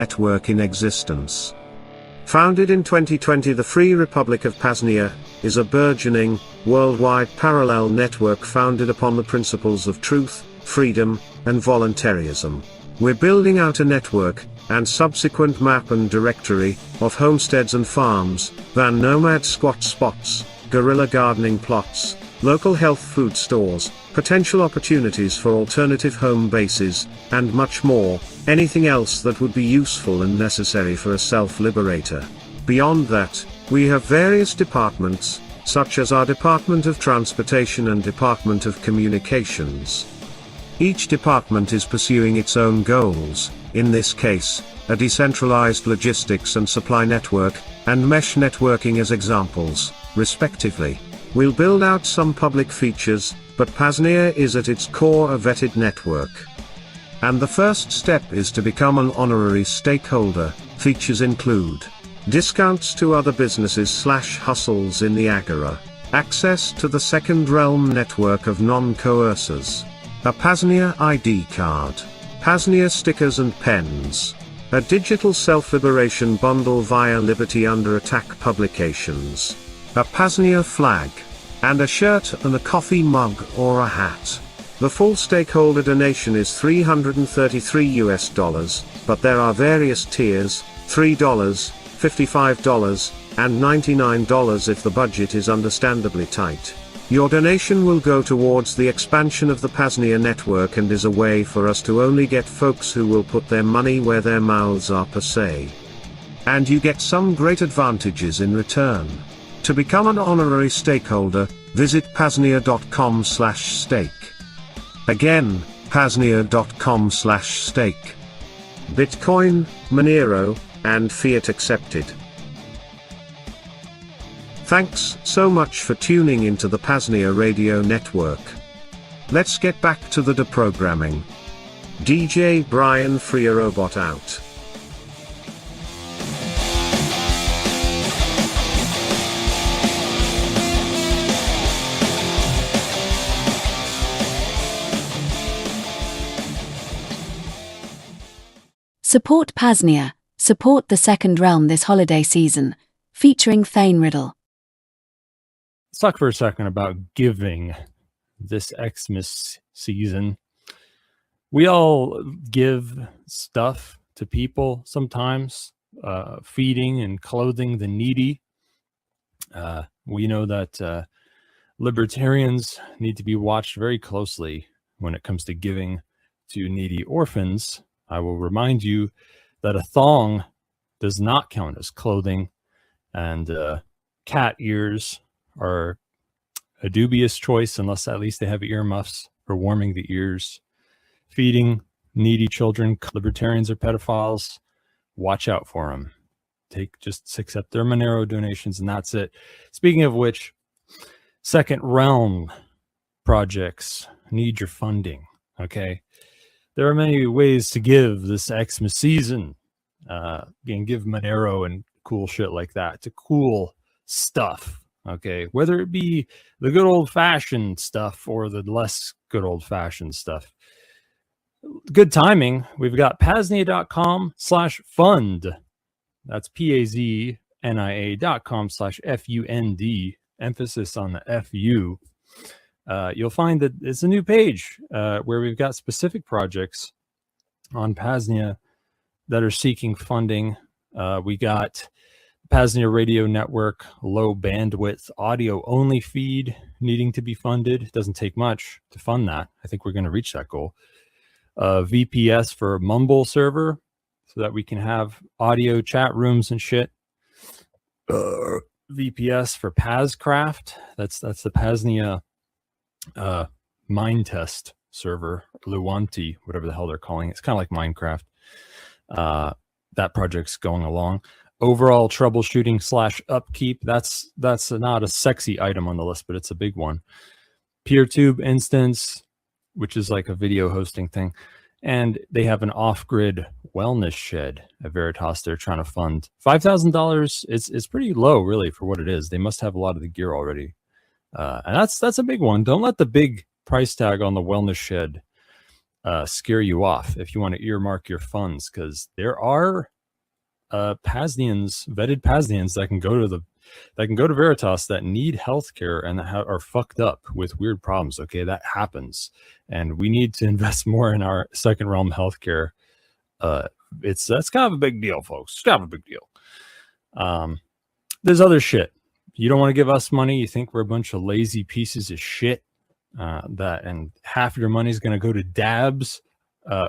network in existence. Founded in 2020, the Free Republic of PAZNIA is a burgeoning, worldwide parallel network founded upon the principles of truth, freedom, and voluntarism. We're building out a network, and subsequent map and directory, of homesteads and farms, van nomad squat spots, guerrilla gardening plots, local health food stores, potential opportunities for alternative home bases, and much more, anything else that would be useful and necessary for a self-liberator. Beyond that, we have various departments, such as our Department of Transportation and Department of Communications. Each department is pursuing its own goals, in this case, a decentralized logistics and supply network, and mesh networking as examples, respectively. We'll build out some public features, but PAZNIA is at its core a vetted network. And the first step is to become an honorary stakeholder. Features include discounts to other businesses/hustles in the Agora, access to the Second Realm network of non-coercers, a PAZNIA ID card, PAZNIA stickers and pens, a digital self-liberation bundle via Liberty Under Attack publications, a PAZNIA flag, and a shirt and a coffee mug or a hat. The full stakeholder donation is $333, but there are various tiers, $3, $55, and $99 if the budget is understandably tight. Your donation will go towards the expansion of the PAZNIA network and is a way for us to only get folks who will put their money where their mouths are per se. And you get some great advantages in return. To become an honorary stakeholder, visit PAZNIA.com/stake. Again, PAZNIA.com/stake. Bitcoin, Monero, and fiat accepted. Thanks so much for tuning into the PAZNIA Radio Network. Let's get back to the deprogramming. DJ Brian Free a Robot out. Support PAZNIA, support the Second Realm this holiday season, featuring Thane Riddle. Let's talk for a second about giving this Xmas season. We all give stuff to people sometimes, feeding and clothing the needy. We know that libertarians need to be watched very closely when it comes to giving to needy orphans. I will remind you that a thong does not count as clothing, and cat ears are a dubious choice unless at least they have earmuffs for warming the ears. Feeding needy children, libertarians or pedophiles, watch out for them. Just accept their Monero donations and that's it. Speaking of which, Second Realm projects need your funding, okay? There are many ways to give this Xmas season. Again, give Monero and cool shit like that to cool stuff. Okay, whether it be the good old-fashioned stuff or the less good old-fashioned stuff. Good timing. We've got PAZNIA.com/fund. That's PAZNIA.com/FUND. Emphasis on the FU. You'll find that it's a new page where we've got specific projects on PAZNIA that are seeking funding. We got PAZNIA Radio Network, low bandwidth audio only feed needing to be funded. It doesn't take much to fund that. I think we're going to reach that goal. VPS for Mumble server so that we can have audio chat rooms and shit. VPS for PAZcraft. That's the PAZNIA mind test server, Luanti, whatever the hell they're calling it. It's kind of like Minecraft. That project's going along. Overall troubleshooting / upkeep. That's not a sexy item on the list, but it's a big one. PeerTube instance, which is like a video hosting thing. And they have an off-grid wellness shed at Veritas they're trying to fund. $5,000, it's pretty low, really, for what it is. They must have a lot of the gear already. And that's a big one. Don't let the big price tag on the wellness shed scare you off if you want to earmark your funds, because there are PAZNIANs, vetted PAZNIANs that can go to Veritas that need healthcare and that are fucked up with weird problems. Okay, that happens, and we need to invest more in our second realm healthcare. That's kind of a big deal, folks. It's kind of a big deal. There's other shit. You don't want to give us money. You think we're a bunch of lazy pieces of shit. And half of your money is going to go to dabs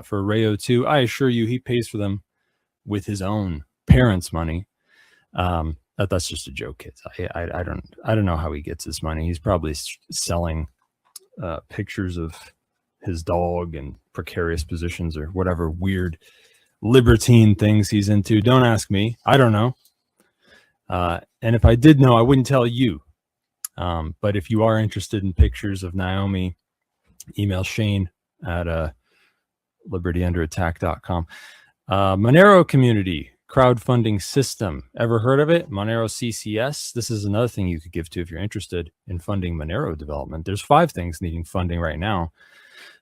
for Rayo 2. I assure you, he pays for them with his own parents' money. That's just a joke, kids. I don't know how he gets his money. He's probably selling pictures of his dog in precarious positions or whatever weird libertine things he's into. Don't ask me. I don't know. And if I did know, I wouldn't tell you. But if you are interested in pictures of Naomi, email Shane at libertyunderattack.com. Monero community crowdfunding system. Ever heard of it? Monero CCS. This is another thing you could give to if you're interested in funding Monero development. There's 5 things needing funding right now.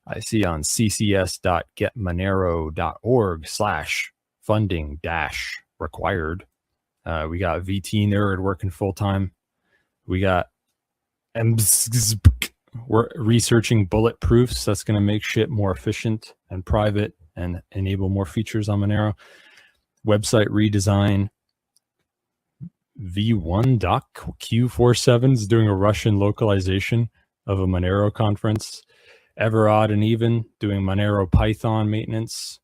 I see on ccs.getmonero.org/funding-required. We got VT Nerd working full time. We got we're researching bulletproofs. That's going to make shit more efficient and private and enable more features on Monero. Website redesign. V1.Q47 is doing a Russian localization of a Monero conference. Ever Odd and Even doing Monero Python maintenance.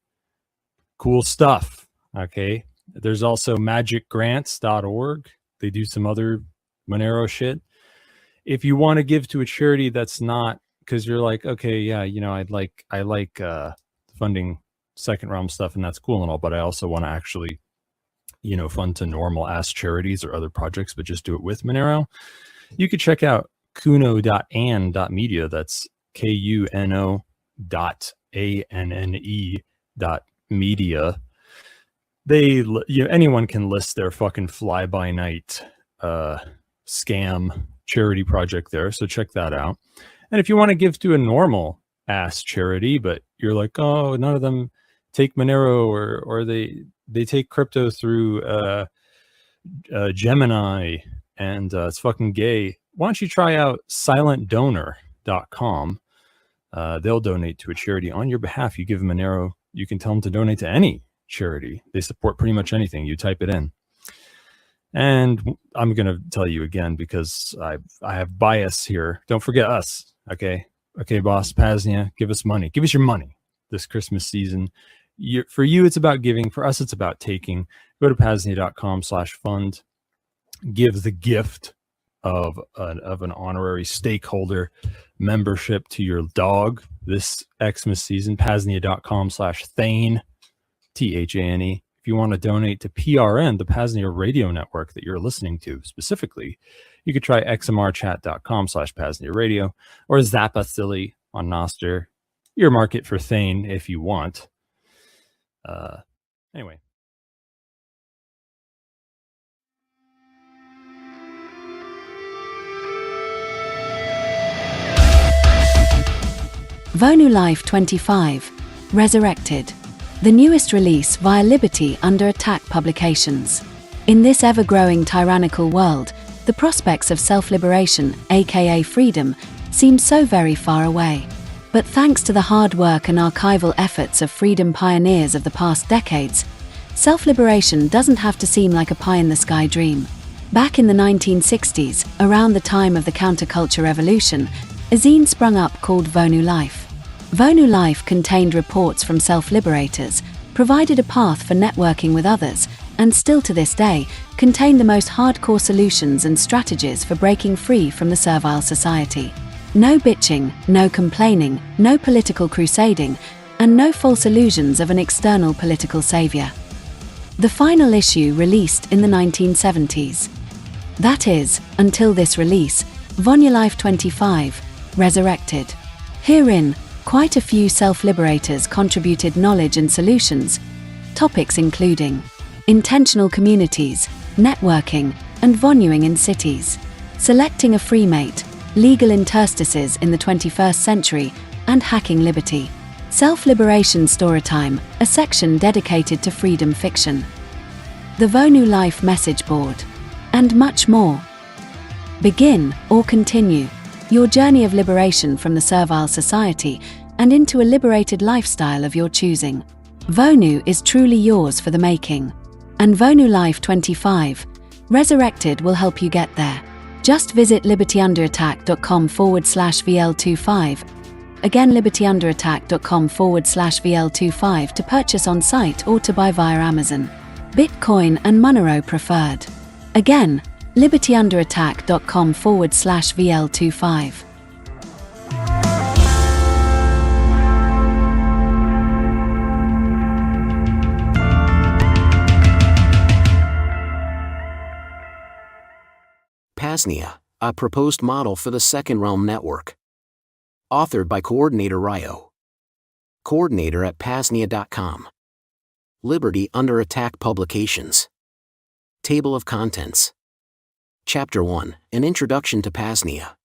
Cool stuff. Okay. There's also magicgrants.org. They do some other Monero shit. If you want to give to a charity that's not, because you're like, okay, yeah, I like funding second realm stuff, and that's cool and all, but I also want to actually, fund to normal ass charities or other projects, but just do it with Monero. You could check out kuno.an.media. That's kuno.anne.media. Anyone can list their fucking fly by night scam charity project there, so check that out. And if you want to give to a normal ass charity, but you're like, oh, none of them take Monero or they take crypto through Gemini and it's fucking gay, why don't you try out silentdonor.com. They'll donate to a charity on your behalf. You give them Monero, you can tell them to donate to any charity. They support pretty much anything. You type it in. And I'm going to tell you again, because I have bias here. Don't forget us. Okay, boss, PAZNIA, give us money. Give us your money this Christmas season. For you, it's about giving. For us, it's about taking. Go to PAZNIA.com/fund. Give the gift of an honorary stakeholder membership to your dog this Xmas season. PAZNIA.com/Thane. THANE. If you want to donate to P.R.N, the PAZNIA Radio Network that you're listening to specifically, you could try xmrchat.com/PAZNIA Radio or Zappa Silly on Nostr. Earmark it for Thane if you want. Anyway. Vonu Life 25, Resurrected. The newest release via Liberty Under Attack Publications. In this ever-growing tyrannical world, the prospects of self-liberation, aka freedom, seem so very far away. But thanks to the hard work and archival efforts of freedom pioneers of the past decades, self-liberation doesn't have to seem like a pie-in-the-sky dream. Back in the 1960s, around the time of the counterculture revolution, a zine sprung up called Vonu Life. Vonu Life contained reports from self-liberators, provided a path for networking with others, and still to this day, contain the most hardcore solutions and strategies for breaking free from the servile society. No bitching, no complaining, no political crusading, and no false illusions of an external political savior. The final issue released in the 1970s. That is, until this release, Vonu Life 25, Resurrected. Herein, quite a few self-liberators contributed knowledge and solutions, topics including intentional communities, networking, and vonuing in cities, selecting a free mate, legal interstices in the 21st century, and hacking liberty. Self-Liberation Storytime, a section dedicated to freedom fiction. The Vonu Life Message Board. And much more. Begin, or continue, your journey of liberation from the servile society and into a liberated lifestyle of your choosing. Vonu is truly yours for the making. And Vonu Life 25, Resurrected will help you get there. Just visit libertyunderattack.com/VL25. Again, libertyunderattack.com/VL25 to purchase on site or to buy via Amazon, Bitcoin and Monero preferred. Again, libertyunderattack.com/VL25. PAZNIA, a proposed model for the Second Realm Network. Authored by Coordinator Ryo. Coordinator at PAZNIA.com. Liberty Under Attack Publications. Table of Contents. Chapter 1, An Introduction to PAZNIA.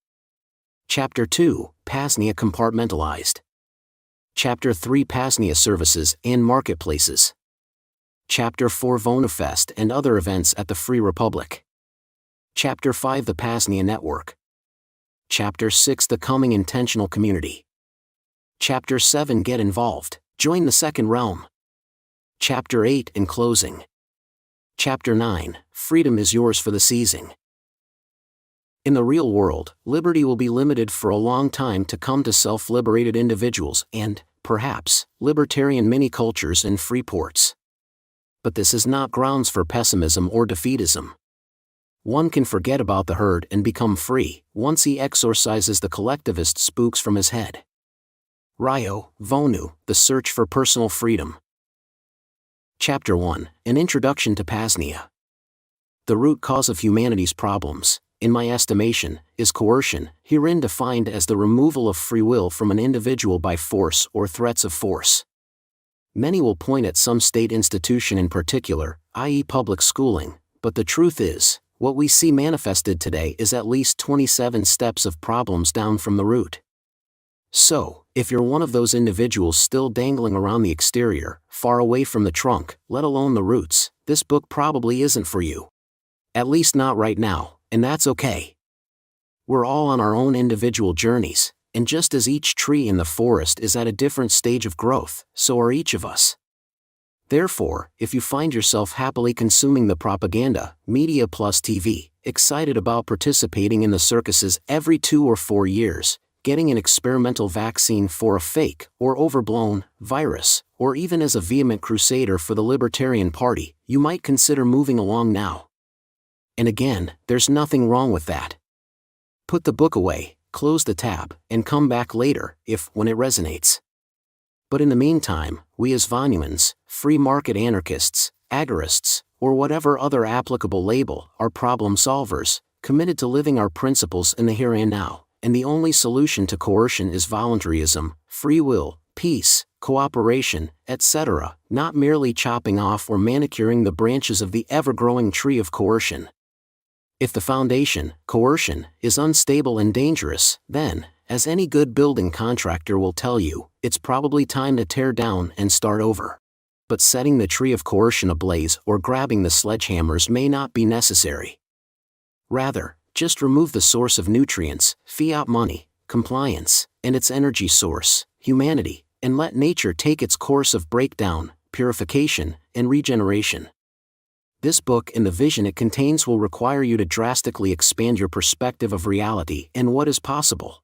Chapter 2, PAZNIA Compartmentalized. Chapter 3, PAZNIA Services and Marketplaces. Chapter 4, VonuFest and other events at the Free Republic. Chapter 5, The PAZNIA Network. Chapter 6, The Coming Intentional Community. Chapter 7, Get Involved, Join the Second Realm. Chapter 8, In Closing. Chapter 9, Freedom is Yours for the Seizing. In the real world, liberty will be limited for a long time to come to self-liberated individuals and, perhaps, libertarian mini-cultures and free ports. But this is not grounds for pessimism or defeatism. One can forget about the herd and become free once he exorcises the collectivist spooks from his head. Ryo, Vonu, The Search for Personal Freedom. Chapter 1, An Introduction to PAZNIA. The root cause of humanity's problems, in my estimation, is coercion, herein defined as the removal of free will from an individual by force or threats of force. Many will point at some state institution in particular, i.e. public schooling, but the truth is, what we see manifested today is at least 27 steps of problems down from the root. So, if you're one of those individuals still dangling around the exterior, far away from the trunk, let alone the roots, this book probably isn't for you. At least not right now, and that's okay. We're all on our own individual journeys, and just as each tree in the forest is at a different stage of growth, so are each of us. Therefore, if you find yourself happily consuming the propaganda, media plus TV, excited about participating in the circuses every 2 or 4 years, getting an experimental vaccine for a fake or overblown virus, or even as a vehement crusader for the Libertarian Party, you might consider moving along now. And again, there's nothing wrong with that. Put the book away, close the tab, and come back later, if, when it resonates. But in the meantime, we as Vonuans, free market anarchists, agorists, or whatever other applicable label, are problem solvers, committed to living our principles in the here and now, and the only solution to coercion is voluntarism, free will, peace, cooperation, etc., not merely chopping off or manicuring the branches of the ever-growing tree of coercion. If the foundation, coercion, is unstable and dangerous, then, as any good building contractor will tell you, it's probably time to tear down and start over. But setting the tree of coercion ablaze or grabbing the sledgehammers may not be necessary. Rather, just remove the source of nutrients, fiat money, compliance, and its energy source, humanity, and let nature take its course of breakdown, purification, and regeneration. This book and the vision it contains will require you to drastically expand your perspective of reality and what is possible.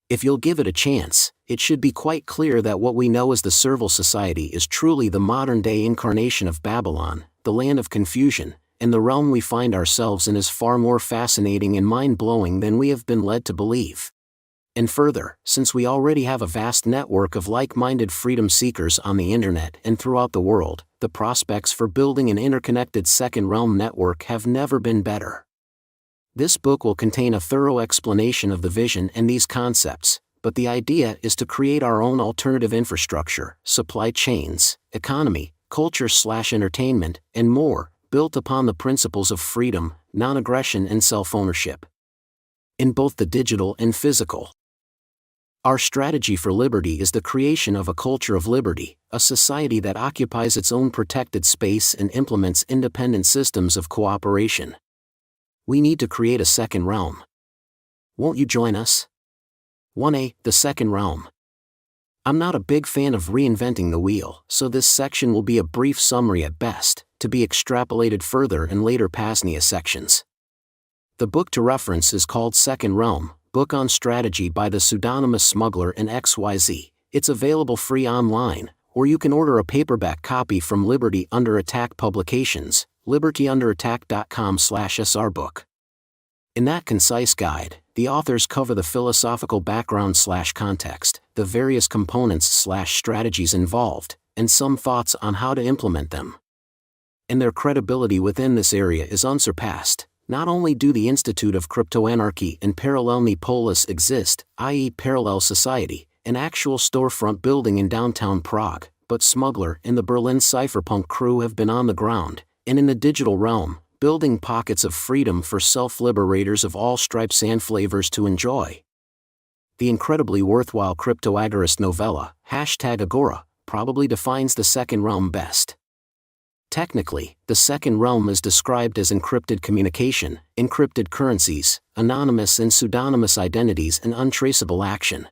If you'll give it a chance, it should be quite clear that what we know as the servile society is truly the modern-day incarnation of Babylon, the land of confusion, and the realm we find ourselves in is far more fascinating and mind-blowing than we have been led to believe. And further, since we already have a vast network of like-minded freedom seekers on the internet and throughout the world, the prospects for building an interconnected second realm network have never been better. This book will contain a thorough explanation of the vision and these concepts, but the idea is to create our own alternative infrastructure, supply chains, economy, culture/entertainment, and more, built upon the principles of freedom, non-aggression and self-ownership. In both the digital and physical. Our strategy for liberty is the creation of a culture of liberty, a society that occupies its own protected space and implements independent systems of cooperation. We need to create a second realm. Won't you join us? 1A. The second realm. I'm not a big fan of reinventing the wheel, so this section will be a brief summary at best, to be extrapolated further in later PAZNIA sections. The book to reference is called Second Realm, Book on Strategy by the Pseudonymous Smuggler in XYZ. It's available free online, or you can order a paperback copy from Liberty Under Attack Publications, libertyunderattack.com/srbook. In that concise guide, the authors cover the philosophical background/context, the various components/strategies involved, and some thoughts on how to implement them. And their credibility within this area is unsurpassed. Not only do the Institute of Cryptoanarchy and Parallelny Polis exist, i.e. Parallel Society, an actual storefront building in downtown Prague, but Smuggler and the Berlin cypherpunk crew have been on the ground, and in the digital realm, building pockets of freedom for self-liberators of all stripes and flavors to enjoy. The incredibly worthwhile crypto-agorist novella, #Agora, probably defines the second realm best. Technically, the second realm is described as encrypted communication, encrypted currencies, anonymous and pseudonymous identities, and untraceable action.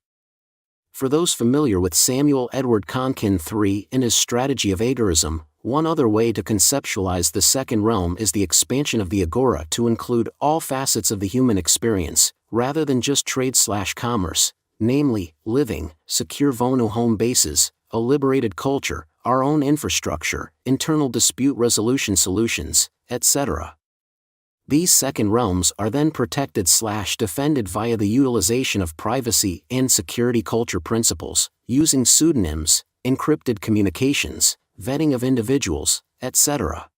For those familiar with Samuel Edward Konkin III and his strategy of agorism, one other way to conceptualize the second realm is the expansion of the agora to include all facets of the human experience, rather than just trade/commerce, namely, living, secure Vonu home bases, a liberated culture, our own infrastructure, internal dispute resolution solutions, etc. These second realms are then protected/defended via the utilization of privacy and security culture principles, using pseudonyms, encrypted communications, vetting of individuals, etc.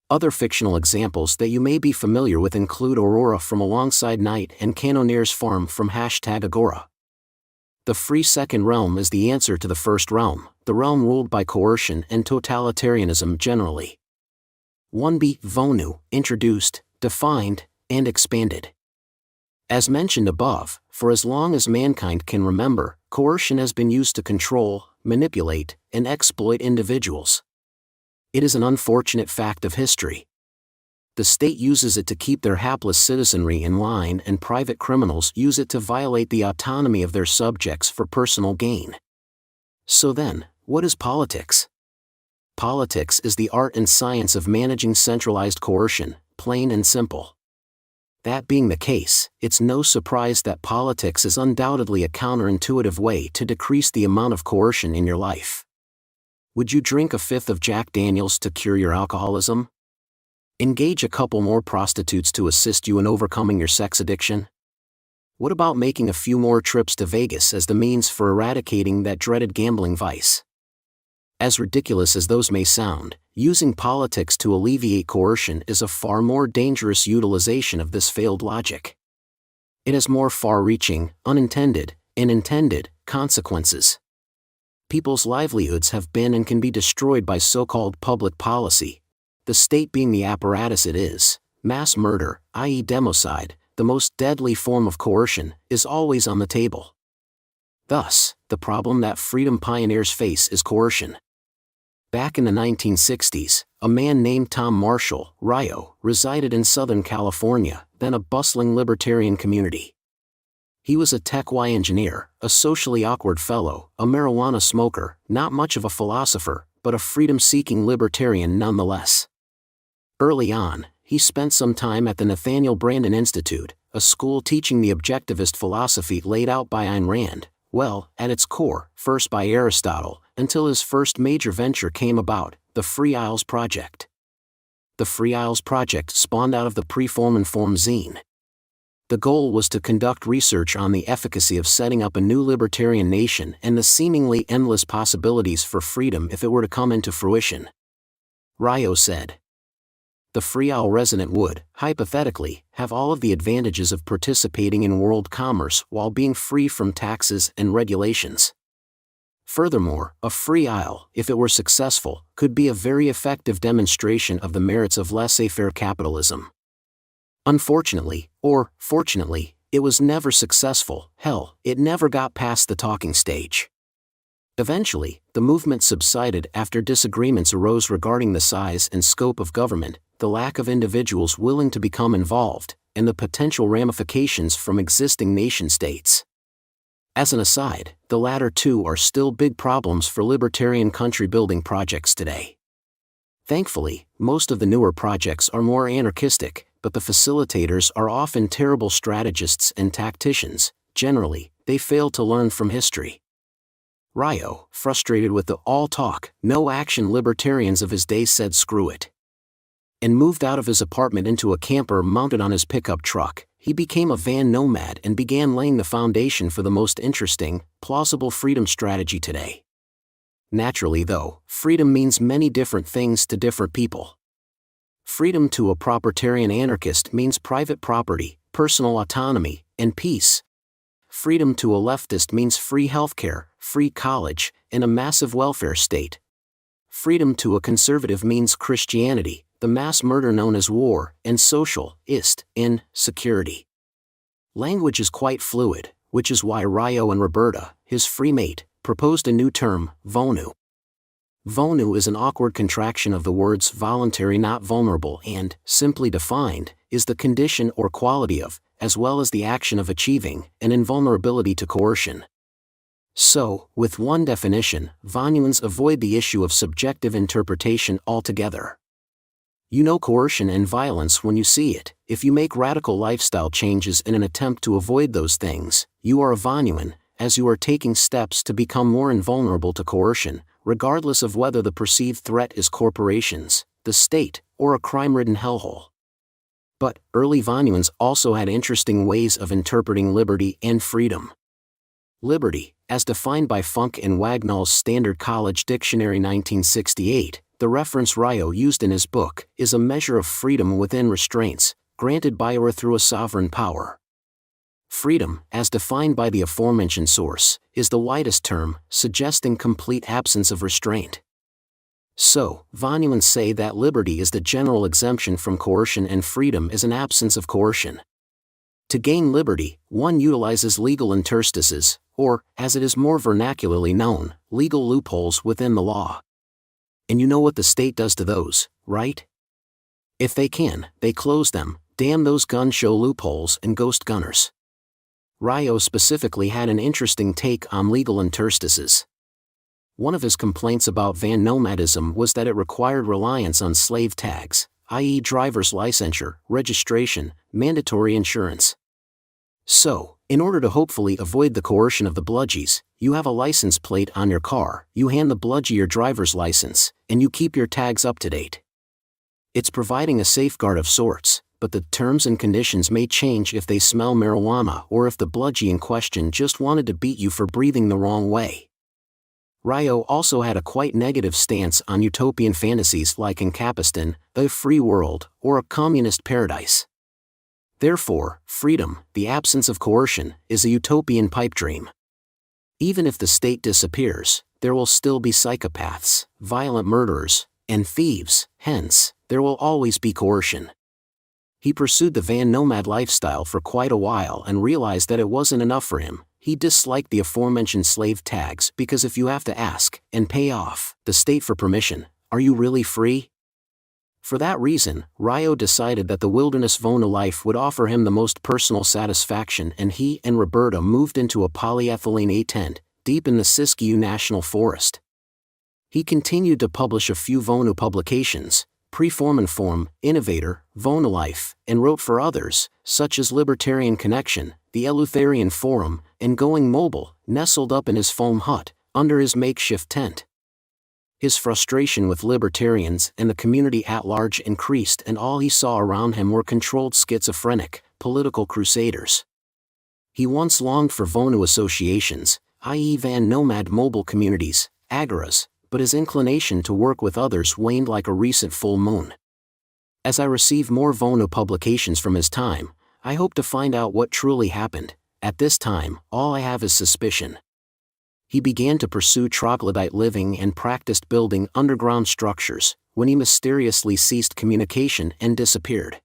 Other fictional examples that you may be familiar with include Aurora from Alongside Night and Cannonier's Farm from #Agora. The free second realm is the answer to the first realm, the realm ruled by coercion and totalitarianism generally. 1B. Vonu, introduced, defined, and expanded. As mentioned above, for as long as mankind can remember, coercion has been used to control, manipulate, and exploit individuals. It is an unfortunate fact of history. The state uses it to keep their hapless citizenry in line, and private criminals use it to violate the autonomy of their subjects for personal gain. So then, what is politics? Politics is the art and science of managing centralized coercion, plain and simple. That being the case, it's no surprise that politics is undoubtedly a counterintuitive way to decrease the amount of coercion in your life. Would you drink a fifth of Jack Daniels to cure your alcoholism? Engage a couple more prostitutes to assist you in overcoming your sex addiction? What about making a few more trips to Vegas as the means for eradicating that dreaded gambling vice? As ridiculous as those may sound, using politics to alleviate coercion is a far more dangerous utilization of this failed logic. It has more far-reaching, unintended, and intended consequences. People's livelihoods have been and can be destroyed by so-called public policy, the state being the apparatus it is. Mass murder, i.e. democide, the most deadly form of coercion, is always on the table. Thus, the problem that freedom pioneers face is coercion. Back in the 1960s, a man named Tom Marshall, Rio, resided in Southern California, then a bustling libertarian community. He was a Tech Y engineer, a socially awkward fellow, a marijuana smoker, not much of a philosopher, but a freedom-seeking libertarian nonetheless. Early on, he spent some time at the Nathaniel Branden Institute, a school teaching the objectivist philosophy laid out by Ayn Rand, well, at its core, first by Aristotle, until his first major venture came about, the Free Isles Project. The Free Isles Project spawned out of the Preform Inform zine. The goal was to conduct research on the efficacy of setting up a new libertarian nation and the seemingly endless possibilities for freedom if it were to come into fruition. Rio said, the Free Isle resident would, hypothetically, have all of the advantages of participating in world commerce while being free from taxes and regulations. Furthermore, a free isle, if it were successful, could be a very effective demonstration of the merits of laissez-faire capitalism. Unfortunately, or fortunately, it was never successful. Hell, it never got past the talking stage. Eventually, the movement subsided after disagreements arose regarding the size and scope of government, the lack of individuals willing to become involved, and the potential ramifications from existing nation-states. As an aside, the latter two are still big problems for libertarian country-building projects today. Thankfully, most of the newer projects are more anarchistic, but the facilitators are often terrible strategists and tacticians. Generally, they fail to learn from history. Rio, frustrated with the all-talk, no-action libertarians of his day, said screw it, and moved out of his apartment into a camper mounted on his pickup truck. He became a van nomad and began laying the foundation for the most interesting, plausible freedom strategy today. Naturally though, freedom means many different things to different people. Freedom to a propertarian anarchist means private property, personal autonomy, and peace. Freedom to a leftist means free healthcare, free college, and a massive welfare state. Freedom to a conservative means Christianity, the mass murder known as war, and social insecurity. Language is quite fluid, which is why Rio and Roberta, his free mate, proposed a new term, Vonu. Vonu is an awkward contraction of the words voluntary not vulnerable and, simply defined, is the condition or quality of, as well as the action of achieving, an invulnerability to coercion. So, with one definition, Vonuans avoid the issue of subjective interpretation altogether. You know coercion and violence when you see it. If you make radical lifestyle changes in an attempt to avoid those things, you are a Vonuan, as you are taking steps to become more invulnerable to coercion, regardless of whether the perceived threat is corporations, the state, or a crime-ridden hellhole. But, early Vonuans also had interesting ways of interpreting liberty and freedom. Liberty, as defined by Funk and Wagnall's Standard College Dictionary 1968, the reference Rio used in his book, is a measure of freedom within restraints, granted by or through a sovereign power. Freedom, as defined by the aforementioned source, is the widest term, suggesting complete absence of restraint. So, Vonuans say that liberty is the general exemption from coercion and freedom is an absence of coercion. To gain liberty, one utilizes legal interstices, or, as it is more vernacularly known, legal loopholes within the law. And you know what the state does to those, right? If they can, they close them. Damn those gun show loopholes and ghost gunners. Rio specifically had an interesting take on legal interstices. One of his complaints about van nomadism was that it required reliance on slave tags, i.e. driver's licensure, registration, mandatory insurance. So, in order to hopefully avoid the coercion of the bludgies, you have a license plate on your car, you hand the bludgie your driver's license, and you keep your tags up to date. It's providing a safeguard of sorts, but the terms and conditions may change if they smell marijuana or if the bludgie in question just wanted to beat you for breathing the wrong way. Rio also had a quite negative stance on utopian fantasies like Ancapistan, a free world, or a communist paradise. Therefore, freedom, the absence of coercion, is a utopian pipe dream. Even if the state disappears, there will still be psychopaths, violent murderers, and thieves, hence, there will always be coercion. He pursued the van nomad lifestyle for quite a while and realized that it wasn't enough for him. He disliked the aforementioned slave tags because if you have to ask, and pay off, the state for permission, are you really free? For that reason, Rio decided that the wilderness Vonu life would offer him the most personal satisfaction and he and Roberta moved into a polyethylene A-tent, deep in the Siskiyou National Forest. He continued to publish a few Vonu publications, Preform and Form, Innovator, Vonu Life, and wrote for others, such as Libertarian Connection, the Eleutherian Forum, and Going Mobile, nestled up in his foam hut, under his makeshift tent. His frustration with libertarians and the community at large increased and all he saw around him were controlled schizophrenic, political crusaders. He once longed for Vonu associations, i.e. van nomad mobile communities, agoras, but his inclination to work with others waned like a recent full moon. As I receive more Vonu publications from his time, I hope to find out what truly happened. At this time, all I have is suspicion. He began to pursue troglodyte living and practiced building underground structures, when he mysteriously ceased communication and disappeared.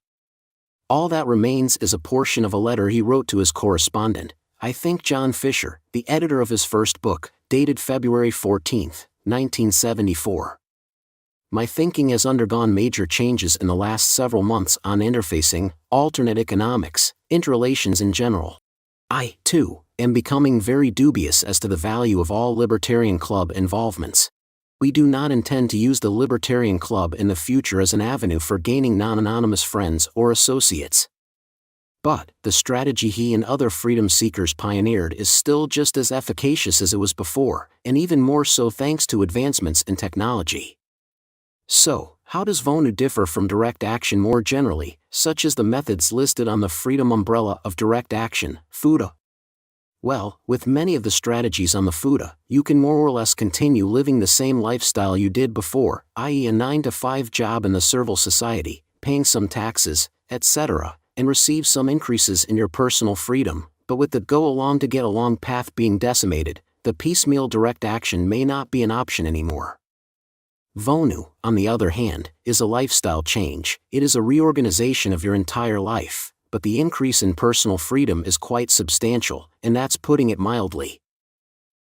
All that remains is a portion of a letter he wrote to his correspondent, I think John Fisher, the editor of his first book, dated February 14, 1974. My thinking has undergone major changes in the last several months on interfacing, alternate economics, interrelations in general. I, too, am becoming very dubious as to the value of all Libertarian Club involvements. We do not intend to use the Libertarian Club in the future as an avenue for gaining non-anonymous friends or associates. But, the strategy he and other freedom seekers pioneered is still just as efficacious as it was before, and even more so thanks to advancements in technology. So, how does Vonu differ from direct action more generally, such as the methods listed on the freedom umbrella of direct action, FUTA? Well, with many of the strategies on the FUTA, you can more or less continue living the same lifestyle you did before, i.e. a 9-to-5 job in the servile society, paying some taxes, etc., and receive some increases in your personal freedom, but with the go-along-to-get-along path being decimated, the piecemeal direct action may not be an option anymore. Vonu, on the other hand, is a lifestyle change. It is a reorganization of your entire life, but the increase in personal freedom is quite substantial, and that's putting it mildly.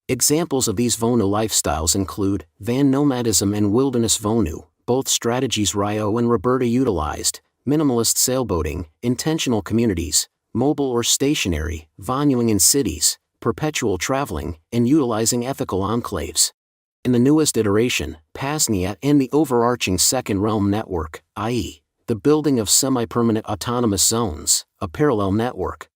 Examples of these Vonu lifestyles include van nomadism and wilderness Vonu, both strategies Ryo and Roberta utilized, minimalist sailboating, intentional communities, mobile or stationary, vonuing in cities, perpetual traveling, and utilizing ethical enclaves. In the newest iteration, PAZNIA and the overarching Second Realm Network, i.e., the building of semi-permanent autonomous zones, a parallel network.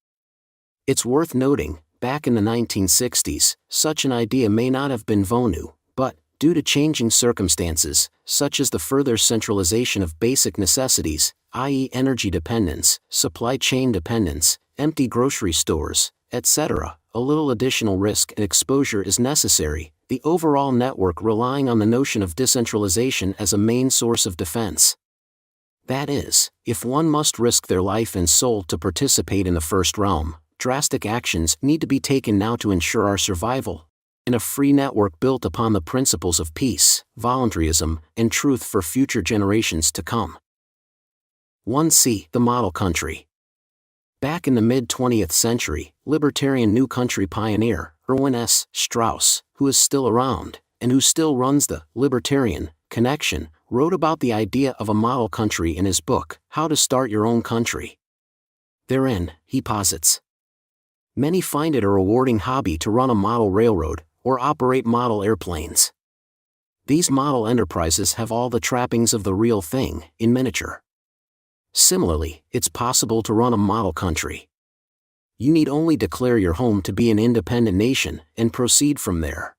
It's worth noting, back in the 1960s, such an idea may not have been Vonu, but, due to changing circumstances, such as the further centralization of basic necessities, i.e. energy dependence, supply chain dependence, empty grocery stores, etc., a little additional risk and exposure is necessary, the overall network relying on the notion of decentralization as a main source of defense. That is, if one must risk their life and soul to participate in the first realm, drastic actions need to be taken now to ensure our survival. In a free network built upon the principles of peace, voluntarism, and truth for future generations to come. 1c. The Model Country. Back in the mid-20th century, libertarian New Country pioneer, Erwin S. Strauss, who is still around, and who still runs the Libertarian Connection, wrote about the idea of a model country in his book, How to Start Your Own Country. Therein, he posits, many find it a rewarding hobby to run a model railroad, or operate model airplanes. These model enterprises have all the trappings of the real thing, in miniature. Similarly, it's possible to run a model country. You need only declare your home to be an independent nation, and proceed from there.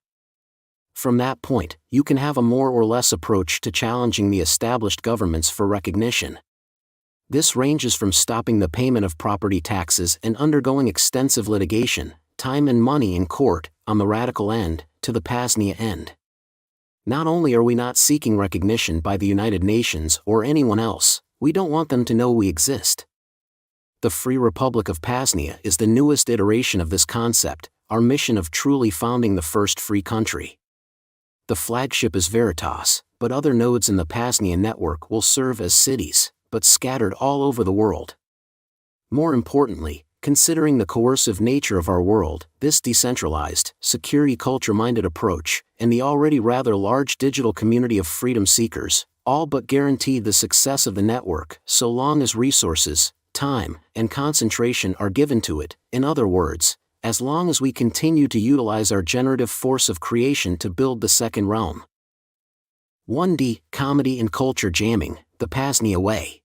From that point, you can have a more or less approach to challenging the established governments for recognition. This ranges from stopping the payment of property taxes and undergoing extensive litigation, time and money in court, on the radical end, to the PAZNIA end. Not only are we not seeking recognition by the United Nations or anyone else, we don't want them to know we exist. The Free Republic of PAZNIA is the newest iteration of this concept, our mission of truly founding the first free country. The flagship is Veritas, but other nodes in the PAZNIA network will serve as cities, but scattered all over the world. More importantly, considering the coercive nature of our world, this decentralized, security culture-minded approach, and the already rather large digital community of freedom seekers, all but guarantee the success of the network, so long as resources, time, and concentration are given to it. In other words, as long as we continue to utilize our generative force of creation to build the second realm. 1d. Comedy and culture jamming, the PAZNIA way.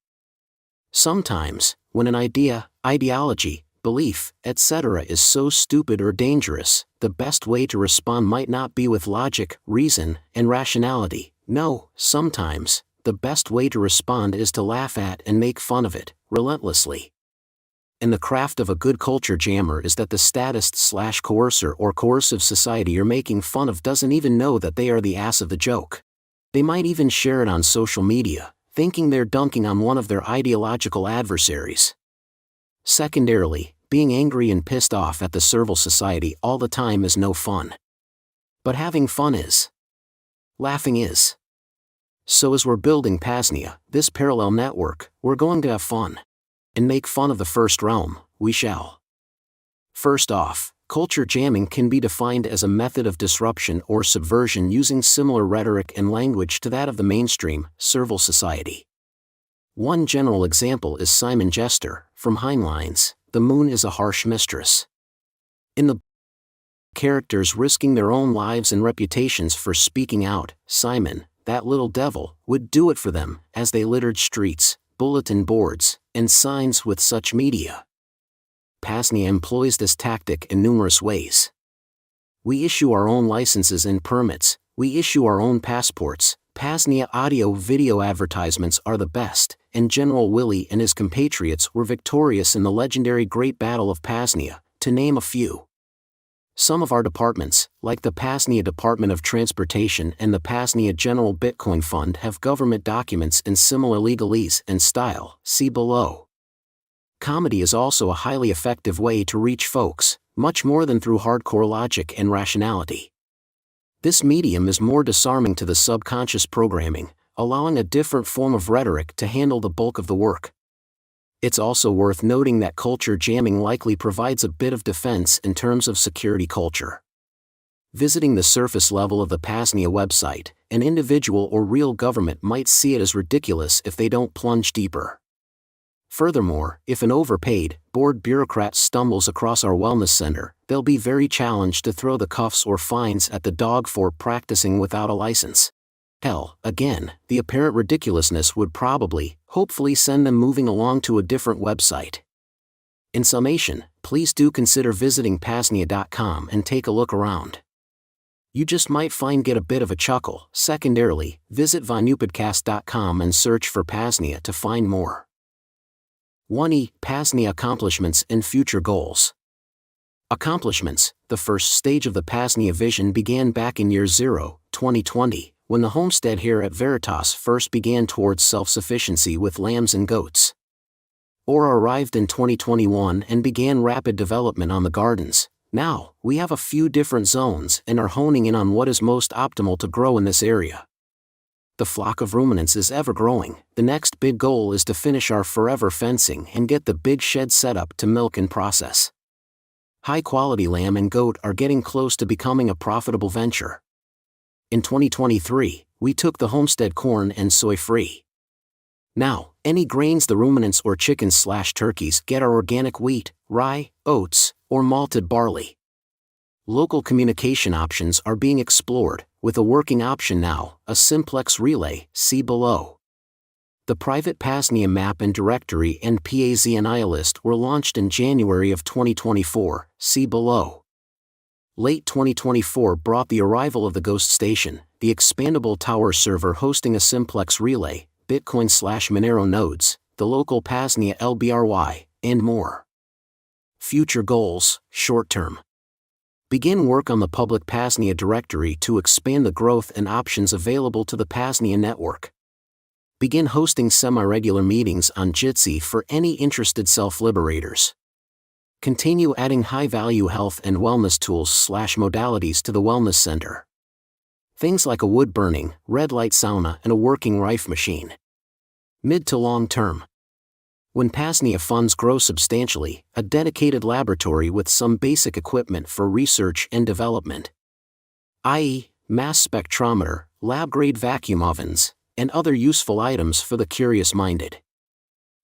Sometimes, when an idea, ideology, belief, etc. is so stupid or dangerous, the best way to respond might not be with logic, reason, and rationality. No, sometimes, the best way to respond is to laugh at and make fun of it, relentlessly. And the craft of a good culture jammer is that the statist/coercer or coercive society you're making fun of doesn't even know that they are the ass of the joke. They might even share it on social media, thinking they're dunking on one of their ideological adversaries. Secondarily, being angry and pissed off at the servile society all the time is no fun. But having fun is. Laughing is. So as we're building PAZNIA, this parallel network, we're going to have fun. and make fun of the first realm, we shall. First off, culture jamming can be defined as a method of disruption or subversion using similar rhetoric and language to that of the mainstream, servile society. One general example is Simon Jester, from Heinlein's The Moon is a Harsh Mistress. In the characters risking their own lives and reputations for speaking out, Simon, that little devil, would do it for them, as they littered streets, bulletin boards, and signs with such media. PAZNIA employs this tactic in numerous ways. We issue our own licenses and permits, we issue our own passports. PAZNIA audio-video advertisements are the best, and General Willie and his compatriots were victorious in the legendary Great Battle of PAZNIA, to name a few. Some of our departments, like the PAZNIA Department of Transportation and the PAZNIA General Bitcoin Fund, have government documents in similar legalese and style, see below. Comedy is also a highly effective way to reach folks, much more than through hardcore logic and rationality. This medium is more disarming to the subconscious programming, allowing a different form of rhetoric to handle the bulk of the work. It's also worth noting that culture jamming likely provides a bit of defense in terms of security culture. Visiting the surface level of the PAZNIA website, an individual or real government might see it as ridiculous if they don't plunge deeper. Furthermore, if an overpaid, bored bureaucrat stumbles across our wellness center, they'll be very challenged to throw the cuffs or fines at the dog for practicing without a license. Hell, again, the apparent ridiculousness would probably, hopefully send them moving along to a different website. In summation, please do consider visiting PAZNIA.com and take a look around. You just might get a bit of a chuckle. Secondarily, visit VonuPodcast.com and search for PAZNIA to find more. 1E, PAZNIA Accomplishments and Future Goals. Accomplishments. The first stage of the PAZNIA vision began back in year 0, 2020, when the homestead here at Veritas first began towards self-sufficiency with lambs and goats. Aura arrived in 2021 and began rapid development on the gardens. Now, we have a few different zones and are honing in on what is most optimal to grow in this area. The flock of ruminants is ever growing. The next big goal is to finish our forever fencing and get the big shed set up to milk and process. High-quality lamb and goat are getting close to becoming a profitable venture. In 2023, we took the homestead corn and soy free. Now, any grains the ruminants or chickens/turkeys get are organic wheat, rye, oats, or malted barley. Local communication options are being explored, with a working option now, a simplex relay, see below. The private PAZNIA map and directory and P.A.Z.NIA list were launched in January of 2024, see below. Late 2024 brought the arrival of the Ghost Station, the expandable tower server hosting a simplex relay, Bitcoin/Monero nodes, the local PAZNIA LBRY, and more. Future goals, short term. Begin work on the public PAZNIA directory to expand the growth and options available to the PAZNIA network. Begin hosting semi-regular meetings on Jitsi for any interested self-liberators. Continue adding high-value health and wellness tools/modalities to the wellness center. Things like a wood-burning, red light sauna and a working rife machine. Mid to long term. When PAZNIA funds grow substantially, a dedicated laboratory with some basic equipment for research and development, i.e., mass spectrometer, lab-grade vacuum ovens, and other useful items for the curious-minded.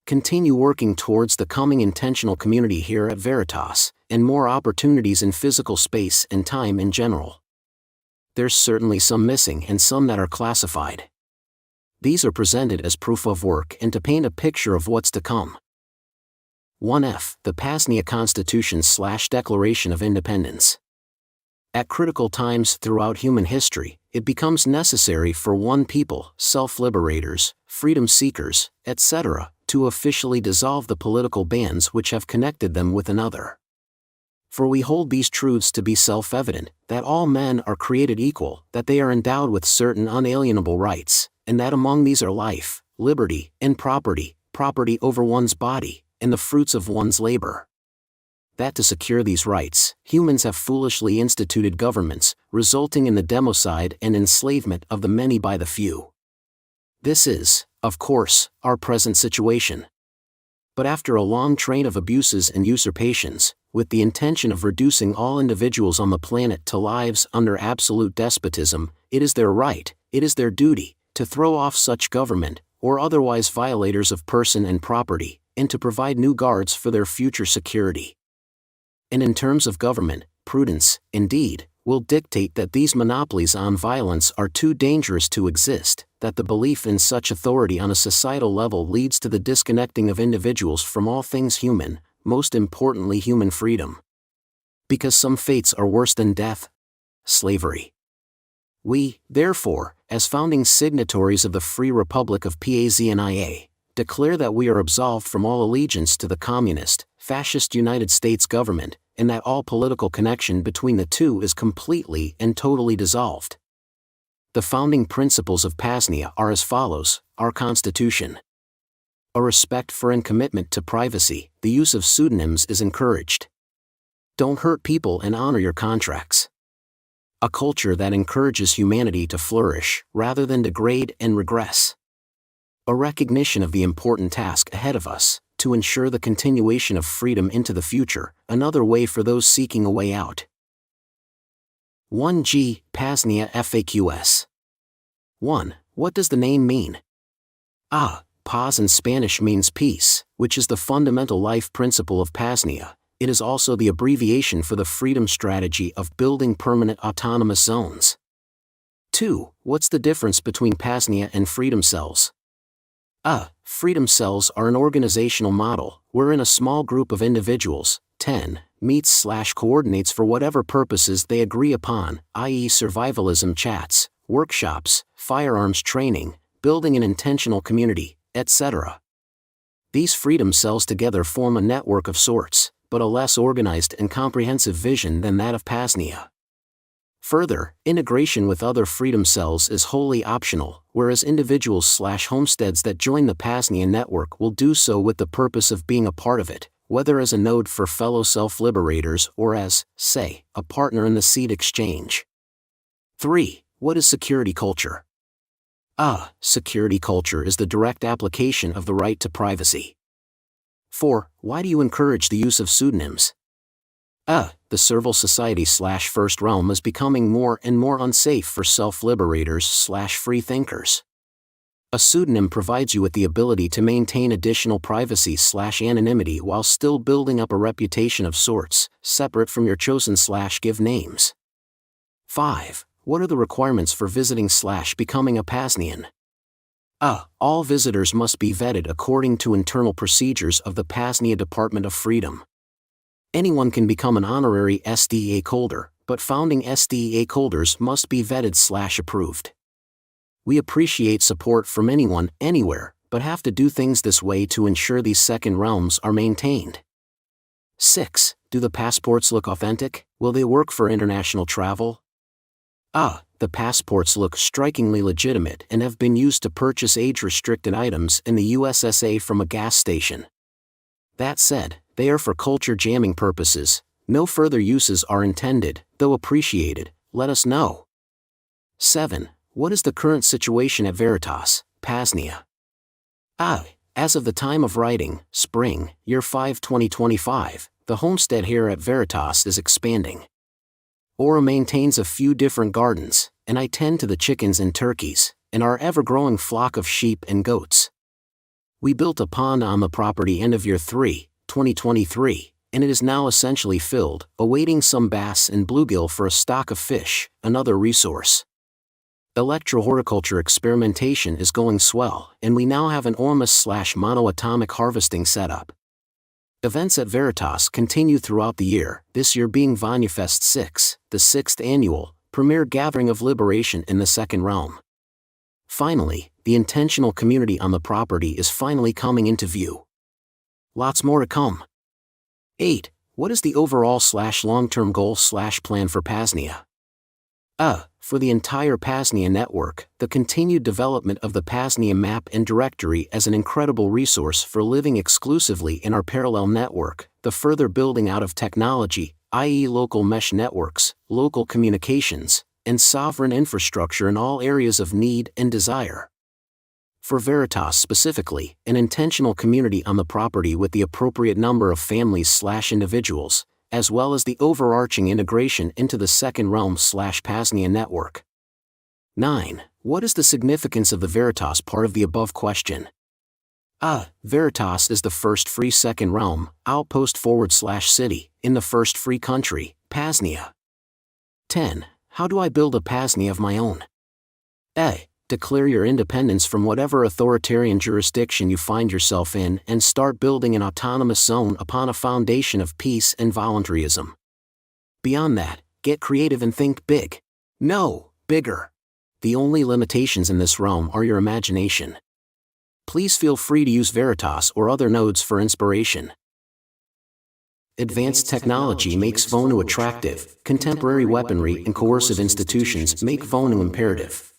Continue working towards the coming intentional community here at Veritas, and more opportunities in physical space and time in general. There's certainly some missing and some that are classified. These are presented as proof of work and to paint a picture of what's to come. 1F, the PAZNIA Constitution/Declaration of Independence. At critical times throughout human history, it becomes necessary for one people, self-liberators, freedom seekers, etc., to officially dissolve the political bands which have connected them with another. For we hold these truths to be self-evident, that all men are created equal, that they are endowed with certain unalienable rights, and that among these are life, liberty, and property over one's body, and the fruits of one's labor. That to secure these rights, humans have foolishly instituted governments, resulting in the democide and enslavement of the many by the few. This is, of course, our present situation. But after a long train of abuses and usurpations, with the intention of reducing all individuals on the planet to lives under absolute despotism, it is their right, it is their duty, to throw off such government, or otherwise violators of person and property, and to provide new guards for their future security. And in terms of government, prudence, indeed, will dictate that these monopolies on violence are too dangerous to exist, that the belief in such authority on a societal level leads to the disconnecting of individuals from all things human, most importantly human freedom. Because some fates are worse than death. Slavery. We, therefore, as founding signatories of the Free Republic of P.A.Z.NIA, declare that we are absolved from all allegiance to the communist, fascist United States government, and that all political connection between the two is completely and totally dissolved. The founding principles of PAZNIA are as follows: our Constitution. A respect for and commitment to privacy, the use of pseudonyms is encouraged. Don't hurt people and honor your contracts. A culture that encourages humanity to flourish, rather than degrade and regress. A recognition of the important task ahead of us, to ensure the continuation of freedom into the future, another way for those seeking a way out. 1G, PAZNIA FAQs. 1. What does the name mean? Paz in Spanish means peace, which is the fundamental life principle of PAZNIA. It is also the abbreviation for the freedom strategy of building permanent autonomous zones. 2. What's the difference between PAZNIA and freedom cells? Freedom cells are an organizational model, wherein a small group of individuals, 10, meets/coordinates for whatever purposes they agree upon, i.e. survivalism chats, workshops, firearms training, building an intentional community, etc. These freedom cells together form a network of sorts, but a less organized and comprehensive vision than that of PAZNIA. Further, integration with other freedom cells is wholly optional, whereas individuals/homesteads that join the PAZNIA network will do so with the purpose of being a part of it, whether as a node for fellow self-liberators or as, say, a partner in the seed exchange. 3. What is security culture? Security culture is the direct application of the right to privacy. 4. Why do you encourage the use of pseudonyms? The servile society/first realm is becoming more and more unsafe for self-liberators/free thinkers. A pseudonym provides you with the ability to maintain additional privacy/anonymity while still building up a reputation of sorts, separate from your chosen/give names. 5. What are the requirements for visiting/becoming a PAZNIAN? All visitors must be vetted according to internal procedures of the PAZNIA Department of Freedom. Anyone can become an honorary SDA holder, but founding SDA holders must be vetted/approved. We appreciate support from anyone, anywhere, but have to do things this way to ensure these second realms are maintained. 6. Do the passports look authentic? Will they work for international travel? The passports look strikingly legitimate and have been used to purchase age-restricted items in the USSA from a gas station. That said, they are for culture jamming purposes. No further uses are intended, though appreciated. Let us know. 7. What is the current situation at Veritas, PAZNIA? As of the time of writing, spring, year 5 2025, the homestead here at Veritas is expanding. Aura maintains a few different gardens, and I tend to the chickens and turkeys, and our ever-growing flock of sheep and goats. We built a pond on the property end of year 3, 2023, and it is now essentially filled, awaiting some bass and bluegill for a stock of fish, another resource. Electro-horticulture experimentation is going swell, and we now have an Ormus/monoatomic harvesting setup. Events at Veritas continue throughout the year, this year being VonuFest 6, the 6th annual, premier gathering of liberation in the second realm. Finally, the intentional community on the property is finally coming into view. Lots more to come. 8. What is the overall/long-term goal/plan for PAZNIA? For the entire PAZNIA network, the continued development of the PAZNIA map and directory as an incredible resource for living exclusively in our parallel network, the further building out of technology, i.e. local mesh networks, local communications, and sovereign infrastructure in all areas of need and desire. For Veritas specifically, an intentional community on the property with the appropriate number of families/individuals, as well as the overarching integration into the second realm/PAZNIA network. 9. What is the significance of the Veritas part of the above question? Veritas is the first free second realm, outpost/city, in the first free country, PAZNIA. 10. How do I build a PAZNIA of my own? A. Declare your independence from whatever authoritarian jurisdiction you find yourself in and start building an autonomous zone upon a foundation of peace and voluntarism. Beyond that, get creative and think big. No, bigger. The only limitations in this realm are your imagination. Please feel free to use Veritas or other nodes for inspiration. Advanced technology makes Vonu attractive. Contemporary weaponry and coercive institutions make Vonu imperative.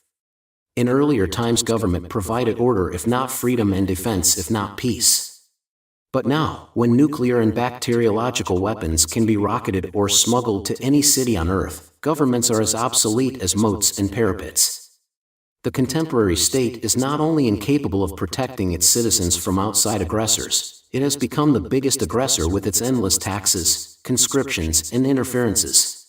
In earlier times, government provided order if not freedom and defense if not peace. But now, when nuclear and bacteriological weapons can be rocketed or smuggled to any city on Earth, governments are as obsolete as moats and parapets. The contemporary state is not only incapable of protecting its citizens from outside aggressors, it has become the biggest aggressor with its endless taxes, conscriptions, and interferences.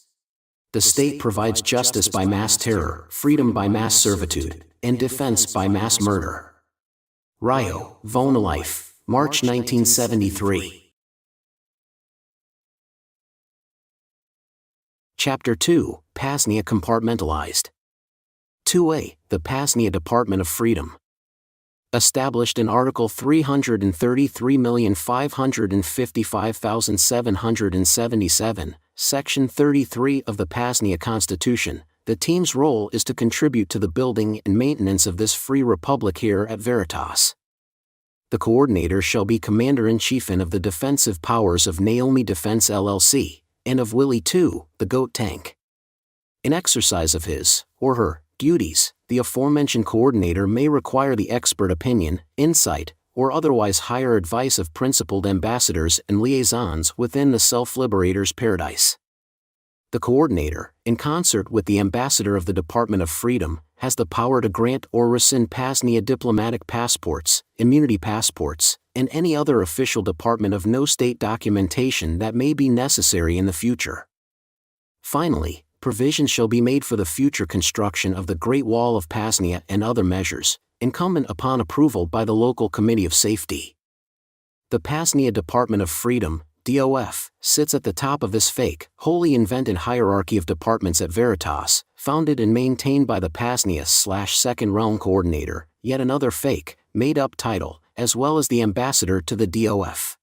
The state provides justice by mass terror, freedom by mass servitude, and defense by mass murder. Rio, Vonu Life, March 1973. Chapter 2, PAZNIA Compartmentalized. 2a. The PAZNIA Department of Freedom. Established in Article 333,555,777, Section 33 of the PAZNIA Constitution, the team's role is to contribute to the building and maintenance of this free republic here at Veritas. The coordinator shall be Commander-in-Chief of the Defensive Powers of Naomi Defense LLC, and of Willie II, the Goat Tank. In exercise of his, or her, duties, the aforementioned coordinator may require the expert opinion, insight, or otherwise hire advice of principled ambassadors and liaisons within the self-liberator's paradise. The coordinator, in concert with the ambassador of the Department of Freedom, has the power to grant or rescind PAZNIA diplomatic passports, immunity passports, and any other official department of no state documentation that may be necessary in the future. Finally, provision shall be made for the future construction of the Great Wall of PAZNIA and other measures, incumbent upon approval by the local Committee of Safety. The PAZNIA Department of Freedom, DOF, sits at the top of this fake, wholly invented hierarchy of departments at Veritas, founded and maintained by the PAZNIA/Second Realm Coordinator, yet another fake, made-up title, as well as the ambassador to the DOF.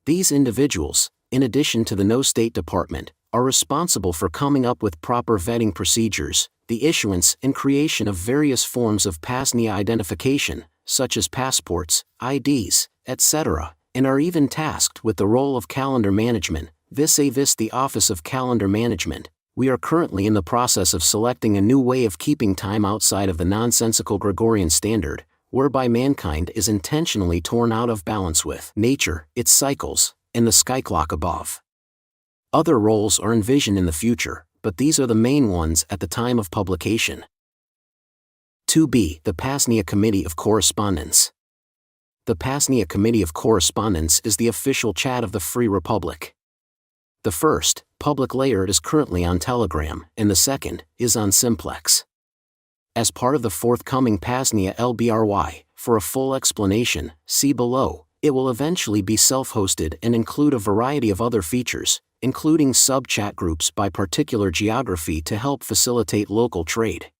These individuals, in addition to the No State Department, are responsible for coming up with proper vetting procedures, the issuance and creation of various forms of PAZNIA identification, such as passports, IDs, etc., and are even tasked with the role of calendar management, vis the Office of Calendar Management. We are currently in the process of selecting a new way of keeping time outside of the nonsensical Gregorian standard, whereby mankind is intentionally torn out of balance with nature, its cycles, and the sky clock above. Other roles are envisioned in the future, but these are the main ones at the time of publication. 2b. The PAZNIA Committee of Correspondence. The PAZNIA Committee of Correspondence is the official chat of the Free Republic. The first, public layer is currently on Telegram, and the second, is on Simplex. As part of the forthcoming PAZNIA LBRY, for a full explanation, see below, it will eventually be self-hosted and include a variety of other features, including sub-chat groups by particular geography to help facilitate local trade.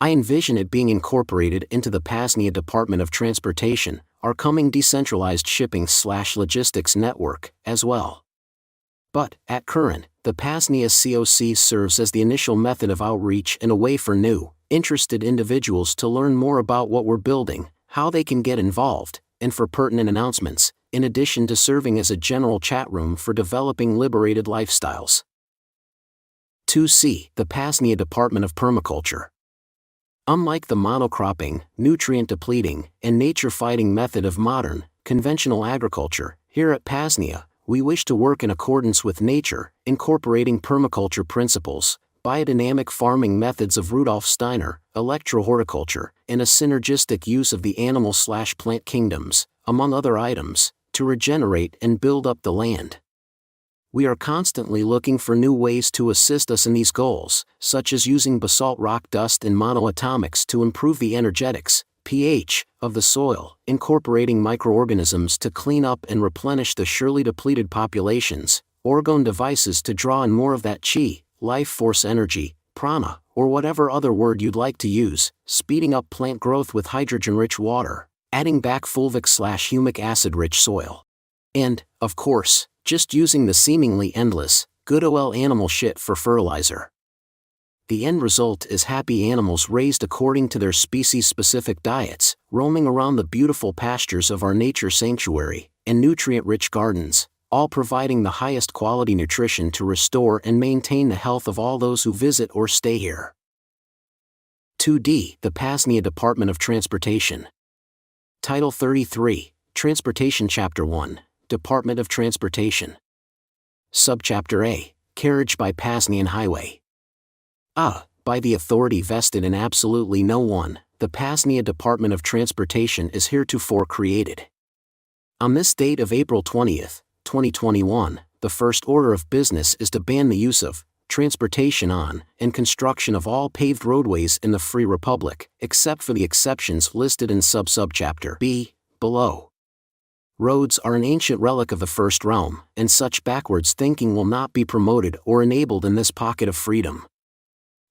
I envision it being incorporated into the PAZNIA Department of Transportation, our coming decentralized shipping/logistics network, as well. But, at current, the PAZNIA COC serves as the initial method of outreach and a way for new, interested individuals to learn more about what we're building, how they can get involved, and for pertinent announcements, in addition to serving as a general chat room for developing liberated lifestyles. 2c. The PAZNIA Department of Permaculture. Unlike the monocropping, nutrient-depleting, and nature-fighting method of modern, conventional agriculture, here at PAZNIA, we wish to work in accordance with nature, incorporating permaculture principles, biodynamic farming methods of Rudolf Steiner, electrohorticulture, and a synergistic use of the animal/plant kingdoms, among other items, to regenerate and build up the land. We are constantly looking for new ways to assist us in these goals, such as using basalt rock dust and monoatomics to improve the energetics, pH, of the soil, incorporating microorganisms to clean up and replenish the surely depleted populations, orgone devices to draw in more of that chi, life force energy, prana, or whatever other word you'd like to use, speeding up plant growth with hydrogen-rich water, adding back fulvic/humic acid-rich soil. And, of course, just using the seemingly endless, good OL animal shit for fertilizer. The end result is happy animals raised according to their species-specific diets, roaming around the beautiful pastures of our nature sanctuary, and nutrient-rich gardens, all providing the highest quality nutrition to restore and maintain the health of all those who visit or stay here. 2D. The P.A.Z.NIA Department of Transportation. Title 33, Transportation Chapter 1, Department of Transportation. Subchapter A, Carriage by P.A.Z.NIA and Highway. By the authority vested in absolutely no one, the P.A.Z.NIA Department of Transportation is heretofore created. On this date of April 20th, 2021, the first order of business is to ban the use of, transportation on, and construction of all paved roadways in the Free Republic, except for the exceptions listed in subchapter B, below. Roads are an ancient relic of the First Realm, and such backwards thinking will not be promoted or enabled in this pocket of freedom.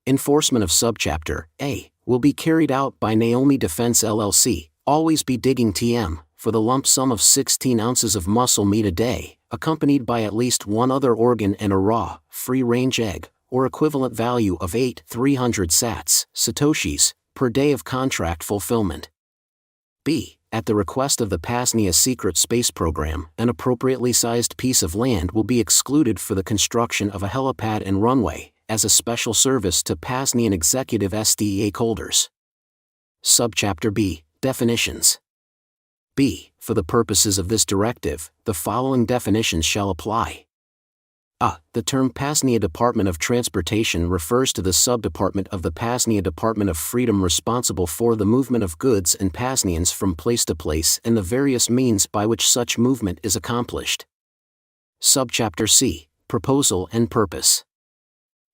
Enforcement of subchapter A will be carried out by Naomi Defense LLC, always be digging TM, for the lump sum of 16 ounces of muscle meat a day, accompanied by at least one other organ and a raw, free-range egg, or equivalent value of 300 satoshis, per day of contract fulfillment. B. At the request of the P.A.Z.NIA Secret Space Program, an appropriately sized piece of land will be excluded for the construction of a helipad and runway, as a special service to P.A.Z.NIA and executive SDA holders. Subchapter B, Definitions. B. For the purposes of this directive, the following definitions shall apply. The term P.A.Z.NIA Department of Transportation refers to the subdepartment of the P.A.Z.NIA Department of Freedom responsible for the movement of goods and P.A.Z.NIANs from place to place and the various means by which such movement is accomplished. Subchapter C, Proposal and Purpose.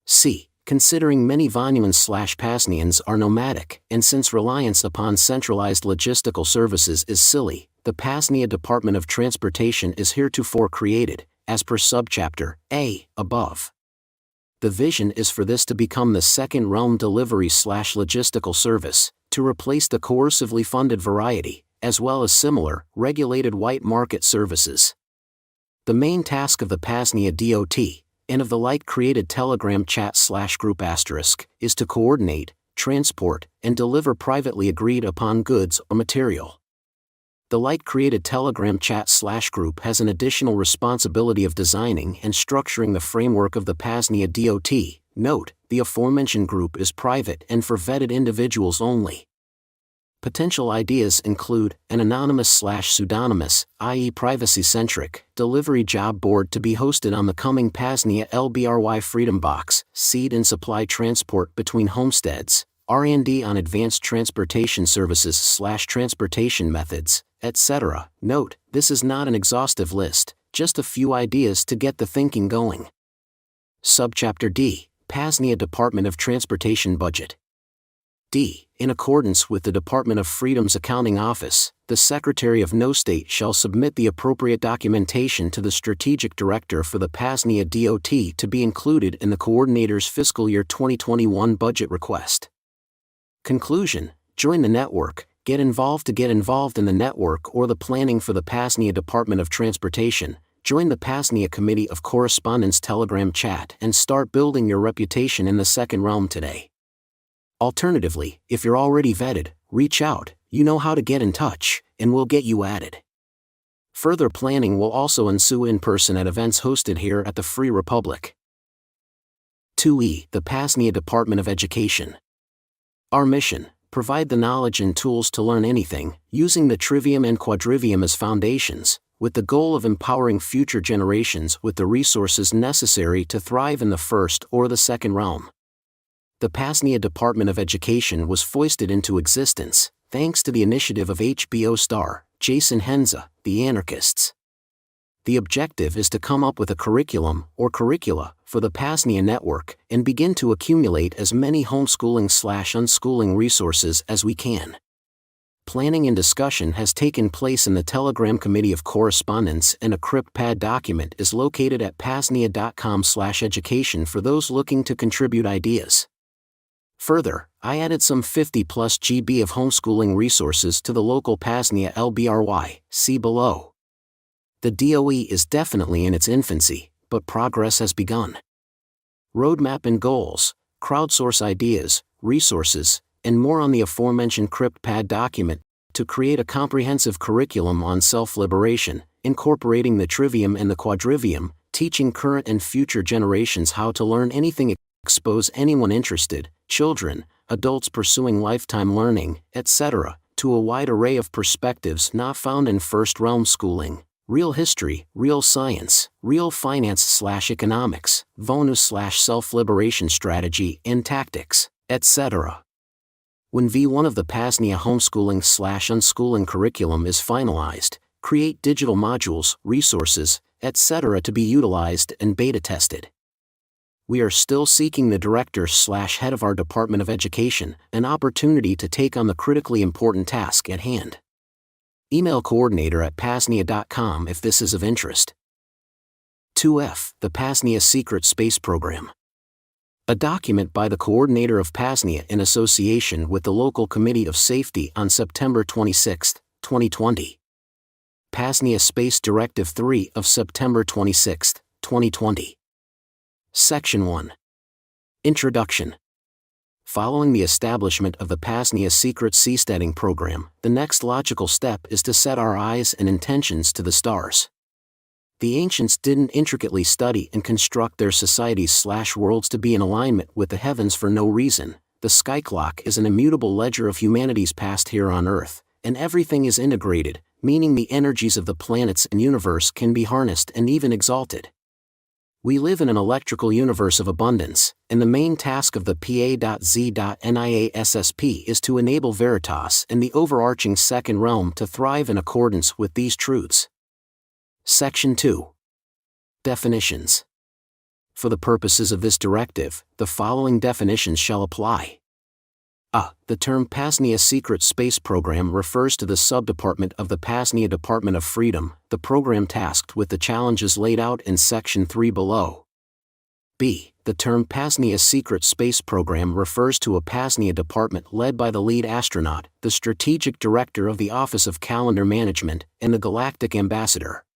C. Considering many Vonuans/P.A.Z.NIANs are nomadic, and since reliance upon centralized logistical services is silly, the P.A.Z.NIA Department of Transportation is heretofore created, as per subchapter A, above. The vision is for this to become the second realm delivery/logistical service, to replace the coercively funded variety, as well as similar, regulated white market services. The main task of the P.A.Z.NIA DOT, and of the light-created Telegram chat/group *, is to coordinate, transport, and deliver privately agreed upon goods or material. The light-created Telegram chat/group has an additional responsibility of designing and structuring the framework of the P.A.Z.NIA DOT. Note, the aforementioned group is private and for vetted individuals only. Potential ideas include an anonymous/pseudonymous, i.e. privacy-centric, delivery job board to be hosted on the coming P.A.Z.NIA LBRY Freedom Box, seed and supply transport between homesteads, R&D on advanced transportation services/transportation methods, etc. Note, this is not an exhaustive list, just a few ideas to get the thinking going. Subchapter D, P.A.Z.NIA Department of Transportation Budget. D. In accordance with the Department of Freedom's Accounting Office, the Secretary of no state shall submit the appropriate documentation to the Strategic Director for the P.A.Z.NIA DOT to be included in the Coordinator's fiscal year 2021 budget request. Conclusion: join the network, get involved in the network or the planning for the P.A.Z.NIA Department of Transportation, join the P.A.Z.NIA Committee of Correspondence Telegram chat and start building your reputation in the second realm today. Alternatively, if you're already vetted, reach out, you know how to get in touch, and we'll get you added. Further planning will also ensue in person at events hosted here at the Free Republic. 2E. The P.A.Z.NIA Department of Education. Our mission: provide the knowledge and tools to learn anything, using the trivium and quadrivium as foundations, with the goal of empowering future generations with the resources necessary to thrive in the first or the second realm. the PAZNIA Department of Education was foisted into existence, thanks to the initiative of HBO star Jason Henza, the anarchists. The objective is to come up with a curriculum or curricula for the PAZNIA network and begin to accumulate as many homeschooling/unschooling resources as we can. Planning and discussion has taken place in the Telegram Committee of Correspondence, and a CryptPad document is located at PAZNIA.com/education for those looking to contribute ideas. Further, I added some 50+ GB of homeschooling resources to the local PAZNIA LBRY, see below. The DOE is definitely in its infancy, but progress has begun. Roadmap and goals, crowdsource ideas, resources, and more on the aforementioned CryptPad document to create a comprehensive curriculum on self-liberation, incorporating the trivium and the quadrivium, teaching current and future generations how to learn anything, expose anyone interested, children, adults pursuing lifetime learning, etc., to a wide array of perspectives not found in first-realm schooling. Real history, real science, real finance/economics, Vonu/self-liberation strategy and tactics, etc. When V1 of the PAZNIA homeschooling/unschooling curriculum is finalized, create digital modules, resources, etc. to be utilized and beta tested. We are still seeking the director/head of our Department of Education an opportunity to take on the critically important task at hand. Email coordinator@PAZNIA.com if this is of interest. 2F, the PAZNIA Secret Space Program. A document by the coordinator of PAZNIA in association with the local Committee of Safety on September 26, 2020. PAZNIA Space Directive 3 of September 26, 2020. Section 1. Introduction. Following the establishment of the PAZNIA Secret Seasteading Program, the next logical step is to set our eyes and intentions to the stars. The ancients didn't intricately study and construct their societies/worlds to be in alignment with the heavens for no reason. The sky clock is an immutable ledger of humanity's past here on Earth, and everything is integrated, meaning the energies of the planets and universe can be harnessed and even exalted. We live in an electrical universe of abundance, and the main task of the P.A.Z.NIA SSP is to enable Veritas and the overarching second realm to thrive in accordance with these truths. Section 2. Definitions. For the purposes of this directive, the following definitions shall apply. The term PAZNIA Secret Space Program refers to the subdepartment of the PAZNIA Department of Freedom, the program tasked with the challenges laid out in Section 3 below. B. The term PAZNIA Secret Space Program refers to a PAZNIA department led by the lead astronaut, the strategic director of the Office of Calendar Management, and the Galactic Ambassador.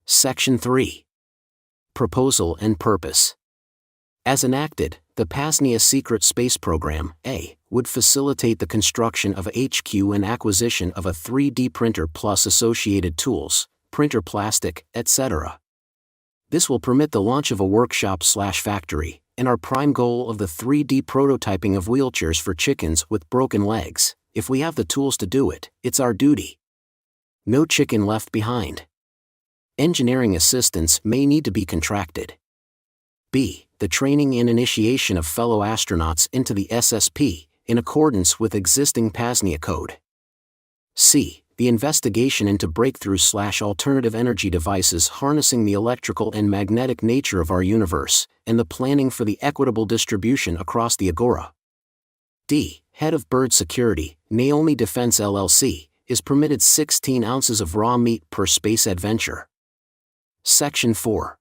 Section 3. Proposal and Purpose. As enacted, the PAZNIA Secret Space Program, would facilitate the construction of a HQ and acquisition of a 3D printer plus associated tools, printer plastic, etc. This will permit the launch of a workshop/factory, and our prime goal of the 3D prototyping of wheelchairs for chickens with broken legs. If we have the tools to do it, it's our duty. No chicken left behind. Engineering assistance may need to be contracted. B. The training and initiation of fellow astronauts into the SSP, in accordance with existing PAZNIA code. C. The investigation into breakthrough/alternative energy devices harnessing the electrical and magnetic nature of our universe, and the planning for the equitable distribution across the agora. D. Head of Bird Security, Naomi Defense LLC, is permitted 16 ounces of raw meat per space adventure. Section 4.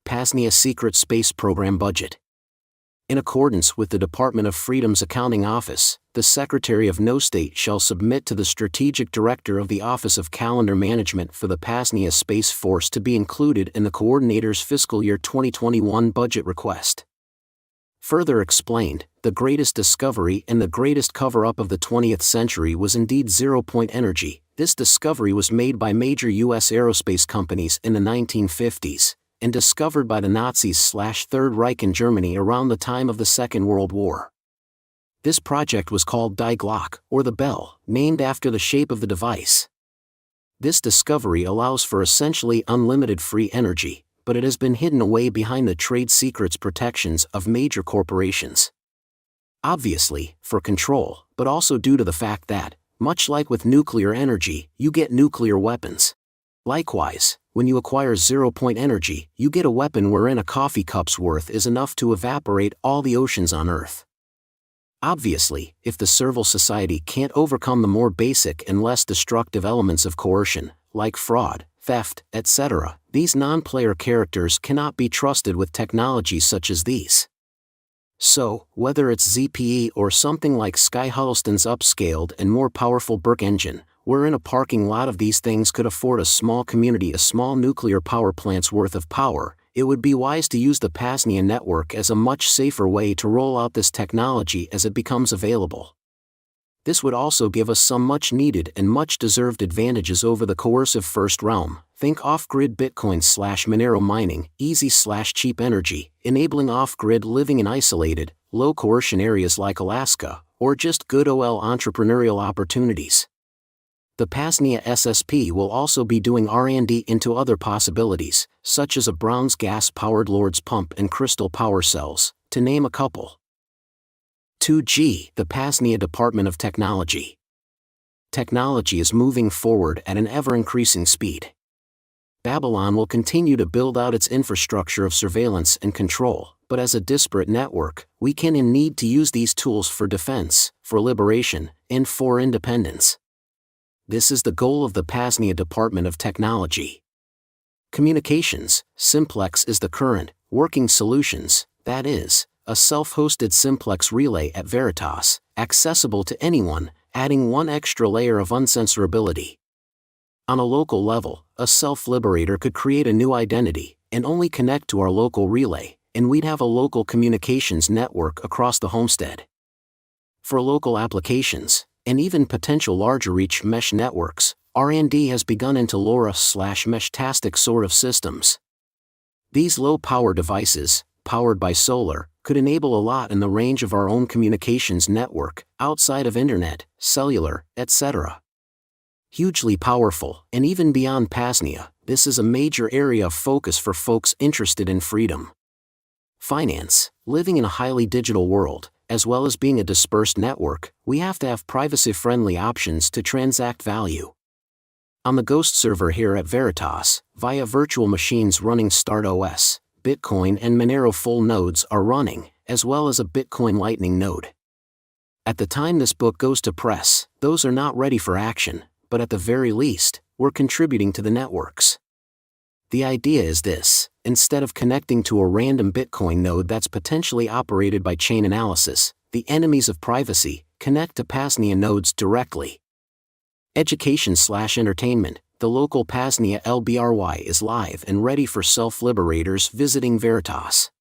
PAZNIA Secret Space Program Budget. In accordance with the Department of Freedom's Accounting Office, the Secretary of No State shall submit to the Strategic Director of the Office of Calendar Management for the PAZNIA Space Force to be included in the Coordinator's fiscal year 2021 budget request. Further explained, the greatest discovery and the greatest cover-up of the 20th century was indeed zero-point energy. This discovery was made by major U.S. aerospace companies in the 1950s, and discovered by the Nazis/Third Reich in Germany around the time of the Second World War. This project was called Die Glock, or the bell, named after the shape of the device. This discovery allows for essentially unlimited free energy, but it has been hidden away behind the trade secrets protections of major corporations. Obviously, for control, but also due to the fact that, much like with nuclear energy, you get nuclear weapons. Likewise, when you acquire zero-point energy, you get a weapon wherein a coffee cup's worth is enough to evaporate all the oceans on Earth. Obviously, if the servile society can't overcome the more basic and less destructive elements of coercion, like fraud, theft, etc., these non-player characters cannot be trusted with technologies such as these. So, whether it's ZPE or something like Sky Huddleston's upscaled and more powerful Burke engine, wherein a parking lot of these things could afford a small community a small nuclear power plant's worth of power, it would be wise to use the P.A.Z.NIA network as a much safer way to roll out this technology as it becomes available. This would also give us some much-needed and much-deserved advantages over the coercive first realm. Think off-grid Bitcoin/Monero mining, easy/cheap energy, enabling off-grid living in isolated, low-coercion areas like Alaska, or just good OL entrepreneurial opportunities. The P.A.Z.NIA SSP will also be doing R&D into other possibilities, such as a Brown's gas-powered Lord's pump and crystal power cells, to name a couple. 2G, the P.A.Z.NIA Department of Technology. Technology is moving forward at an ever-increasing speed. Babylon will continue to build out its infrastructure of surveillance and control, but as a disparate network, we can and need to use these tools for defense, for liberation, and for independence. This is the goal of the P.A.Z.NIA Department of Technology. Communications, Simplex is the current, working solutions, that is, a self-hosted simplex relay at Veritas, accessible to anyone, adding one extra layer of uncensorability. On a local level, a self-liberator could create a new identity, and only connect to our local relay, and we'd have a local communications network across the homestead. For local applications, and even potential larger-reach mesh networks, R&D has begun into LoRa/Mesh-tastic sort of systems. These low-power devices, powered by solar, could enable a lot in the range of our own communications network, outside of internet, cellular, etc. Hugely powerful, and even beyond P.A.Z.NIA, this is a major area of focus for folks interested in freedom. Finance, living in a highly digital world, as well as being a dispersed network, we have to have privacy-friendly options to transact value. On the Ghost server here at Veritas, via virtual machines running StartOS, Bitcoin and Monero full nodes are running, as well as a Bitcoin Lightning node. At the time this book goes to press, those are not ready for action, but at the very least, we're contributing to the networks. The idea is this: instead of connecting to a random Bitcoin node that's potentially operated by chain analysis, the enemies of privacy connect to P.A.Z.NIA nodes directly. Education/entertainment, the local P.A.Z.NIA LBRY is live and ready for self-liberators visiting Veritas.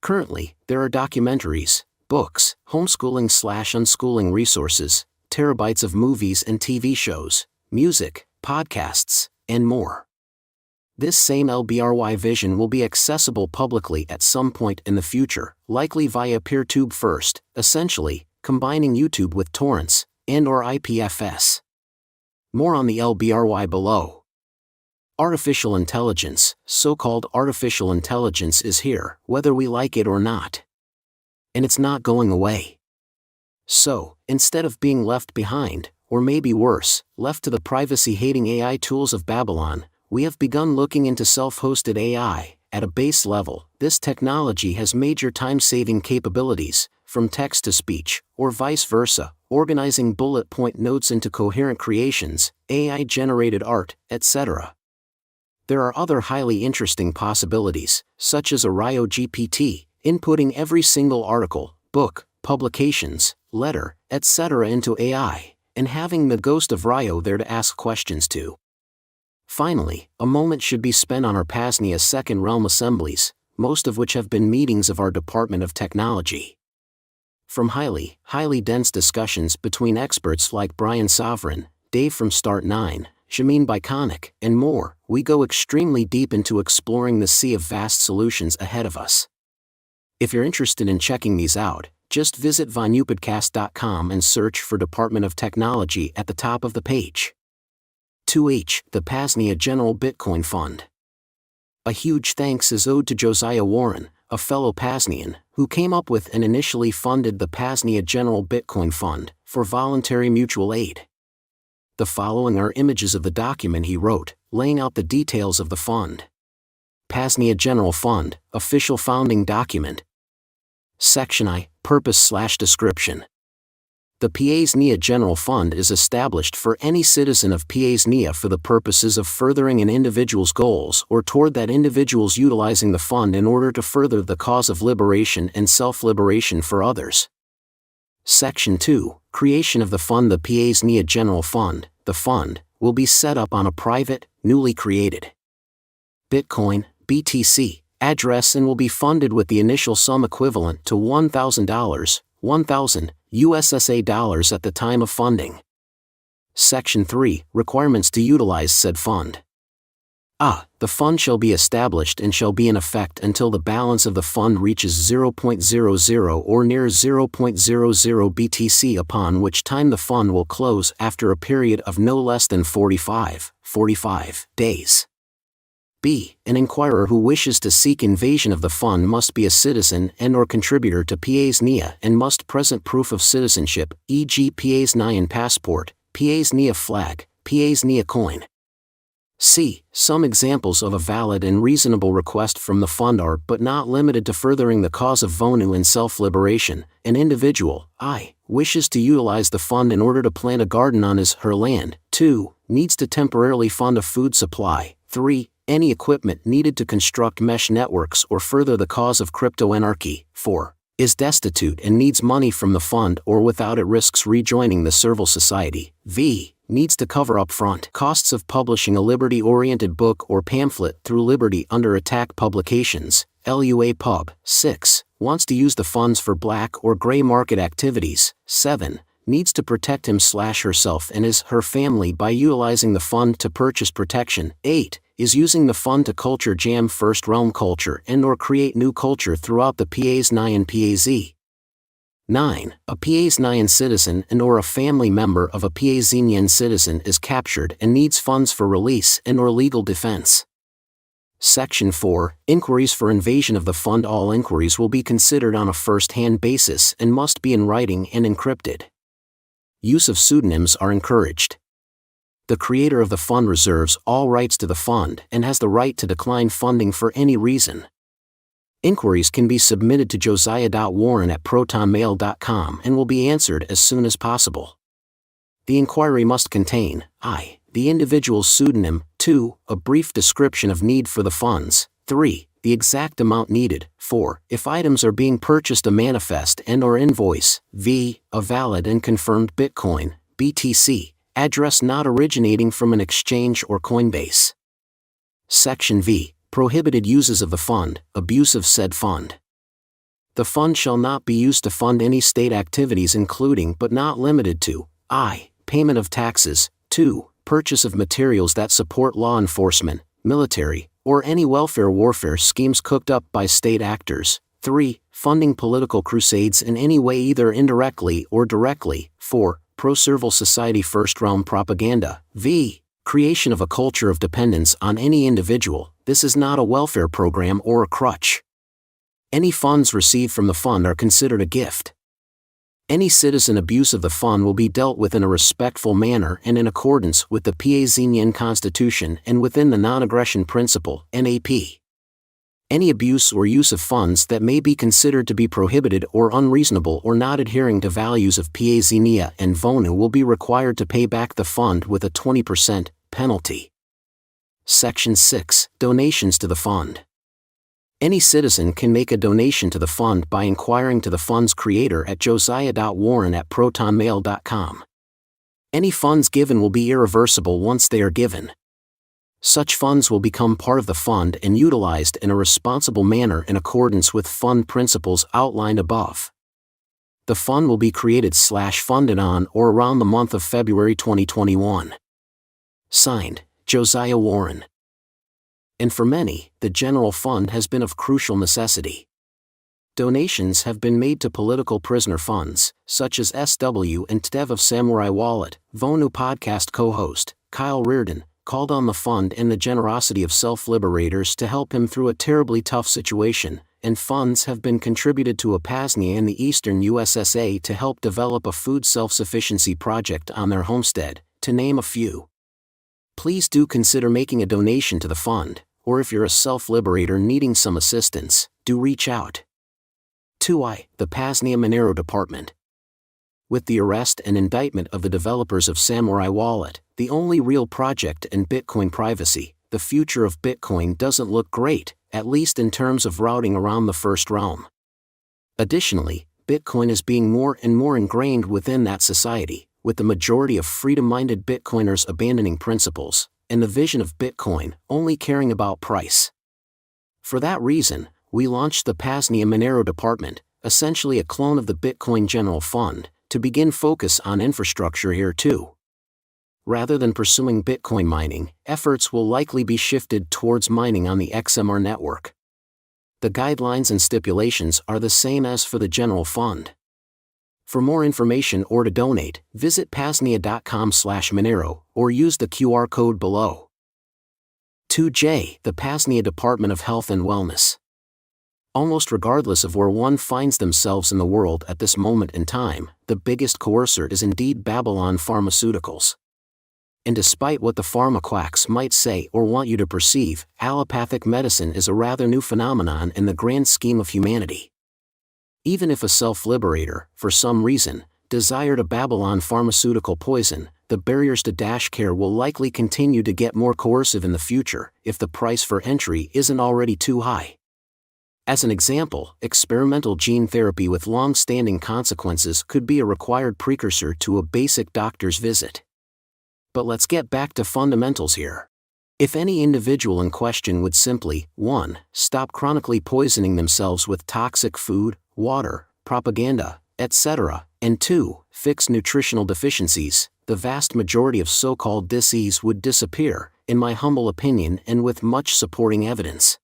Currently, there are documentaries, books, homeschooling/unschooling resources, terabytes of movies and TV shows, music, podcasts, and more. This same LBRY vision will be accessible publicly at some point in the future, likely via PeerTube first, essentially, combining YouTube with torrents, and/or IPFS. More on the LBRY below. Artificial intelligence, so-called artificial intelligence, is here, whether we like it or not. And it's not going away. So, instead of being left behind, or maybe worse, left to the privacy-hating AI tools of Babylon, we have begun looking into self-hosted AI. At a base level, this technology has major time-saving capabilities, from text-to-speech, or vice versa, organizing bullet point notes into coherent creations, AI-generated art, etc. There are other highly interesting possibilities, such as a Ryo GPT, inputting every single article, book, publications, letter, etc. into AI, and having the ghost of Ryo there to ask questions to. Finally, a moment should be spent on our P.A.Z.NIA Second Realm assemblies, most of which have been meetings of our Department of Technology. From highly dense discussions between experts like Brian Sovereign, Dave from Start9, Jamin Biconic, and more, we go extremely deep into exploring the sea of vast solutions ahead of us. If you're interested in checking these out, just visit vonupodcast.com and search for Department of Technology at the top of the page. 2H, the P.A.Z.NIA General Bitcoin Fund. A huge thanks is owed to Josiah Warren, a fellow PAZNIan, who came up with and initially funded the P.A.Z.NIA General Bitcoin Fund for voluntary mutual aid. The following are images of the document he wrote, laying out the details of the fund. P.A.Z.NIA General Fund, official founding document. Section I, Purpose/Description. The P.A.Z.NIA General Fund is established for any citizen of P.A.Z.NIA for the purposes of furthering an individual's goals or toward that individual's utilizing the fund in order to further the cause of liberation and self-liberation for others. Section 2, Creation of the Fund. The P.A.Z.NIA General Fund, the fund, will be set up on a private, newly created Bitcoin, BTC, address and will be funded with the initial sum equivalent to $1,000, 1,000 USSA dollars at the time of funding. Section 3, Requirements to utilize said fund. The fund shall be established and shall be in effect until the balance of the fund reaches 0.00 or near 0.00 BTC, upon which time the fund will close after a period of no less than 45 days. B. An inquirer who wishes to seek invasion of the fund must be a citizen and/or contributor to P.A.Z.NIA and must present proof of citizenship, e.g. P.A.Z.NIA passport, P.A.Z.NIA flag, P.A.Z.NIA coin. C. Some examples of a valid and reasonable request from the fund are, but not limited to, furthering the cause of Vonu and self-liberation. An individual, I, wishes to utilize the fund in order to plant a garden on his/her land. 2. Needs to temporarily fund a food supply. 3. Any equipment needed to construct mesh networks or further the cause of crypto-anarchy. 4. Is destitute and needs money from the fund or without it risks rejoining the servile society. V. Needs to cover upfront costs of publishing a liberty-oriented book or pamphlet through Liberty Under Attack Publications, LUA Pub. 6. Wants to use the funds for black or gray market activities. 7. Needs to protect him/herself and his/her family by utilizing the fund to purchase protection. 8. Is using the fund to culture jam first realm culture and/or create new culture throughout the P.A.Z.NIA and P.A.Z. 9. A P.A.Z.NIA citizen and/or a family member of a P.A.Z.NIA citizen is captured and needs funds for release and/or legal defense. Section 4, Inquiries for invasion of the fund. All inquiries will be considered on a first-hand basis and must be in writing and encrypted. Use of pseudonyms are encouraged. The creator of the fund reserves all rights to the fund and has the right to decline funding for any reason. Inquiries can be submitted to josiah.warren@protonmail.com and will be answered as soon as possible. The inquiry must contain, I, the individual's pseudonym, 2, a brief description of need for the funds, 3, the exact amount needed, 4, if items are being purchased, a manifest and/or invoice, v, a valid and confirmed Bitcoin, BTC, address not originating from an exchange or Coinbase. Section V, Prohibited uses of the fund, abuse of said fund. The fund shall not be used to fund any state activities including but not limited to, I, payment of taxes, 2, purchase of materials that support law enforcement, military, or any welfare warfare schemes cooked up by state actors, 3, funding political crusades in any way either indirectly or directly, 4, pro-servile society first realm propaganda, v. creation of a culture of dependence on any individual. This is not a welfare program or a crutch. Any funds received from the fund are considered a gift. Any citizen abuse of the fund will be dealt with in a respectful manner and in accordance with the P.A.Z.NIA Constitution and within the non-aggression principle, NAP. Any abuse or use of funds that may be considered to be prohibited or unreasonable or not adhering to values of P.A.Z.NIA and Vonu will be required to pay back the fund with a 20% penalty. Section 6, Donations to the fund. Any citizen can make a donation to the fund by inquiring to the fund's creator at josiah.warren@protonmail.com. Any funds given will be irreversible once they are given. Such funds will become part of the fund and utilized in a responsible manner in accordance with fund principles outlined above. The fund will be created/funded on or around the month of February 2021. Signed, Josiah Warren. And for many, the general fund has been of crucial necessity. Donations have been made to political prisoner funds, such as SW and TDEV of Samurai Wallet, Vonu podcast co-host, Kyle Reardon, called on the fund and the generosity of self-liberators to help him through a terribly tough situation, and funds have been contributed to a PAZNIA in the eastern USSA to help develop a food self-sufficiency project on their homestead, to name a few. Please do consider making a donation to the fund, or if you're a self-liberator needing some assistance, do reach out. 2i. The P.A.Z.NIA Monero Department. With the arrest and indictment of the developers of Samurai Wallet, the only real project in Bitcoin privacy, the future of Bitcoin doesn't look great, at least in terms of routing around the first realm. Additionally, Bitcoin is being more and more ingrained within that society, with the majority of freedom-minded Bitcoiners abandoning principles, and the vision of Bitcoin only caring about price. For that reason, we launched the P.A.Z.NIA Monero Department, essentially a clone of the Bitcoin General Fund, to begin focus on infrastructure here too. Rather than pursuing Bitcoin mining, efforts will likely be shifted towards mining on the XMR network. The guidelines and stipulations are the same as for the General Fund. For more information or to donate, visit PAZNIA.com/Monero or use the QR code below. 2J. The P.A.Z.NIA Department of Health and Wellness. Almost regardless of where one finds themselves in the world at this moment in time, the biggest coercer is indeed Babylon Pharmaceuticals. And despite what the pharma quacks might say or want you to perceive, allopathic medicine is a rather new phenomenon in the grand scheme of humanity. Even if a self-liberator, for some reason, desired a Babylon pharmaceutical poison, the barriers to dash care will likely continue to get more coercive in the future, if the price for entry isn't already too high. As an example, experimental gene therapy with long-standing consequences could be a required precursor to a basic doctor's visit. But let's get back to fundamentals here. If any individual in question would simply, 1. Stop chronically poisoning themselves with toxic food, water, propaganda, etc., and 2. Fix nutritional deficiencies, the vast majority of so-called disease would disappear, in my humble opinion and with much supporting evidence.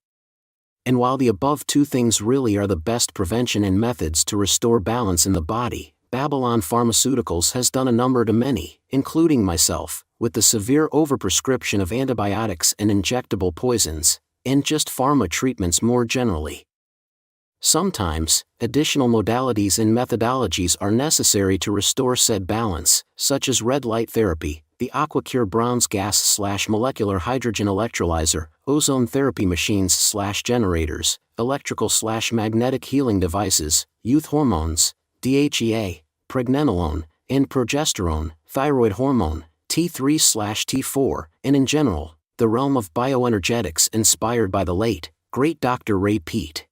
And while the above two things really are the best prevention and methods to restore balance in the body, Babylon Pharmaceuticals has done a number to many, including myself, with the severe overprescription of antibiotics and injectable poisons, and just pharma treatments more generally. Sometimes, additional modalities and methodologies are necessary to restore said balance, such as red light therapy, the AquaCure Brown's gas/molecular hydrogen electrolyzer, ozone therapy machines/generators, electrical/magnetic healing devices, youth hormones, DHEA, pregnenolone, and progesterone, thyroid hormone, T3/T4, and in general, the realm of bioenergetics inspired by the late, great Dr. Ray Peat.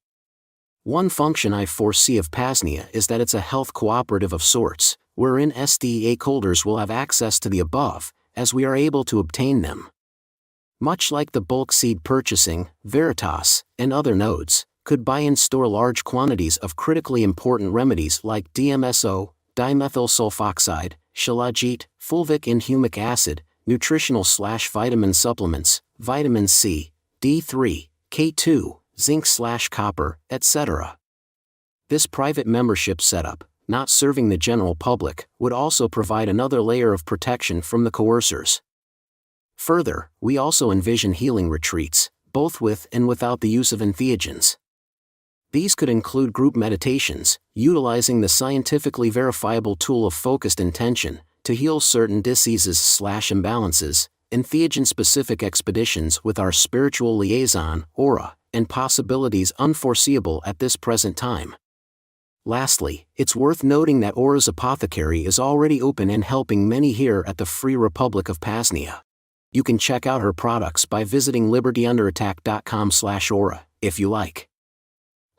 One function I foresee of PAZNIA is that it's a health cooperative of sorts, wherein SDA holders will have access to the above, as we are able to obtain them. Much like the bulk seed purchasing, Veritas, and other nodes, could buy and store large quantities of critically important remedies like DMSO, dimethyl sulfoxide, shilajit, fulvic and humic acid, nutritional/vitamin supplements, vitamin C, D3, K2, zinc/copper, etc. This private membership setup, not serving the general public, would also provide another layer of protection from the coercers. Further, we also envision healing retreats, both with and without the use of entheogens. These could include group meditations, utilizing the scientifically verifiable tool of focused intention, to heal certain diseases/imbalances, entheogen-specific expeditions with our spiritual liaison, aura, and possibilities unforeseeable at this present time. Lastly, it's worth noting that Aura's apothecary is already open and helping many here at the Free Republic of PAZNIA. You can check out her products by visiting libertyunderattack.com/aura, if you like.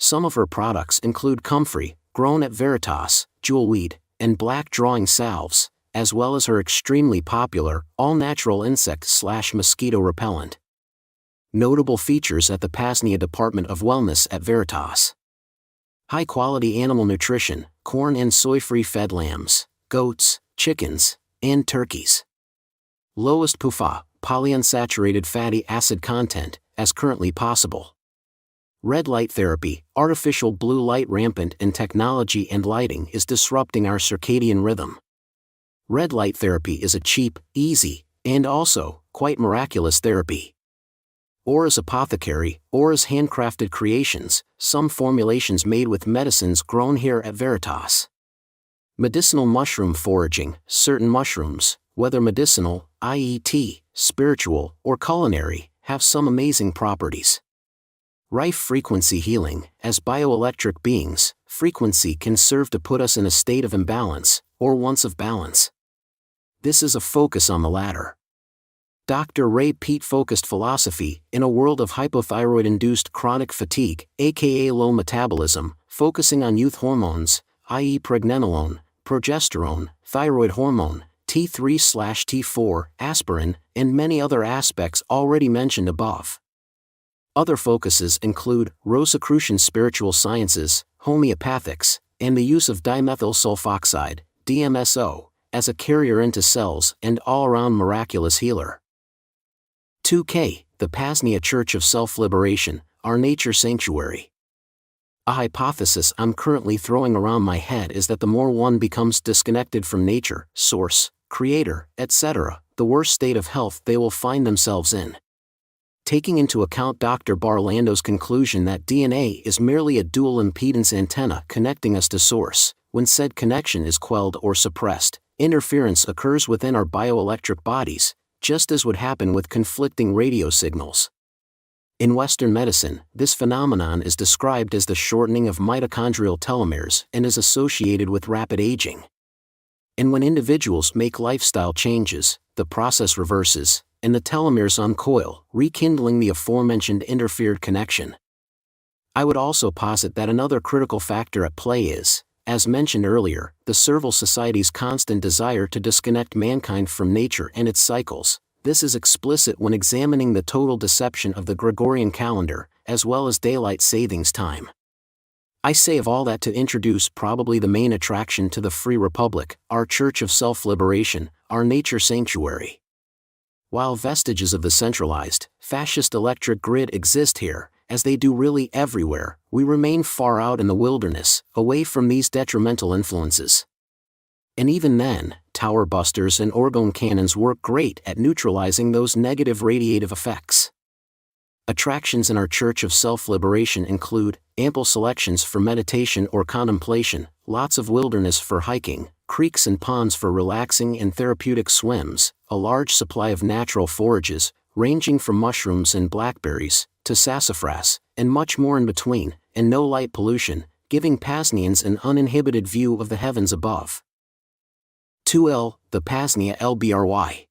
Some of her products include comfrey, grown at Veritas, jewelweed, and black drawing salves, as well as her extremely popular, all-natural insect/mosquito repellent. Notable features at the PAZNIA Department of Wellness at Veritas: high-quality animal nutrition, corn and soy-free fed lambs, goats, chickens, and turkeys. Lowest PUFA, polyunsaturated fatty acid content, as currently possible. Red light therapy, artificial blue light rampant in technology and lighting is disrupting our circadian rhythm. Red light therapy is a cheap, easy, and also, quite miraculous therapy. or as apothecary, or as handcrafted creations, some formulations made with medicines grown here at Veritas. Medicinal mushroom foraging, certain mushrooms, whether medicinal, i.e. tea, spiritual, or culinary, have some amazing properties. Rife frequency healing, as bioelectric beings, frequency can serve to put us in a state of imbalance, or once of balance. This is a focus on the latter. Dr. Ray Peat focused philosophy, in a world of hypothyroid-induced chronic fatigue, aka low metabolism, focusing on youth hormones, i.e. pregnenolone, progesterone, thyroid hormone, T3/T4, aspirin, and many other aspects already mentioned above. Other focuses include Rosicrucian spiritual sciences, homeopathics, and the use of dimethyl sulfoxide, DMSO, as a carrier into cells and all-around miraculous healer. 2K, the P.A.Z.NIA Church of Self-Liberation, our nature sanctuary. A hypothesis I'm currently throwing around my head is that the more one becomes disconnected from nature, source, creator, etc., the worse state of health they will find themselves in. Taking into account Dr. Barlando's conclusion that DNA is merely a dual impedance antenna connecting us to source, when said connection is quelled or suppressed, interference occurs within our bioelectric bodies, just as would happen with conflicting radio signals. In Western medicine, this phenomenon is described as the shortening of mitochondrial telomeres and is associated with rapid aging. And when individuals make lifestyle changes, the process reverses, and the telomeres uncoil, rekindling the aforementioned interfered connection. I would also posit that another critical factor at play is, as mentioned earlier, the Servile Society's constant desire to disconnect mankind from nature and its cycles. This is explicit when examining the total deception of the Gregorian calendar, as well as daylight savings time. I say of all that to introduce probably the main attraction to the Free Republic, our Church of Self-Liberation, our nature sanctuary. While vestiges of the centralized, fascist electric grid exist here, as they do really everywhere, we remain far out in the wilderness, away from these detrimental influences. And even then, tower busters and orgone cannons work great at neutralizing those negative radiative effects. Attractions in our Church of Self-Liberation include ample selections for meditation or contemplation, lots of wilderness for hiking, creeks and ponds for relaxing and therapeutic swims, a large supply of natural forages, ranging from mushrooms and blackberries, to sassafras, and much more in between, and no light pollution, giving P.A.Z.NIANs an uninhibited view of the heavens above. 2L, the P.A.Z.NIA LBRY.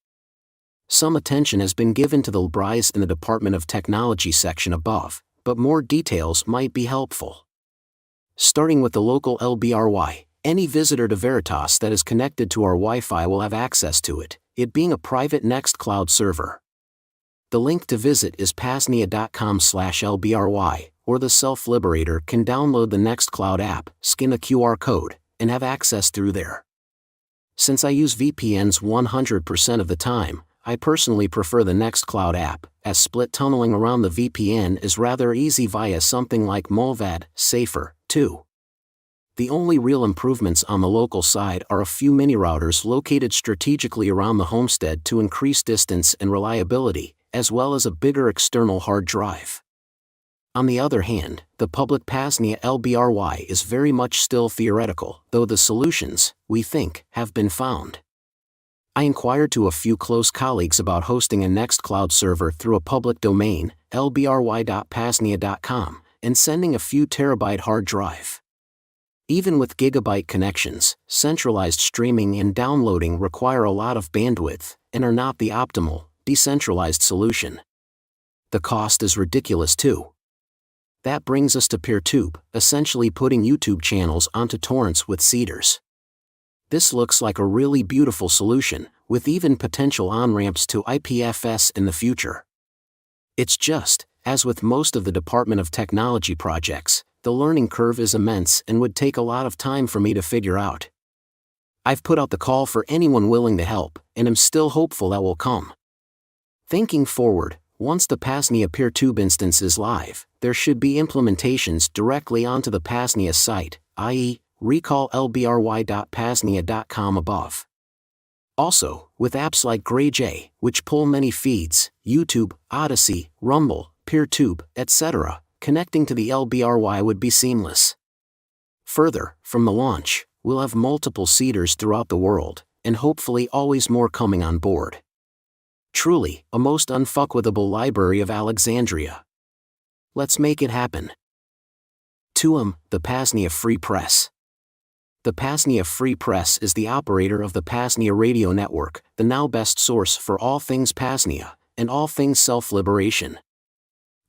Some attention has been given to the LBRYs in the Department of Technology section above, but more details might be helpful. Starting with the local LBRY, any visitor to Veritas that is connected to our Wi-Fi will have access to it, it being a private Nextcloud server. The link to visit is PAZNIA.com/LBRY, or the Self-Liberator can download the Nextcloud app, scan the QR code, and have access through there. Since I use VPNs 100% of the time, I personally prefer the Nextcloud app, as split tunneling around the VPN is rather easy via something like Mullvad, safer, too. The only real improvements on the local side are a few mini-routers located strategically around the homestead to increase distance and reliability, as well as a bigger external hard drive. On the other hand, the public P.A.Z.NIA LBRY is very much still theoretical, though the solutions, we think, have been found. I inquired to a few close colleagues about hosting a Nextcloud server through a public domain, lbry.paznia.com, and sending a few terabyte hard drive. Even with gigabyte connections, centralized streaming and downloading require a lot of bandwidth, and are not the optimal, decentralized solution. The cost is ridiculous too. That brings us to PeerTube, essentially putting YouTube channels onto torrents with seeders. This looks like a really beautiful solution, with even potential on-ramps to IPFS in the future. It's just, as with most of the Department of Technology projects, the learning curve is immense and would take a lot of time for me to figure out. I've put out the call for anyone willing to help, and am still hopeful that will come. Thinking forward, once the P.A.Z.NIA PeerTube instance is live, there should be implementations directly onto the P.A.Z.NIA site, i.e., recall lbry.paznia.com above. Also, with apps like GrayJ, which pull many feeds, YouTube, Odyssey, Rumble, PeerTube, etc., connecting to the LBRY would be seamless. Further, from the launch, we'll have multiple seeders throughout the world, and hopefully always more coming on board. Truly, a most unfuckwithable library of Alexandria. Let's make it happen. 2. The P.A.Z.NIA Free Press. The P.A.Z.NIA Free Press is the operator of the P.A.Z.NIA Radio Network, the now best source for all things P.A.Z.NIA, and all things self-liberation.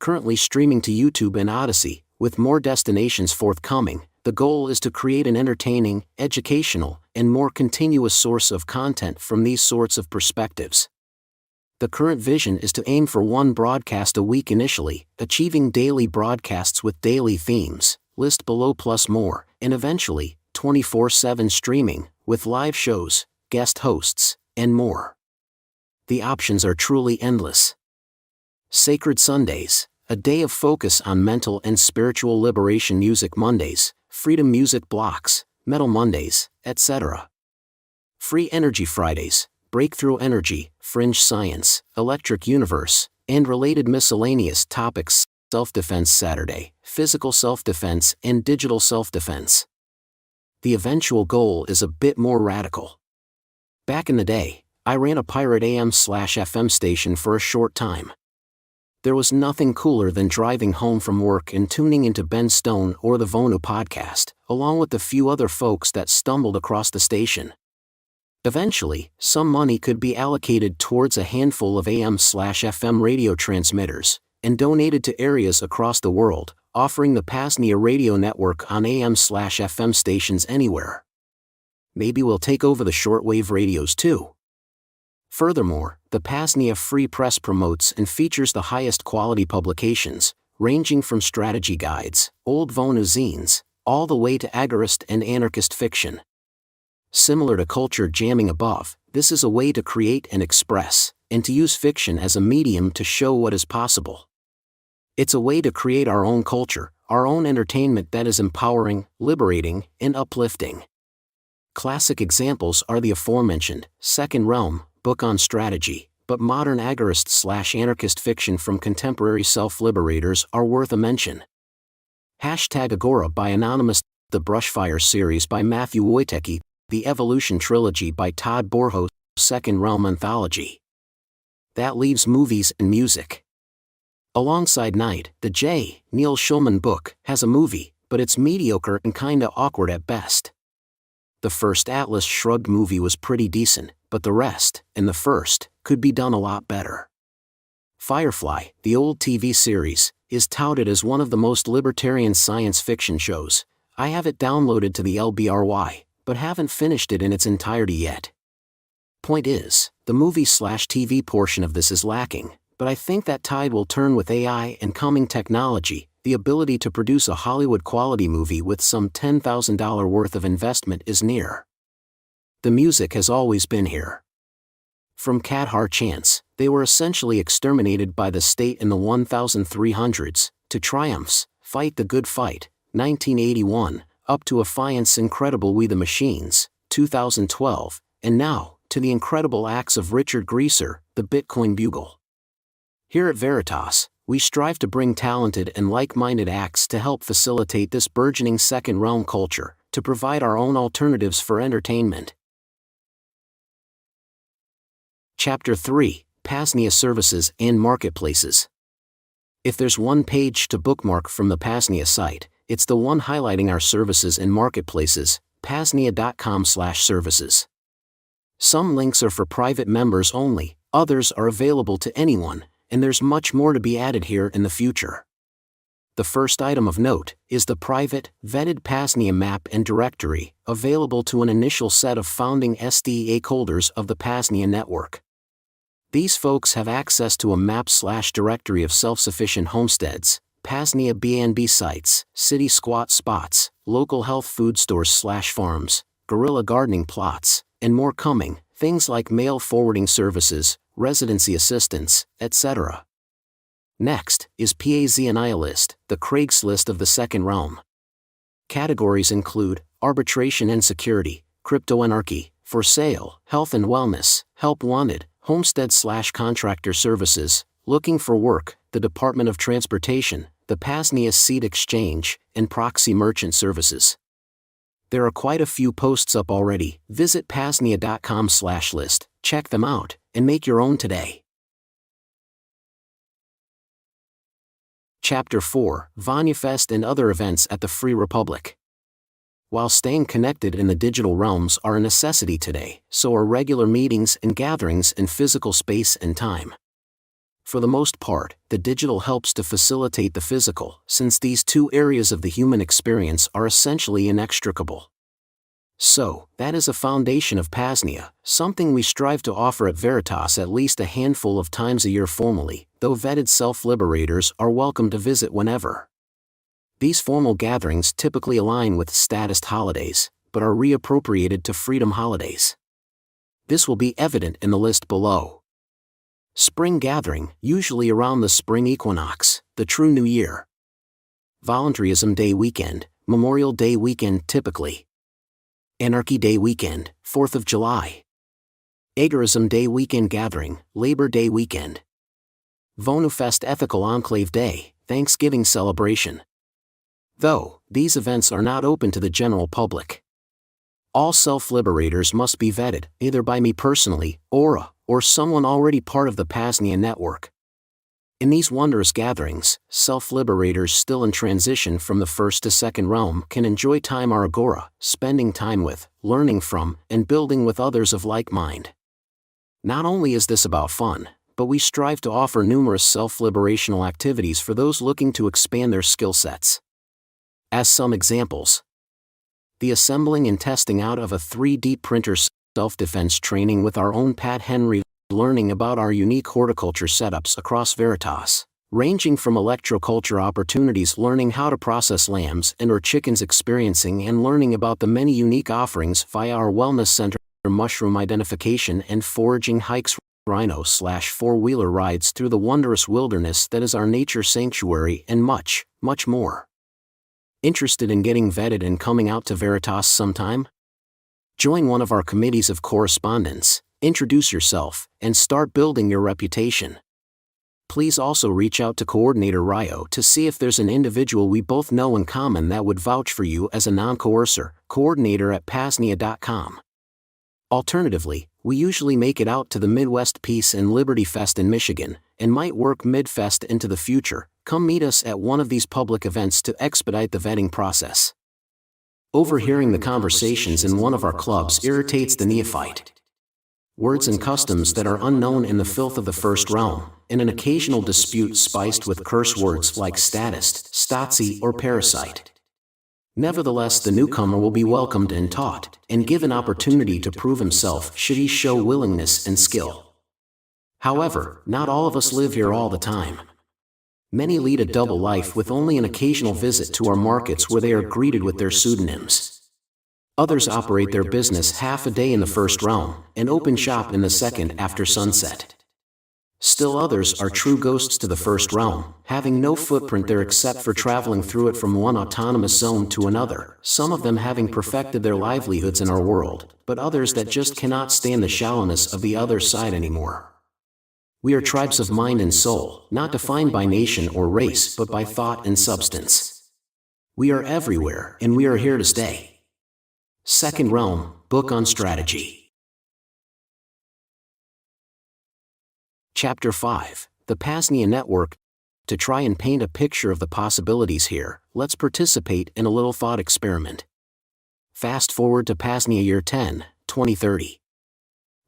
Currently streaming to YouTube and Odyssey, with more destinations forthcoming, the goal is to create an entertaining, educational, and more continuous source of content from these sorts of perspectives. The current vision is to aim for one broadcast a week initially, achieving daily broadcasts with daily themes, list below plus more, and eventually, 24/7 streaming, with live shows, guest hosts, and more. The options are truly endless. Sacred Sundays, a day of focus on mental and spiritual liberation. Music Mondays, Freedom Music Blocks, Metal Mondays, etc. Free Energy Fridays, Breakthrough Energy, Fringe Science, Electric Universe, and related miscellaneous topics. Self-Defense Saturday, Physical Self-Defense and Digital Self-Defense. The eventual goal is a bit more radical. Back in the day, I ran a pirate AM/FM station for a short time. There was nothing cooler than driving home from work and tuning into Ben Stone or the Vonu podcast, along with the few other folks that stumbled across the station. Eventually, some money could be allocated towards a handful of AM/FM radio transmitters, and donated to areas across the world, offering the P.A.Z.NIA Radio Network on AM/FM stations anywhere. Maybe we'll take over the shortwave radios too. Furthermore, the P.A.Z.NIA Free Press promotes and features the highest quality publications, ranging from strategy guides, old Vonu zines, all the way to agorist and anarchist fiction. Similar to culture jamming above, this is a way to create and express, and to use fiction as a medium to show what is possible. It's a way to create our own culture, our own entertainment that is empowering, liberating, and uplifting. Classic examples are the aforementioned Second Realm book on strategy, but modern agorist/anarchist fiction from contemporary self-liberators are worth a mention. #Agora by Anonymous, the Brushfire series by Matthew Wojtecki, the Evolution Trilogy by Todd Borhos, Second Realm Anthology. That leaves movies and music. Alongside Night, the J. Neil Schulman book has a movie, but it's mediocre and kinda awkward at best. The first Atlas Shrugged movie was pretty decent, but the rest, and the first, could be done a lot better. Firefly, the old TV series, is touted as one of the most libertarian science fiction shows. I have it downloaded to the LBRY, but haven't finished it in its entirety yet. Point is, the movie/TV portion of this is lacking, but I think that tide will turn with AI and coming technology. The ability to produce a Hollywood-quality movie with some $10,000 worth of investment is near. The music has always been here. From Kadhar chants, they were essentially exterminated by the state in the 1300s, to Triumphs, Fight the Good Fight, 1981, up to Affiant's incredible We the Machines, 2012, and now, to the incredible acts of Richard Greaser, the Bitcoin Bugle. Here at Veritas, we strive to bring talented and like-minded acts to help facilitate this burgeoning second realm culture, to provide our own alternatives for entertainment. Chapter 3, P.A.Z.NIA Services and Marketplaces. If there's one page to bookmark from the P.A.Z.NIA site, it's the one highlighting our services and marketplaces, PAZNIA.com/services. Some links are for private members only, others are available to anyone, and there's much more to be added here in the future. The first item of note is the private, vetted P.A.Z.NIA map and directory, available to an initial set of founding SDA holders of the P.A.Z.NIA network. These folks have access to a map/directory of self-sufficient homesteads, P.A.Z.NIA B&B sites, city squat spots, local health food stores/farms, guerrilla gardening plots, and more coming, things like mail forwarding services, residency assistance, etc. Next is P.A.Z.NIA List, the Craigslist of the second realm. Categories include arbitration and security, crypto anarchy, for sale, health and wellness, help wanted, homestead/contractor services, looking for work, the Department of Transportation, the PAZNIA Seed Exchange, and proxy merchant services. There are quite a few posts up already. Visit PAZNIA.com/list, check them out, and make your own today. Chapter 4, VNIA Fest and Other Events at the Free Republic. While staying connected in the digital realms are a necessity today, so are regular meetings and gatherings in physical space and time. For the most part, the digital helps to facilitate the physical, since these two areas of the human experience are essentially inextricable. So, that is a foundation of PAZNIA, something we strive to offer at Veritas at least a handful of times a year formally, though vetted self-liberators are welcome to visit whenever. These formal gatherings typically align with statist holidays, but are reappropriated to freedom holidays. This will be evident in the list below. Spring gathering, usually around the spring equinox, the true New Year. Voluntarism Day weekend, Memorial Day weekend typically. Anarchy Day weekend, 4th of July. Agorism Day weekend gathering, Labor Day weekend. Vonu Fest Ethical Enclave Day, Thanksgiving celebration. Though, these events are not open to the general public. All self-liberators must be vetted, either by me personally, or someone already part of the PAZNIA network. In these wondrous gatherings, self-liberators still in transition from the first to second realm can enjoy time our agora, spending time with, learning from, and building with others of like mind. Not only is this about fun, but we strive to offer numerous self-liberational activities for those looking to expand their skill sets. As some examples, the assembling and testing out of a 3D printer self-defense training with our own Pat Henry, learning about our unique horticulture setups across Veritas, ranging from electroculture opportunities, learning how to process lambs and or chickens, experiencing and learning about the many unique offerings via our wellness center, mushroom identification and foraging hikes, rhino/four-wheeler rides through the wondrous wilderness that is our nature sanctuary, and much, much more. Interested in getting vetted and coming out to Veritas sometime? Join one of our committees of correspondence, introduce yourself, and start building your reputation. Please also reach out to Coordinator Ryo to see if there's an individual we both know in common that would vouch for you as a non-coercer, coordinator@PAZNIA.com. Alternatively, we usually make it out to the Midwest Peace and Liberty Fest in Michigan, and might work Mid-Fest into the future. Come meet us at one of these public events to expedite the vetting process. Overhearing the conversations in one of our clubs irritates the neophyte. Words and customs that are unknown in the filth of the first realm, and an occasional dispute spiced with curse words like statist, stotzy, or parasite. Nevertheless, the newcomer will be welcomed and taught, and given opportunity to prove himself should he show willingness and skill. However, not all of us live here all the time. Many lead a double life with only an occasional visit to our markets where they are greeted with their pseudonyms. Others operate their business half a day in the first realm, and open shop in the second after sunset. Still others are true ghosts to the first realm, having no footprint there except for traveling through it from one autonomous zone to another, some of them having perfected their livelihoods in our world, but others that just cannot stand the shallowness of the other side anymore. We are tribes of mind and soul, not defined by nation or race but by thought and substance. We are everywhere, and we are here to stay. Second Realm, Book on Strategy. Chapter 5, the PAZNIA Network. To try and paint a picture of the possibilities here, let's participate in a little thought experiment. Fast forward to PAZNIA Year 10, 2030.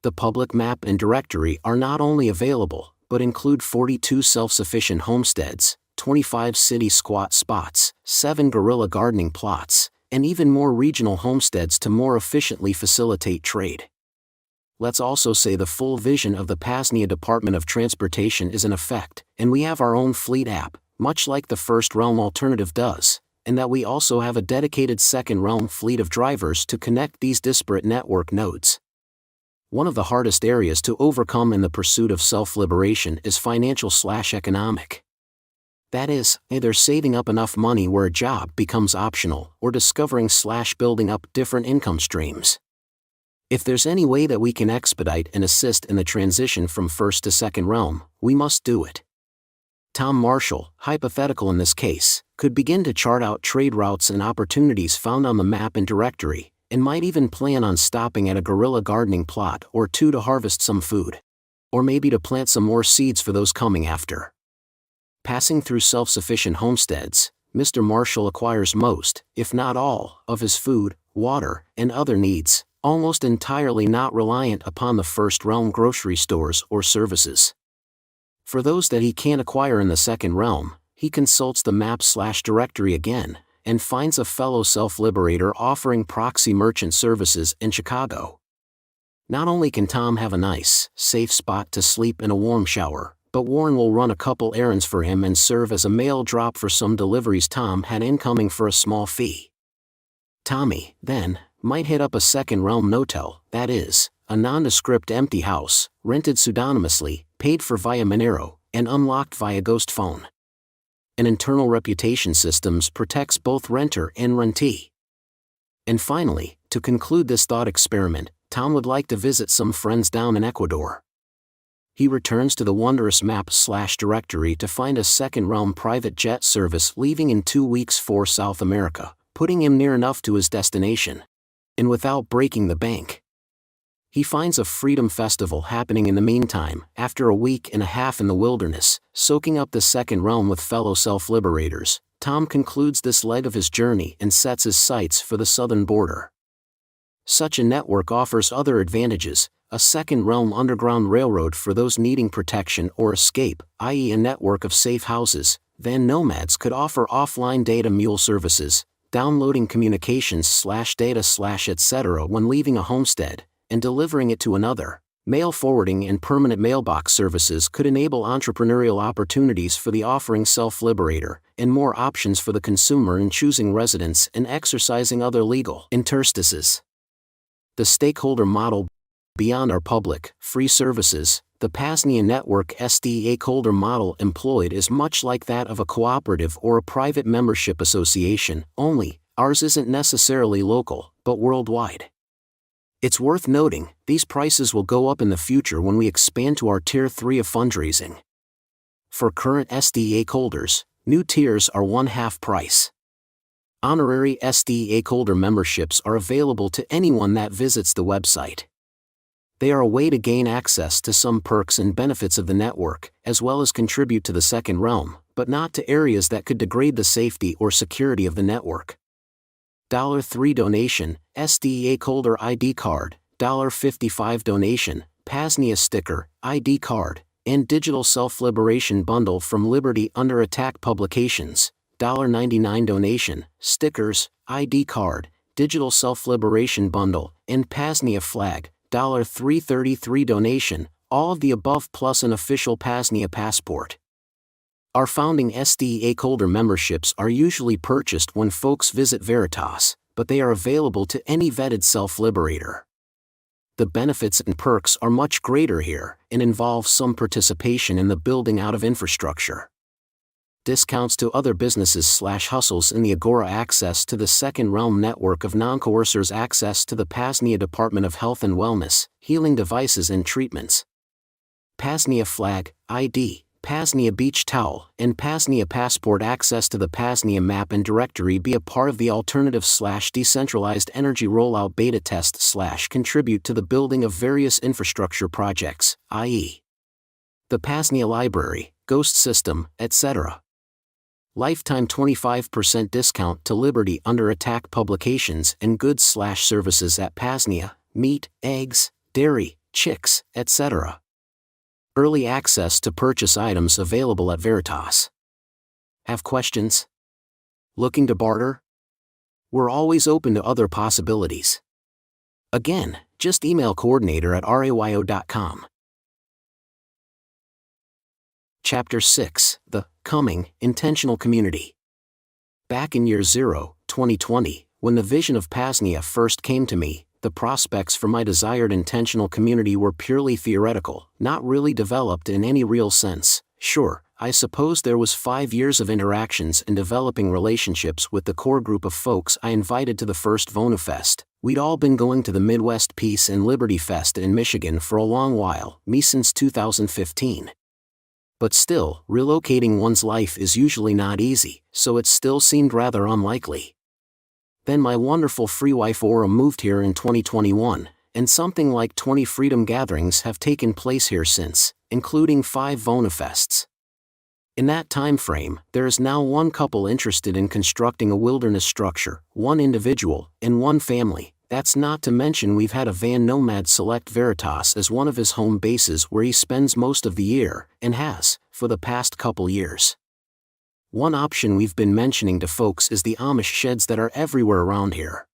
The public map and directory are not only available, but include 42 self-sufficient homesteads, 25 city squat spots, 7 guerrilla gardening plots, and even more regional homesteads to more efficiently facilitate trade. Let's also say the full vision of the PAZNIA Department of Transportation is in effect, and we have our own fleet app, much like the First Realm alternative does, and that we also have a dedicated Second Realm fleet of drivers to connect these disparate network nodes. One of the hardest areas to overcome in the pursuit of self-liberation is financial/economic. That is, either saving up enough money where a job becomes optional, or discovering/building up different income streams. If there's any way that we can expedite and assist in the transition from first to second realm, we must do it. Tom Marshall, hypothetical in this case, could begin to chart out trade routes and opportunities found on the map and directory, and might even plan on stopping at a guerrilla gardening plot or two to harvest some food. Or maybe to plant some more seeds for those coming after. Passing through self-sufficient homesteads, Mr. Marshall acquires most, if not all, of his food, water, and other needs, almost entirely not reliant upon the first realm grocery stores or services. For those that he can't acquire in the second realm, he consults the map/directory again, and finds a fellow self-liberator offering proxy merchant services in Chicago. Not only can Tom have a nice, safe spot to sleep in a warm shower, but Warren will run a couple errands for him and serve as a mail drop for some deliveries Tom had incoming for a small fee. Tommy, then, might hit up a second realm notel, that is, a nondescript empty house, rented pseudonymously, paid for via Monero, and unlocked via ghost phone. An internal reputation systems protects both renter and rentee. And finally, to conclude this thought experiment, Tom would like to visit some friends down in Ecuador. He returns to the wondrous map/directory to find a second realm private jet service leaving in 2 weeks for South America, putting him near enough to his destination. And without breaking the bank. He finds a freedom festival happening in the meantime, after a week and a half in the wilderness, soaking up the second realm with fellow self-liberators. Tom concludes this leg of his journey and sets his sights for the southern border. Such a network offers other advantages: a second realm underground railroad for those needing protection or escape, i.e. a network of safe houses. Van nomads could offer offline data mule services, downloading communications/data/etc. when leaving a homestead, and delivering it to another. Mail forwarding and permanent mailbox services could enable entrepreneurial opportunities for the offering self-liberator, and more options for the consumer in choosing residence and exercising other legal interstices. The stakeholder model beyond our public, free services, the PAZNIA network stakeholder model employed is much like that of a cooperative or a private membership association, only, ours isn't necessarily local, but worldwide. It's worth noting, these prices will go up in the future when we expand to our Tier 3 of fundraising. For current stakeholders, new tiers are 1/2 price. Honorary stakeholder memberships are available to anyone that visits the website. They are a way to gain access to some perks and benefits of the network, as well as contribute to the second realm, but not to areas that could degrade the safety or security of the network. $3 donation, stakeholder ID card, $55 donation, PAZNIA sticker, ID card, and digital self-liberation bundle from Liberty Under Attack Publications, $99 donation, stickers, ID card, digital self-liberation bundle, and PAZNIA flag, $333 donation, all of the above plus an official PAZNIA passport. Our founding stakeholder memberships are usually purchased when folks visit Veritas, but they are available to any vetted self-liberator. The benefits and perks are much greater here, and involve some participation in the building out of infrastructure. Discounts to other businesses/hustles in the Agora, access to the second realm network of non-coercers, access to the PAZNIA Department of Health and Wellness, healing devices and treatments. PAZNIA flag, ID, PAZNIA beach towel, and PAZNIA passport, access to the PAZNIA map and directory. Be a part of the alternative/decentralized energy rollout beta test/contribute to the building of various infrastructure projects, i.e. the PAZNIA library, ghost system, etc. Lifetime 25% discount to Liberty Under Attack publications and goods/services at PAZNIA, meat, eggs, dairy, chicks, etc. Early access to purchase items available at Veritas. Have questions? Looking to barter? We're always open to other possibilities. Again, just email coordinator@rayo.com. Chapter 6, The Coming Intentional Community. Back in year 0, 2020, when the vision of PAZNIA first came to me, the prospects for my desired intentional community were purely theoretical, not really developed in any real sense. Sure, I suppose there was 5 years of interactions and developing relationships with the core group of folks I invited to the first Vonu Fest, We'd all been going to the Midwest Peace and Liberty Fest in Michigan for a long while, me since 2015. But still, relocating one's life is usually not easy, so it still seemed rather unlikely. Then my wonderful free wife Aura moved here in 2021, and something like 20 freedom gatherings have taken place here since, including 5 Vonu fests. In that time frame, there is now one couple interested in constructing a wilderness structure, 1 individual, and 1 family. That's not to mention we've had a van nomad select Veritas as one of his home bases where he spends most of the year, and has, for the past couple years. One option we've been mentioning to folks is the Amish sheds that are everywhere around here.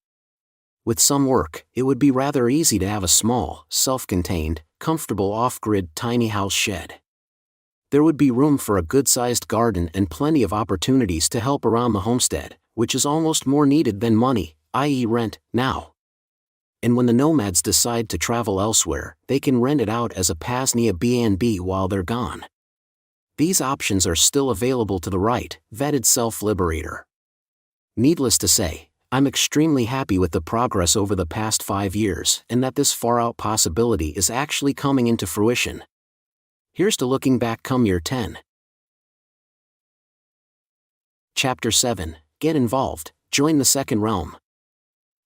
With some work, it would be rather easy to have a small, self-contained, comfortable off-grid tiny house shed. There would be room for a good-sized garden and plenty of opportunities to help around the homestead, which is almost more needed than money, i.e. rent, now. And when the nomads decide to travel elsewhere, they can rent it out as a P.A.Z.NIA B&B while they're gone. These options are still available to the right, vetted self-liberator. Needless to say, I'm extremely happy with the progress over the past 5 years and that this far-out possibility is actually coming into fruition. Here's to looking back come year 10. Chapter 7, Get Involved, Join the Second Realm.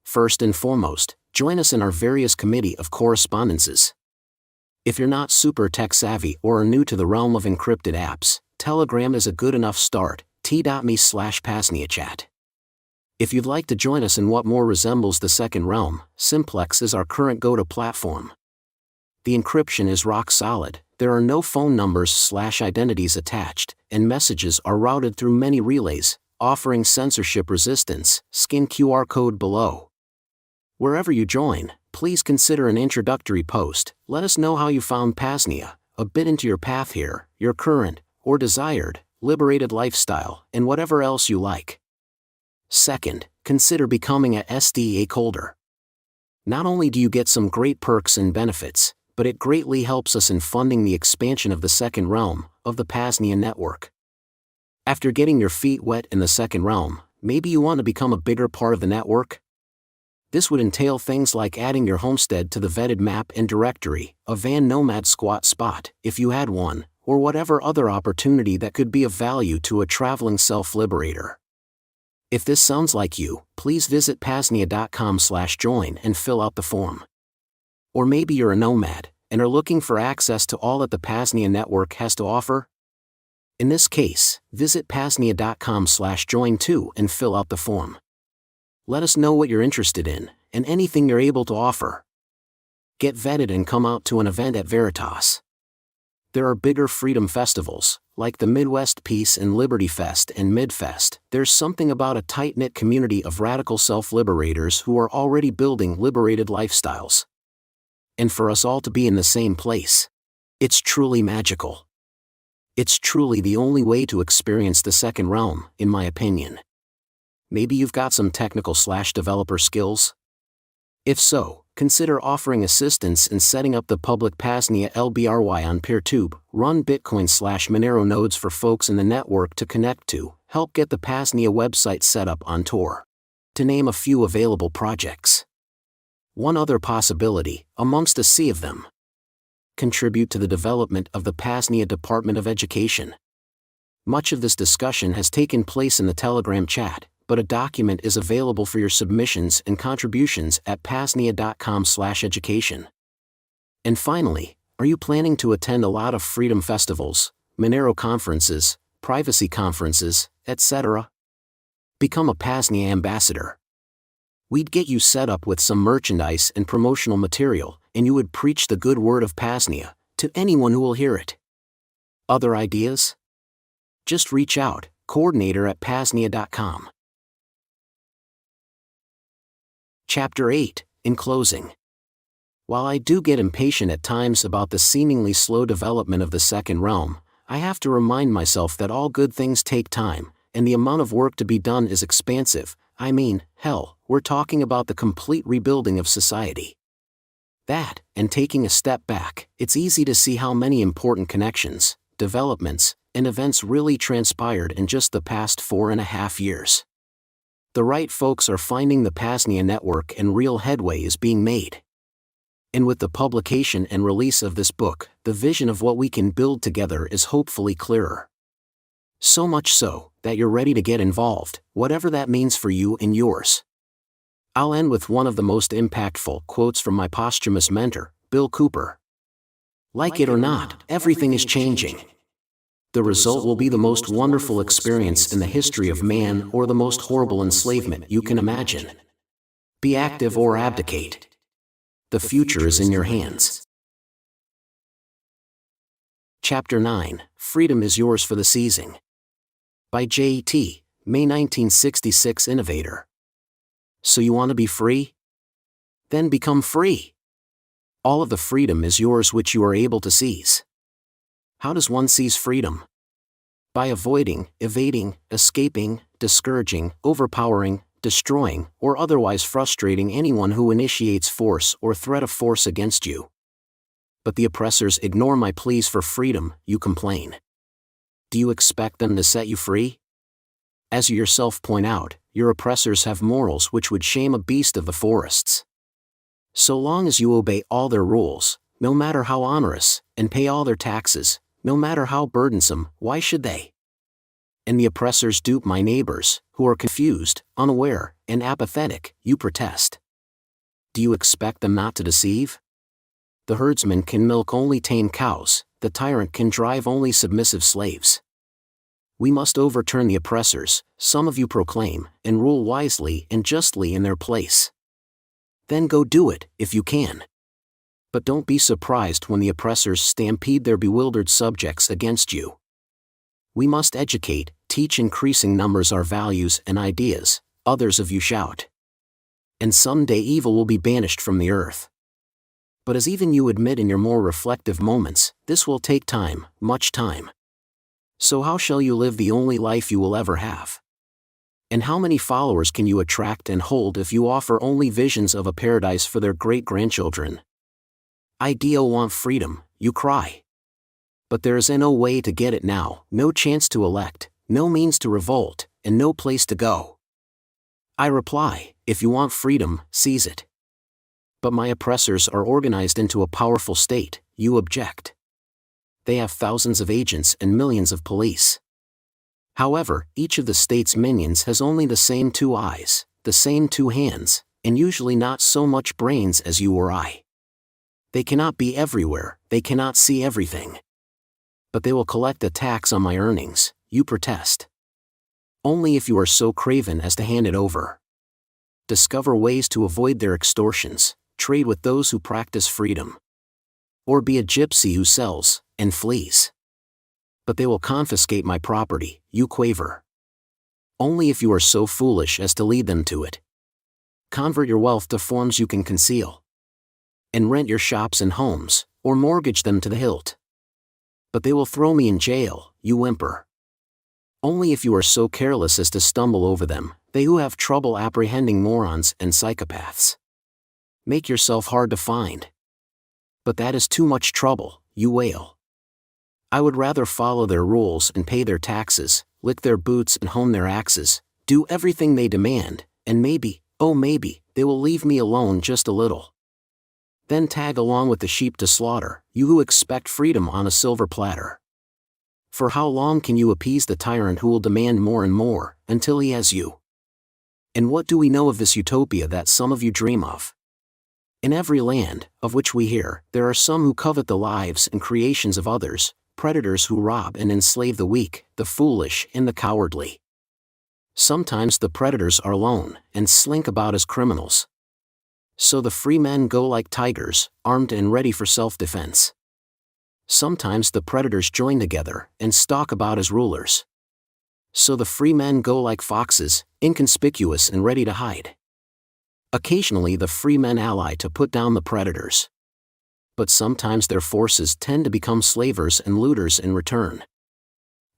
First and foremost, join us in our various committee of correspondences. If you're not super tech-savvy or are new to the realm of encrypted apps, Telegram is a good enough start, t.me/PAZNIA chat. If you'd like to join us in what more resembles the second realm, Simplex is our current go-to platform. The encryption is rock solid, there are no phone numbers/identities attached, and messages are routed through many relays, offering censorship resistance. Scan QR code below. Wherever you join, please consider an introductory post. Let us know how you found PAZNIA, a bit into your path here, your current, or desired, liberated lifestyle, and whatever else you like. Second, consider becoming a SDA holder. Not only do you get some great perks and benefits, but it greatly helps us in funding the expansion of the second realm, of the PAZNIA network. After getting your feet wet in the second realm, maybe you want to become a bigger part of the network? This would entail things like adding your homestead to the vetted map and directory, a van nomad squat spot, if you had one, or whatever other opportunity that could be of value to a traveling self-liberator. If this sounds like you, please visit PAZNIA.com/join and fill out the form. Or maybe you're a nomad, and are looking for access to all that the PAZNIA network has to offer? In this case, visit PAZNIA.com/join too and fill out the form. Let us know what you're interested in, and anything you're able to offer. Get vetted and come out to an event at Veritas. There are bigger freedom festivals, like the Midwest Peace and Liberty Fest and Midfest. There's something about a tight-knit community of radical self-liberators who are already building liberated lifestyles. And for us all to be in the same place, it's truly magical. It's truly the only way to experience the second realm, in my opinion. Maybe you've got some technical/developer skills? If so, consider offering assistance in setting up the public PAZNIA LBRY on PeerTube, run Bitcoin/Monero nodes for folks in the network to connect to, help get the PAZNIA website set up on Tor. To name a few available projects. One other possibility, amongst a sea of them. Contribute to the development of the PAZNIA Department of Education. Much of this discussion has taken place in the Telegram chat, but a document is available for your submissions and contributions at PAZNIA.com/education. And finally, are you planning to attend a lot of freedom festivals, Monero conferences, privacy conferences, etc.? Become a PAZNIA ambassador. We'd get you set up with some merchandise and promotional material, and you would preach the good word of PAZNIA to anyone who will hear it. Other ideas? Just reach out, coordinator@PAZNIA.com. Chapter 8, in closing. While I do get impatient at times about the seemingly slow development of the second realm, I have to remind myself that all good things take time, and the amount of work to be done is expansive. I mean, hell, we're talking about the complete rebuilding of society. That, and taking a step back, it's easy to see how many important connections, developments, and events really transpired in just the past 4.5 years. The right folks are finding the PAZNIA network and real headway is being made. And with the publication and release of this book, the vision of what we can build together is hopefully clearer. So much so, that you're ready to get involved, whatever that means for you and yours. I'll end with one of the most impactful quotes from my posthumous mentor, Bill Cooper. Like it or not, everything is changing. The result will be the most wonderful experience in the history of man or the most horrible enslavement you can imagine. Be active or abdicate. The future is in your hands. Chapter 9, Freedom is Yours for the Seizing. By J.E.T., May 1966 Innovator. So you want to be free? Then become free. All of the freedom is yours which you are able to seize. How does one seize freedom? By avoiding, evading, escaping, discouraging, overpowering, destroying, or otherwise frustrating anyone who initiates force or threat of force against you. But the oppressors ignore my pleas for freedom, you complain. Do you expect them to set you free? As you yourself point out, your oppressors have morals which would shame a beast of the forests. So long as you obey all their rules, no matter how onerous, and pay all their taxes, no matter how burdensome, why should they? And the oppressors dupe my neighbors, who are confused, unaware, and apathetic, you protest. Do you expect them not to deceive? The herdsman can milk only tame cows, the tyrant can drive only submissive slaves. We must overturn the oppressors, some of you proclaim, and rule wisely and justly in their place. Then go do it, if you can. But don't be surprised when the oppressors stampede their bewildered subjects against you. We must educate, teach increasing numbers our values and ideas, others of you shout. And someday evil will be banished from the earth. But as even you admit in your more reflective moments, this will take time, much time. So how shall you live the only life you will ever have? And how many followers can you attract and hold if you offer only visions of a paradise for their great-grandchildren? I do want freedom, you cry. But there is no way to get it now, no chance to elect, no means to revolt, and no place to go. I reply, if you want freedom, seize it. But my oppressors are organized into a powerful state, you object. They have thousands of agents and millions of police. However, each of the state's minions has only the same 2 eyes, the same 2 hands, and usually not so much brains as you or I. They cannot be everywhere, they cannot see everything. But they will collect a tax on my earnings, you protest. Only if you are so craven as to hand it over. Discover ways to avoid their extortions, trade with those who practice freedom. Or be a gypsy who sells, and flees. But they will confiscate my property, you quaver. Only if you are so foolish as to lead them to it. Convert your wealth to forms you can conceal. And rent your shops and homes, or mortgage them to the hilt. But they will throw me in jail, you whimper. Only if you are so careless as to stumble over them, they who have trouble apprehending morons and psychopaths. Make yourself hard to find. But that is too much trouble, you wail. I would rather follow their rules and pay their taxes, lick their boots and hone their axes, do everything they demand, and maybe, oh maybe, they will leave me alone just a little. Then tag along with the sheep to slaughter, you who expect freedom on a silver platter. For how long can you appease the tyrant who will demand more and more, until he has you? And what do we know of this utopia that some of you dream of? In every land, of which we hear, there are some who covet the lives and creations of others, predators who rob and enslave the weak, the foolish, and the cowardly. Sometimes the predators are alone, and slink about as criminals. So the free men go like tigers, armed and ready for self-defense. Sometimes the predators join together, and stalk about as rulers. So the free men go like foxes, inconspicuous and ready to hide. Occasionally the free men ally to put down the predators. But sometimes their forces tend to become slavers and looters in return.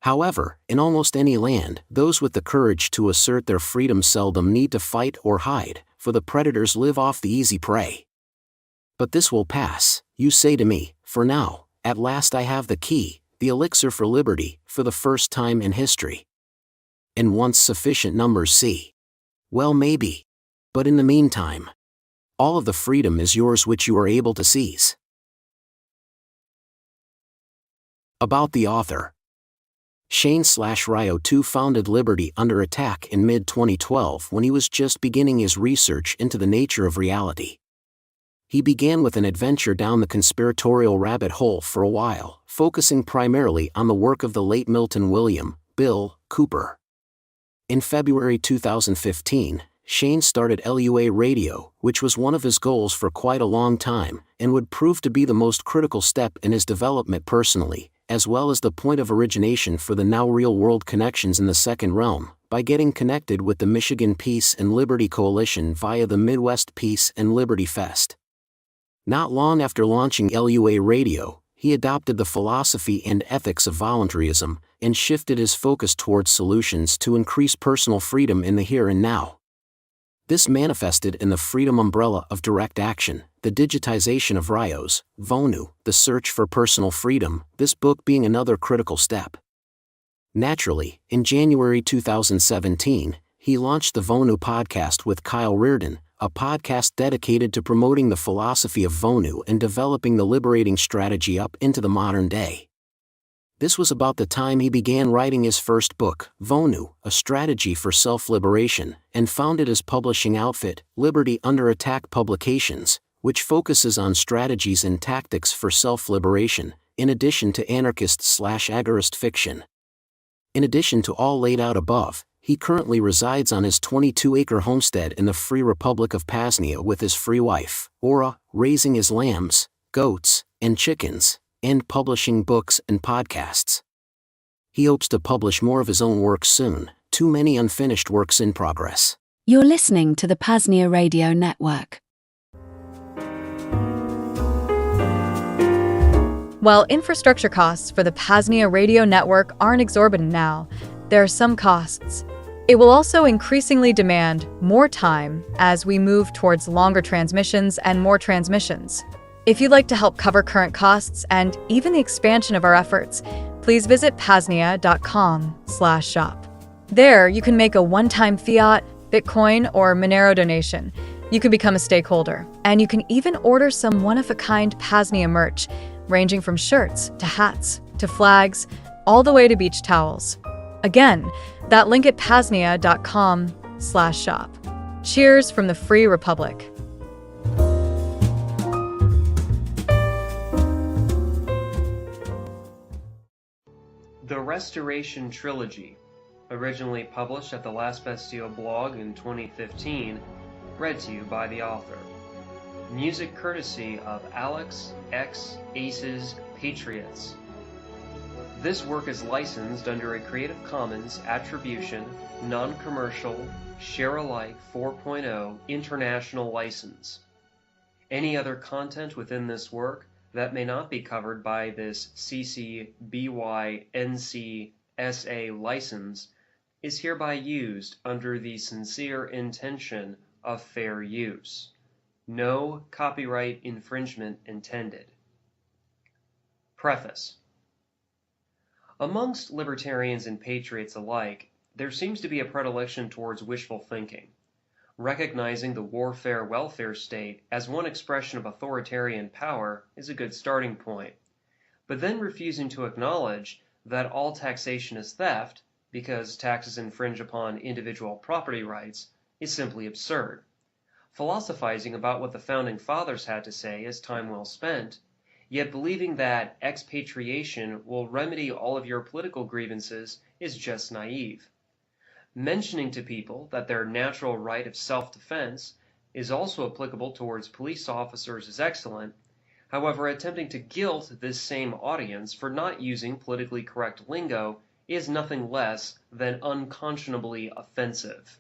However, in almost any land, those with the courage to assert their freedom seldom need to fight or hide, for the predators live off the easy prey. But this will pass, you say to me, for now, at last I have the key, the elixir for liberty, for the first time in history. And once sufficient numbers see Well, maybe. But in the meantime, all of the freedom is yours which you are able to seize. About the author. Shane/Ryo II founded Liberty Under Attack in mid-2012 when he was just beginning his research into the nature of reality. He began with an adventure down the conspiratorial rabbit hole for a while, focusing primarily on the work of the late Milton William Bill Cooper. In February 2015, Shane started LUA Radio, which was one of his goals for quite a long time, and would prove to be the most critical step in his development personally, as well as the point of origination for the now real-world connections in the second realm, by getting connected with the Michigan Peace and Liberty Coalition via the Midwest Peace and Liberty Fest. Not long after launching LUA Radio, he adopted the philosophy and ethics of voluntarism, and shifted his focus towards solutions to increase personal freedom in the here and now. This manifested in the freedom umbrella of direct action, the digitization of Ryo's Vonu, the search for personal freedom, this book being another critical step. Naturally, in January 2017, he launched the Vonu podcast with Kyle Reardon, a podcast dedicated to promoting the philosophy of Vonu and developing the liberating strategy up into the modern day. This was about the time he began writing his first book, Vonu, A Strategy for Self-Liberation, and founded his publishing outfit, Liberty Under Attack Publications, which focuses on strategies and tactics for self-liberation, in addition to anarchist/agorist fiction. In addition to all laid out above, he currently resides on his 22-acre homestead in the Free Republic of PAZNIA with his free wife, Aura, raising his lambs, goats, and chickens, and publishing books and podcasts. He hopes to publish more of his own work soon, too many unfinished works in progress. You're listening to the P.A.Z.NIA Radio Network. While infrastructure costs for the P.A.Z.NIA Radio Network aren't exorbitant now, there are some costs. It will also increasingly demand more time as we move towards longer transmissions and more transmissions. If you'd like to help cover current costs and even the expansion of our efforts, please visit PAZNIA.com/shop. There, you can make a one-time fiat, Bitcoin, or Monero donation. You can become a stakeholder, and you can even order some one-of-a-kind P.A.Z.NIA merch, ranging from shirts to hats to flags, all the way to beach towels. Again, that link at PAZNIA.com/shop. Cheers from the Free Republic. The Restoration Trilogy, originally published at the Last Bastille blog in 2015, read to you by the author. Music courtesy of Alex X Aces Patriots. This work is licensed under a Creative Commons Attribution, Non-Commercial, Share-alike 4.0 International License. Any other content within this work that may not be covered by this CC BY NC SA license is hereby used under the sincere intention of fair use. No copyright infringement intended. Preface. Amongst libertarians and patriots alike, there seems to be a predilection towards wishful thinking, recognizing the warfare-welfare state as one expression of authoritarian power is a good starting point, but then refusing to acknowledge that all taxation is theft, because taxes infringe upon individual property rights, is simply absurd. Philosophizing about what the Founding Fathers had to say is time well spent, yet believing that expatriation will remedy all of your political grievances is just naive. Mentioning to people that their natural right of self-defense is also applicable towards police officers is excellent. However, attempting to guilt this same audience for not using politically correct lingo is nothing less than unconscionably offensive.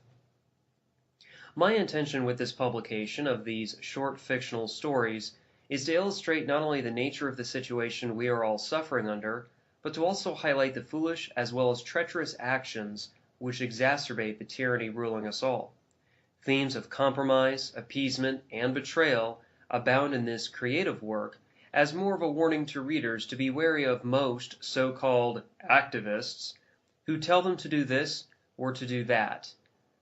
My intention with this publication of these short fictional stories is to illustrate not only the nature of the situation we are all suffering under, but to also highlight the foolish as well as treacherous actions which exacerbate the tyranny ruling us all. Themes of compromise, appeasement, and betrayal abound in this creative work as more of a warning to readers to be wary of most so-called activists who tell them to do this or to do that.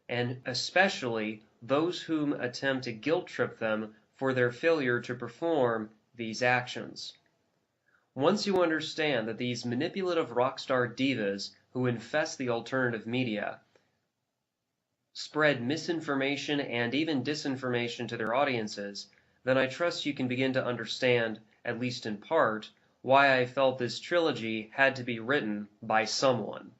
and especially those whom attempt to guilt-trip them for their failure to perform these actions. Once you understand that these manipulative rockstar divas who infest the alternative media spread misinformation and even disinformation to their audiences, then I trust you can begin to understand, at least in part, why I felt this trilogy had to be written by someone.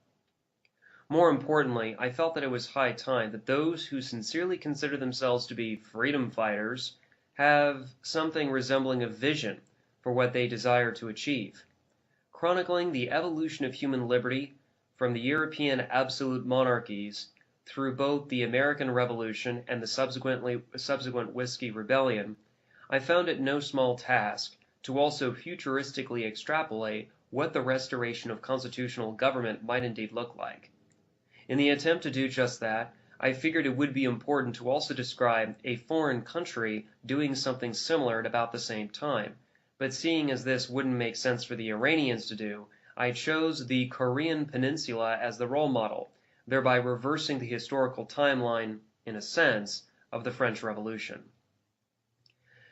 More importantly, I felt that it was high time that those who sincerely consider themselves to be freedom fighters have something resembling a vision for what they desire to achieve, chronicling the evolution of human liberty from the European absolute monarchies through both the American Revolution and the subsequent Whiskey Rebellion. I found it no small task to also futuristically extrapolate what the restoration of constitutional government might indeed look like. In the attempt to do just that, I figured it would be important to also describe a foreign country doing something similar at about the same time, but seeing as this wouldn't make sense for the Iranians to do, I chose the Korean Peninsula as the role model, thereby reversing the historical timeline, in a sense, of the French Revolution.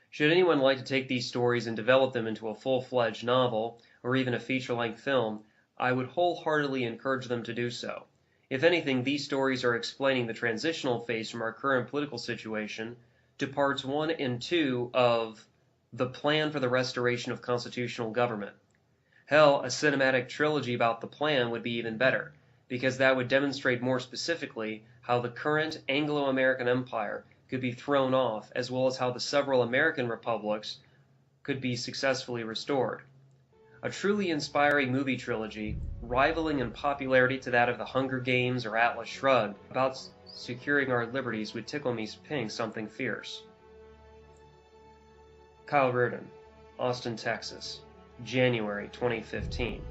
Should anyone like to take these stories and develop them into a full-fledged novel, or even a feature-length film, I would wholeheartedly encourage them to do so. If anything, these stories are explaining the transitional phase from our current political situation to parts 1 and 2 of the plan for the restoration of constitutional government. Hell, a cinematic trilogy about the plan would be even better, because that would demonstrate more specifically how the current Anglo-American empire could be thrown off, as well as how the several American republics could be successfully restored. A truly inspiring movie trilogy, rivaling in popularity to that of The Hunger Games or Atlas Shrugged, about securing our liberties would tickle me pink something fierce. Kyle Reardon, Austin, Texas, January 2015.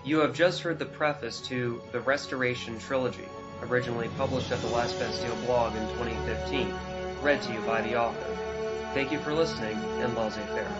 You have just heard the preface to The Restoration Trilogy, originally published at the Last Bastille blog in 2015, read to you by the author. Thank you for listening, and laissez-faire.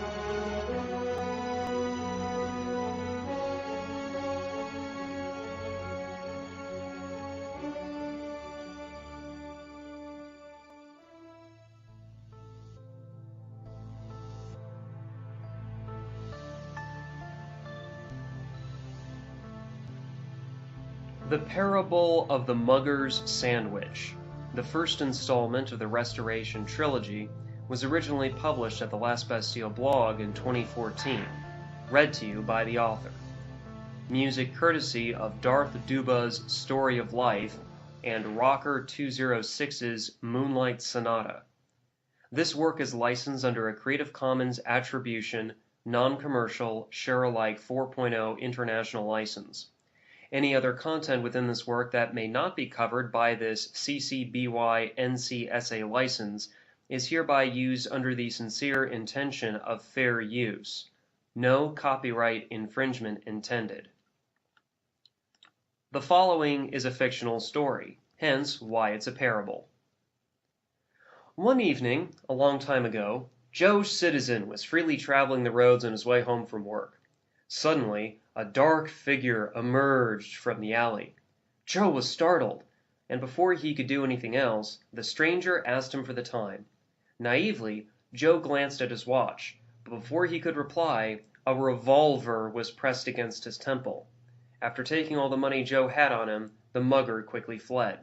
The Parable of the Mugger's Sandwich, the first installment of the Restoration Trilogy, was originally published at the Last Bastille blog in 2014, read to you by the author. Music courtesy of Darth Duba's Story of Life and Rocker 206's Moonlight Sonata. This work is licensed under a Creative Commons Attribution, Non-Commercial, Share-alike 4.0 International License. Any other content within this work that may not be covered by this CC BY NC-SA license is hereby used under the sincere intention of fair use. No copyright infringement intended. The following is a fictional story, hence why it's a parable. One evening, a long time ago, Joe Citizen was freely traveling the roads on his way home from work. Suddenly, a dark figure emerged from the alley. Joe was startled, and before he could do anything else, the stranger asked him for the time. Naively, Joe glanced at his watch, but before he could reply, a revolver was pressed against his temple. After taking all the money Joe had on him, the mugger quickly fled.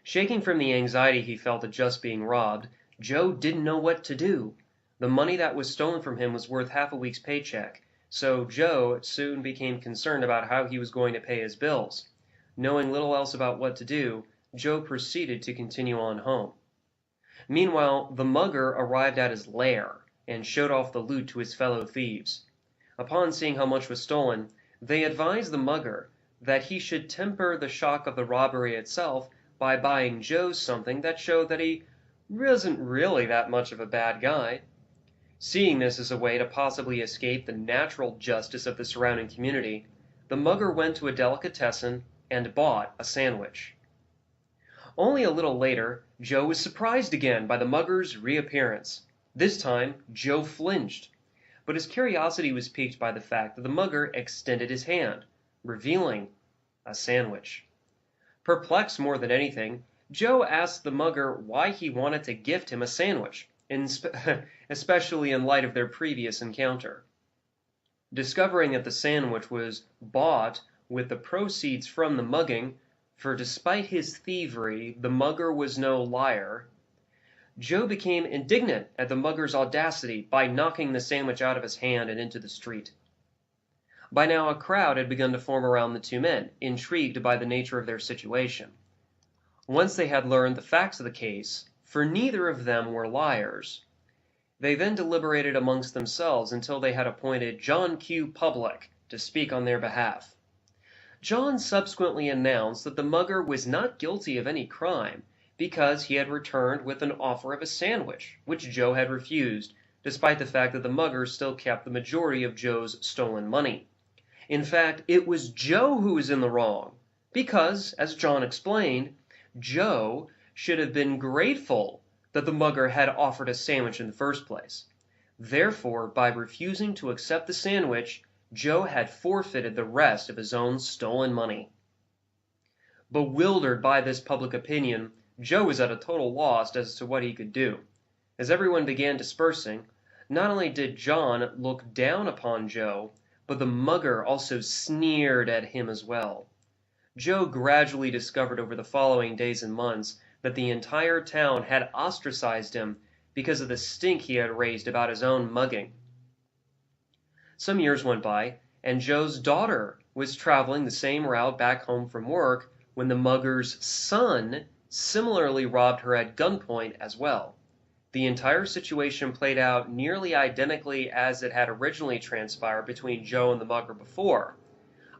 Shaking from the anxiety he felt at just being robbed, Joe didn't know what to do. The money that was stolen from him was worth half a week's paycheck, so Joe soon became concerned about how he was going to pay his bills. Knowing little else about what to do, Joe proceeded to continue on home. Meanwhile, the mugger arrived at his lair and showed off the loot to his fellow thieves. Upon seeing how much was stolen, they advised the mugger that he should temper the shock of the robbery itself by buying Joe something that showed that he wasn't really that much of a bad guy. Seeing this as a way to possibly escape the natural justice of the surrounding community, the mugger went to a delicatessen and bought a sandwich. Only a little later, Joe was surprised again by the mugger's reappearance. This time, Joe flinched, but his curiosity was piqued by the fact that the mugger extended his hand, revealing a sandwich. Perplexed more than anything, Joe asked the mugger why he wanted to gift him a sandwich, especially in light of their previous encounter. Discovering that the sandwich was bought with the proceeds from the mugging, for despite his thievery, the mugger was no liar, Joe became indignant at the mugger's audacity by knocking the sandwich out of his hand and into the street. By now a crowd had begun to form around the two men, intrigued by the nature of their situation. Once they had learned the facts of the case, for neither of them were liars, they then deliberated amongst themselves until they had appointed John Q. Public to speak on their behalf. John subsequently announced that the mugger was not guilty of any crime because he had returned with an offer of a sandwich, which Joe had refused, despite the fact that the mugger still kept the majority of Joe's stolen money. In fact, it was Joe who was in the wrong, because, as John explained, Joe should have been grateful that the mugger had offered a sandwich in the first place. Therefore, by refusing to accept the sandwich, Joe had forfeited the rest of his own stolen money. Bewildered by this public opinion, Joe was at a total loss as to what he could do. As everyone began dispersing, not only did John look down upon Joe, but the mugger also sneered at him as well. Joe gradually discovered over the following days and months that the entire town had ostracized him because of the stink he had raised about his own mugging. Some years went by, and Joe's daughter was traveling the same route back home from work when the mugger's son similarly robbed her at gunpoint as well. The entire situation played out nearly identically as it had originally transpired between Joe and the mugger before,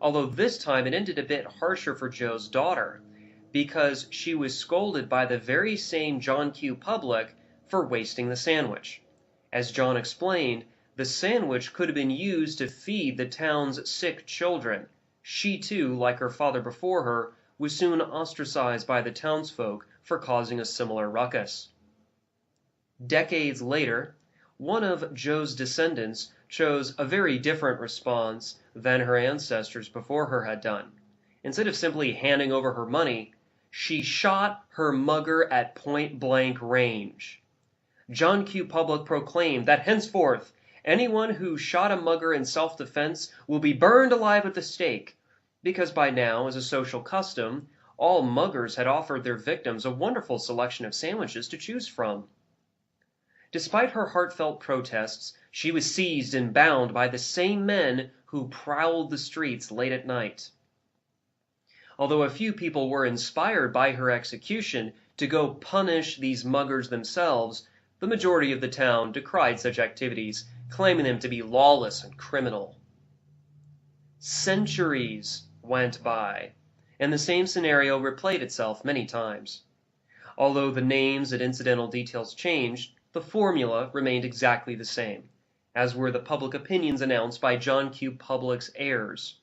although this time it ended a bit harsher for Joe's daughter, because she was scolded by the very same John Q. Public for wasting the sandwich. As John explained, the sandwich could have been used to feed the town's sick children. She too, like her father before her, was soon ostracized by the townsfolk for causing a similar ruckus. Decades later, one of Joe's descendants chose a very different response than her ancestors before her had done. Instead of simply handing over her money, she shot her mugger at point-blank range. John Q. Public proclaimed that henceforth, anyone who shot a mugger in self-defense will be burned alive at the stake, because by now, as a social custom, all muggers had offered their victims a wonderful selection of sandwiches to choose from. Despite her heartfelt protests, she was seized and bound by the same men who prowled the streets late at night. Although a few people were inspired by her execution to go punish these muggers themselves, the majority of the town decried such activities, claiming them to be lawless and criminal. Centuries went by, and the same scenario replayed itself many times. Although the names and incidental details changed, the formula remained exactly the same, as were the public opinions announced by John Q. Public's heirs.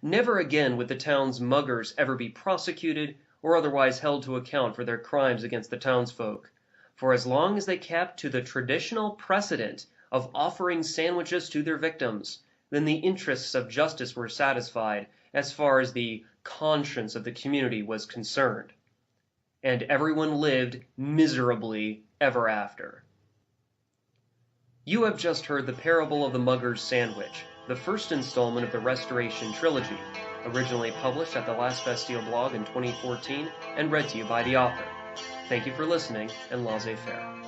Never again would the town's muggers ever be prosecuted or otherwise held to account for their crimes against the townsfolk, for as long as they kept to the traditional precedent of offering sandwiches to their victims, then the interests of justice were satisfied as far as the conscience of the community was concerned. And everyone lived miserably ever after. You have just heard the parable of the mugger's sandwich, the first installment of the Restoration Trilogy, originally published at the Last Bastille blog in 2014 and read to you by the author. Thank you for listening, and laissez-faire.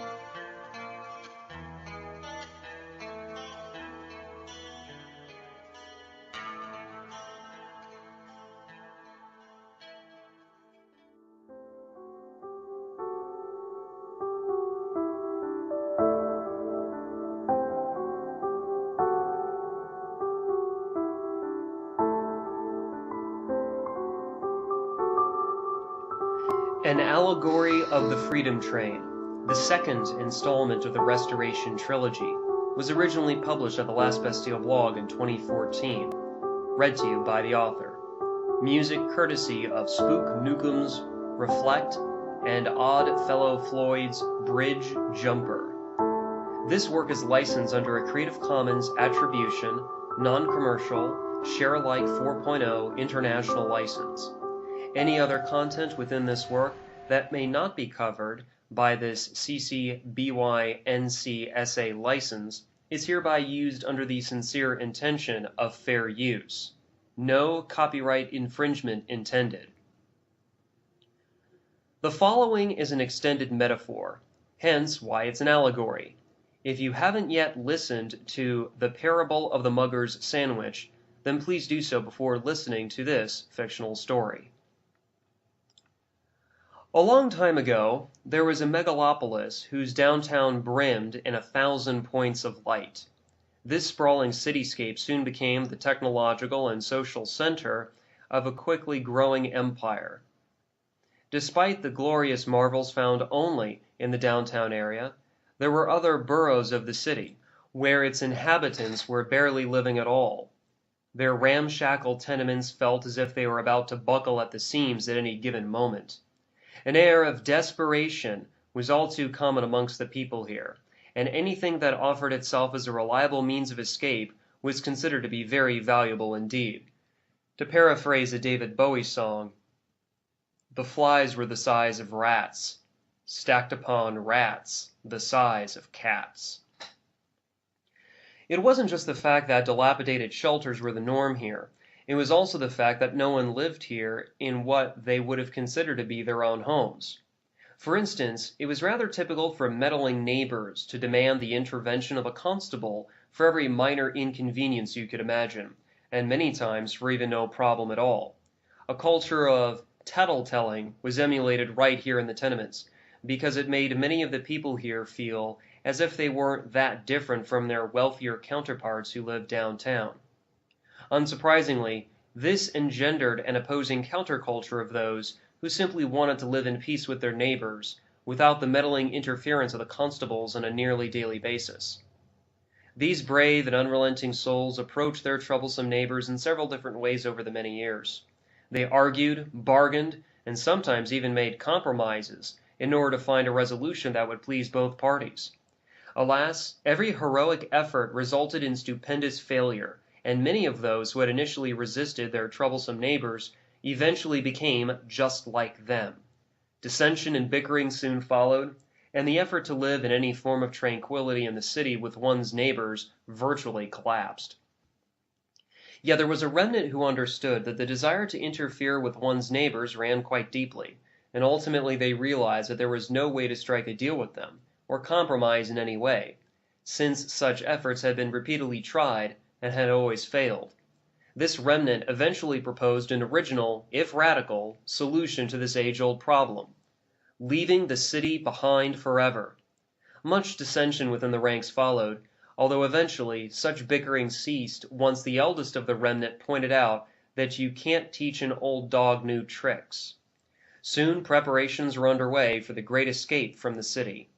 An Allegory of the Freedom Train, the second installment of the Restoration Trilogy, was originally published at the Last Bastille blog in 2014. Read to you by the author. Music courtesy of Spook Nukem's Reflect and Odd Fellow Floyd's Bridge Jumper. This work is licensed under a Creative Commons Attribution, Non-Commercial, Share Alike 4.0 International License. Any other content within this work that may not be covered by this CC BY NC SA license is hereby used under the sincere intention of fair use. No copyright infringement intended. The following is an extended metaphor, hence why it's an allegory. If you haven't yet listened to The Parable of the Mugger's Sandwich, then please do so before listening to this fictional story. A long time ago, there was a megalopolis whose downtown brimmed in 1,000 points of light. This sprawling cityscape soon became the technological and social center of a quickly growing empire. Despite the glorious marvels found only in the downtown area, there were other boroughs of the city, where its inhabitants were barely living at all. Their ramshackle tenements felt as if they were about to buckle at the seams at any given moment. An air of desperation was all too common amongst the people here, and anything that offered itself as a reliable means of escape was considered to be very valuable indeed. To paraphrase a David Bowie song, the flies were the size of rats, stacked upon rats the size of cats. It wasn't just the fact that dilapidated shelters were the norm here. It was also the fact that no one lived here in what they would have considered to be their own homes. For instance, it was rather typical for meddling neighbors to demand the intervention of a constable for every minor inconvenience you could imagine, and many times for even no problem at all. A culture of tattle-telling was emulated right here in the tenements, because it made many of the people here feel as if they weren't that different from their wealthier counterparts who lived downtown. Unsurprisingly, this engendered an opposing counterculture of those who simply wanted to live in peace with their neighbors, without the meddling interference of the constables on a nearly daily basis. These brave and unrelenting souls approached their troublesome neighbors in several different ways over the many years. They argued, bargained, and sometimes even made compromises in order to find a resolution that would please both parties. Alas, every heroic effort resulted in stupendous failure, and many of those who had initially resisted their troublesome neighbors eventually became just like them. Dissension and bickering soon followed, and the effort to live in any form of tranquility in the city with one's neighbors virtually collapsed. Yet there was a remnant who understood that the desire to interfere with one's neighbors ran quite deeply, and ultimately they realized that there was no way to strike a deal with them, or compromise in any way, since such efforts had been repeatedly tried and had always failed. This remnant eventually proposed an original, if radical, solution to this age-old problem: leaving the city behind forever. Much dissension within the ranks followed, although eventually such bickering ceased once the eldest of the remnant pointed out that you can't teach an old dog new tricks. Soon preparations were underway for the great escape from the city.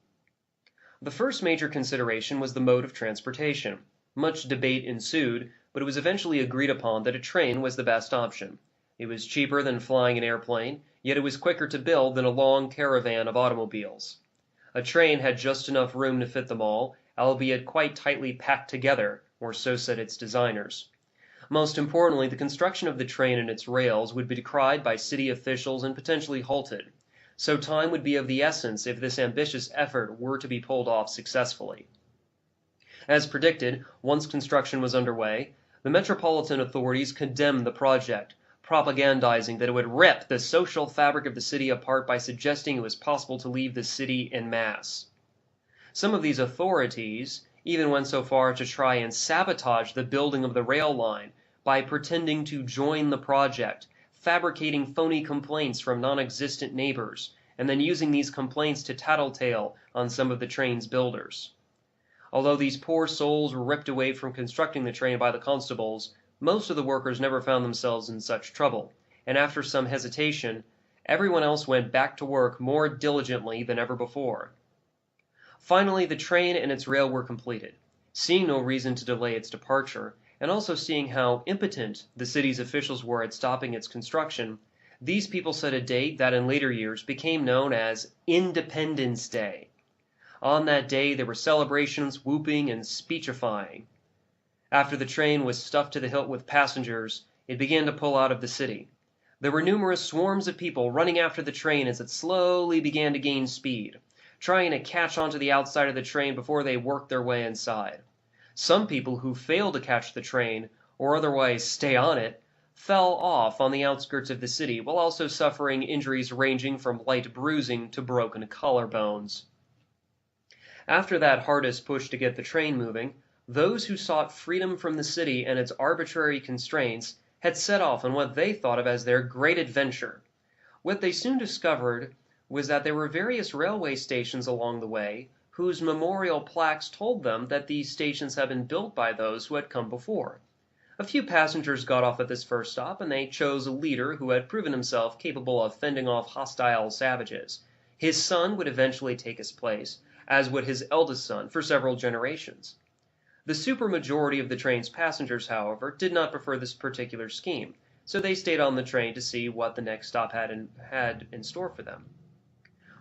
The first major consideration was the mode of transportation. Much debate ensued, but it was eventually agreed upon that a train was the best option. It was cheaper than flying an airplane, yet it was quicker to build than a long caravan of automobiles. A train had just enough room to fit them all, albeit quite tightly packed together, or so said its designers. Most importantly, the construction of the train and its rails would be decried by city officials and potentially halted, so time would be of the essence if this ambitious effort were to be pulled off successfully. As predicted, once construction was underway, the metropolitan authorities condemned the project, propagandizing that it would rip the social fabric of the city apart by suggesting it was possible to leave the city en masse. Some of these authorities even went so far as to try and sabotage the building of the rail line by pretending to join the project, fabricating phony complaints from non-existent neighbors, and then using these complaints to tattletale on some of the train's builders. Although these poor souls were ripped away from constructing the train by the constables, most of the workers never found themselves in such trouble, and after some hesitation, everyone else went back to work more diligently than ever before. Finally, the train and its rail were completed. Seeing no reason to delay its departure, and also seeing how impotent the city's officials were at stopping its construction, these people set a date that in later years became known as Independence Day. On that day, there were celebrations, whooping, and speechifying. After the train was stuffed to the hilt with passengers, it began to pull out of the city. There were numerous swarms of people running after the train as it slowly began to gain speed, trying to catch onto the outside of the train before they worked their way inside. Some people who failed to catch the train, or otherwise stay on it, fell off on the outskirts of the city, while also suffering injuries ranging from light bruising to broken collarbones. After that hardest push to get the train moving, those who sought freedom from the city and its arbitrary constraints had set off on what they thought of as their great adventure. What they soon discovered was that there were various railway stations along the way, whose memorial plaques told them that these stations had been built by those who had come before. A few passengers got off at this first stop, and they chose a leader who had proven himself capable of fending off hostile savages. His son would eventually take his place, as would his eldest son, for several generations. The supermajority of the train's passengers, however, did not prefer this particular scheme, so they stayed on the train to see what the next stop had in store for them.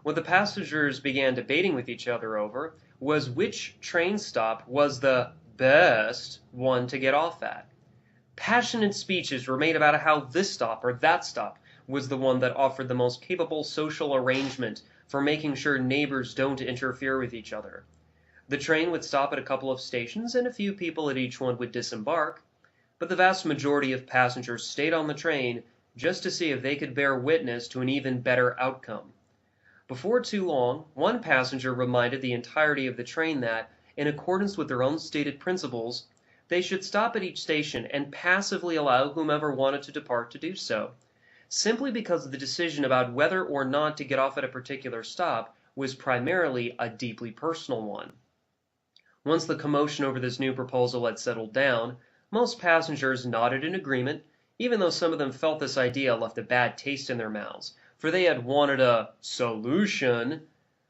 What the passengers began debating with each other over was which train stop was the best one to get off at. Passionate speeches were made about how this stop or that stop was the one that offered the most capable social arrangement for making sure neighbors don't interfere with each other. The train would stop at a couple of stations, and a few people at each one would disembark, but the vast majority of passengers stayed on the train just to see if they could bear witness to an even better outcome. Before too long, one passenger reminded the entirety of the train that, in accordance with their own stated principles, they should stop at each station and passively allow whomever wanted to depart to do so, simply because the decision about whether or not to get off at a particular stop was primarily a deeply personal one. Once the commotion over this new proposal had settled down, most passengers nodded in agreement, even though some of them felt this idea left a bad taste in their mouths, for they had wanted a solution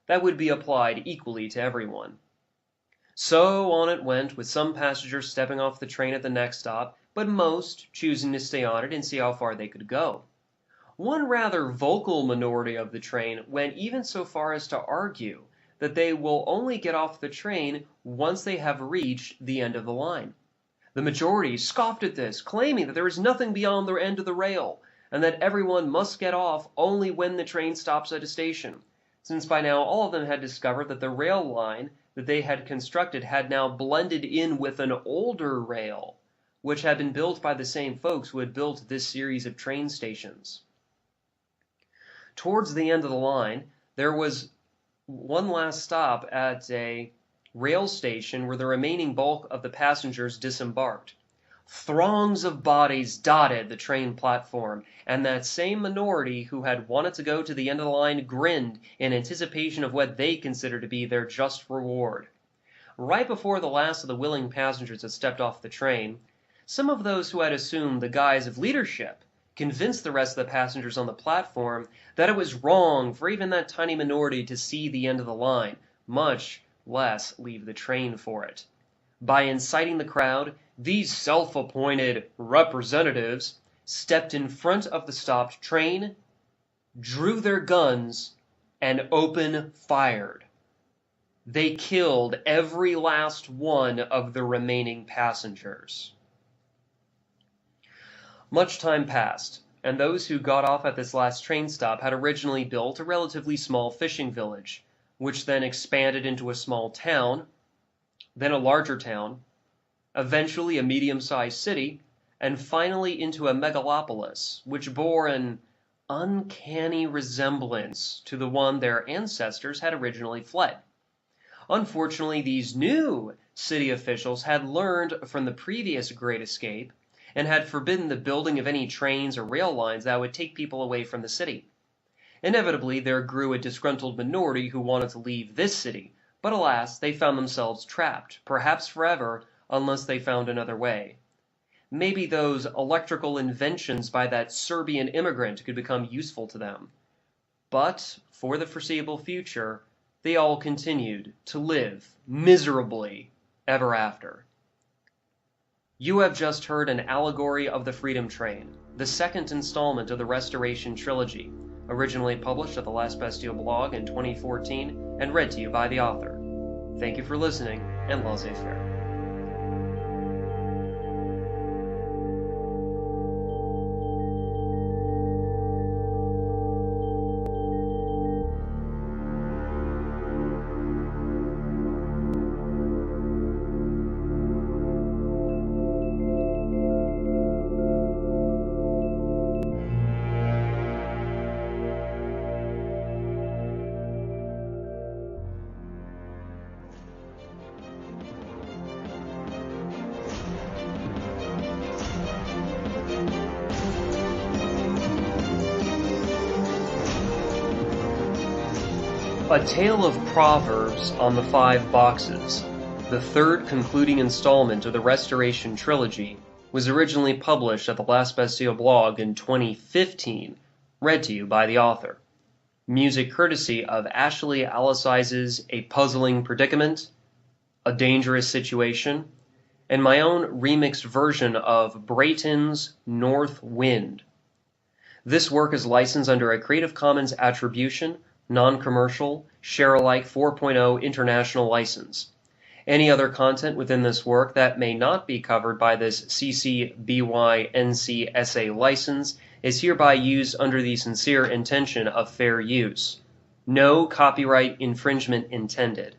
that would be applied equally to everyone. So on it went, with some passengers stepping off the train at the next stop, but most choosing to stay on it and see how far they could go. One rather vocal minority of the train went even so far as to argue that they will only get off the train once they have reached the end of the line. The majority scoffed at this, claiming that there is nothing beyond the end of the rail, and that everyone must get off only when the train stops at a station, since by now all of them had discovered that the rail line that they had constructed had now blended in with an older rail, which had been built by the same folks who had built this series of train stations. Towards the end of the line, there was one last stop at a rail station where the remaining bulk of the passengers disembarked. Throngs of bodies dotted the train platform, and that same minority who had wanted to go to the end of the line grinned in anticipation of what they considered to be their just reward. Right before the last of the willing passengers had stepped off the train, some of those who had assumed the guise of leadership convinced the rest of the passengers on the platform that it was wrong for even that tiny minority to see the end of the line, much less leave the train for it. By inciting the crowd, these self-appointed representatives stepped in front of the stopped train, drew their guns, and fired. They killed every last one of the remaining passengers. Much time passed, and those who got off at this last train stop had originally built a relatively small fishing village, which then expanded into a small town, then a larger town, eventually a medium-sized city, and finally into a megalopolis, which bore an uncanny resemblance to the one their ancestors had originally fled. Unfortunately, these new city officials had learned from the previous Great Escape and had forbidden the building of any trains or rail lines that would take people away from the city. Inevitably, there grew a disgruntled minority who wanted to leave this city, but alas, they found themselves trapped, perhaps forever, unless they found another way. Maybe those electrical inventions by that Serbian immigrant could become useful to them. But, for the foreseeable future, they all continued to live miserably ever after. You have just heard an allegory of the Freedom Train, the second installment of the Restoration Trilogy, originally published at the Last Bastille blog in 2014 and read to you by the author. Thank you for listening, and laissez-faire. A Tale of Proverbs on the Five Boxes, the third concluding installment of the Restoration Trilogy, was originally published at the Last Bastille blog in 2015, read to you by the author. Music courtesy of Ashley Alicize's A Puzzling Predicament, A Dangerous Situation, and my own remixed version of Brayton's North Wind. This work is licensed under a Creative Commons Attribution, Non-Commercial, Share-alike 4.0 International License. Any other content within this work that may not be covered by this CC BY NC SA license is hereby used under the sincere intention of fair use. No copyright infringement intended.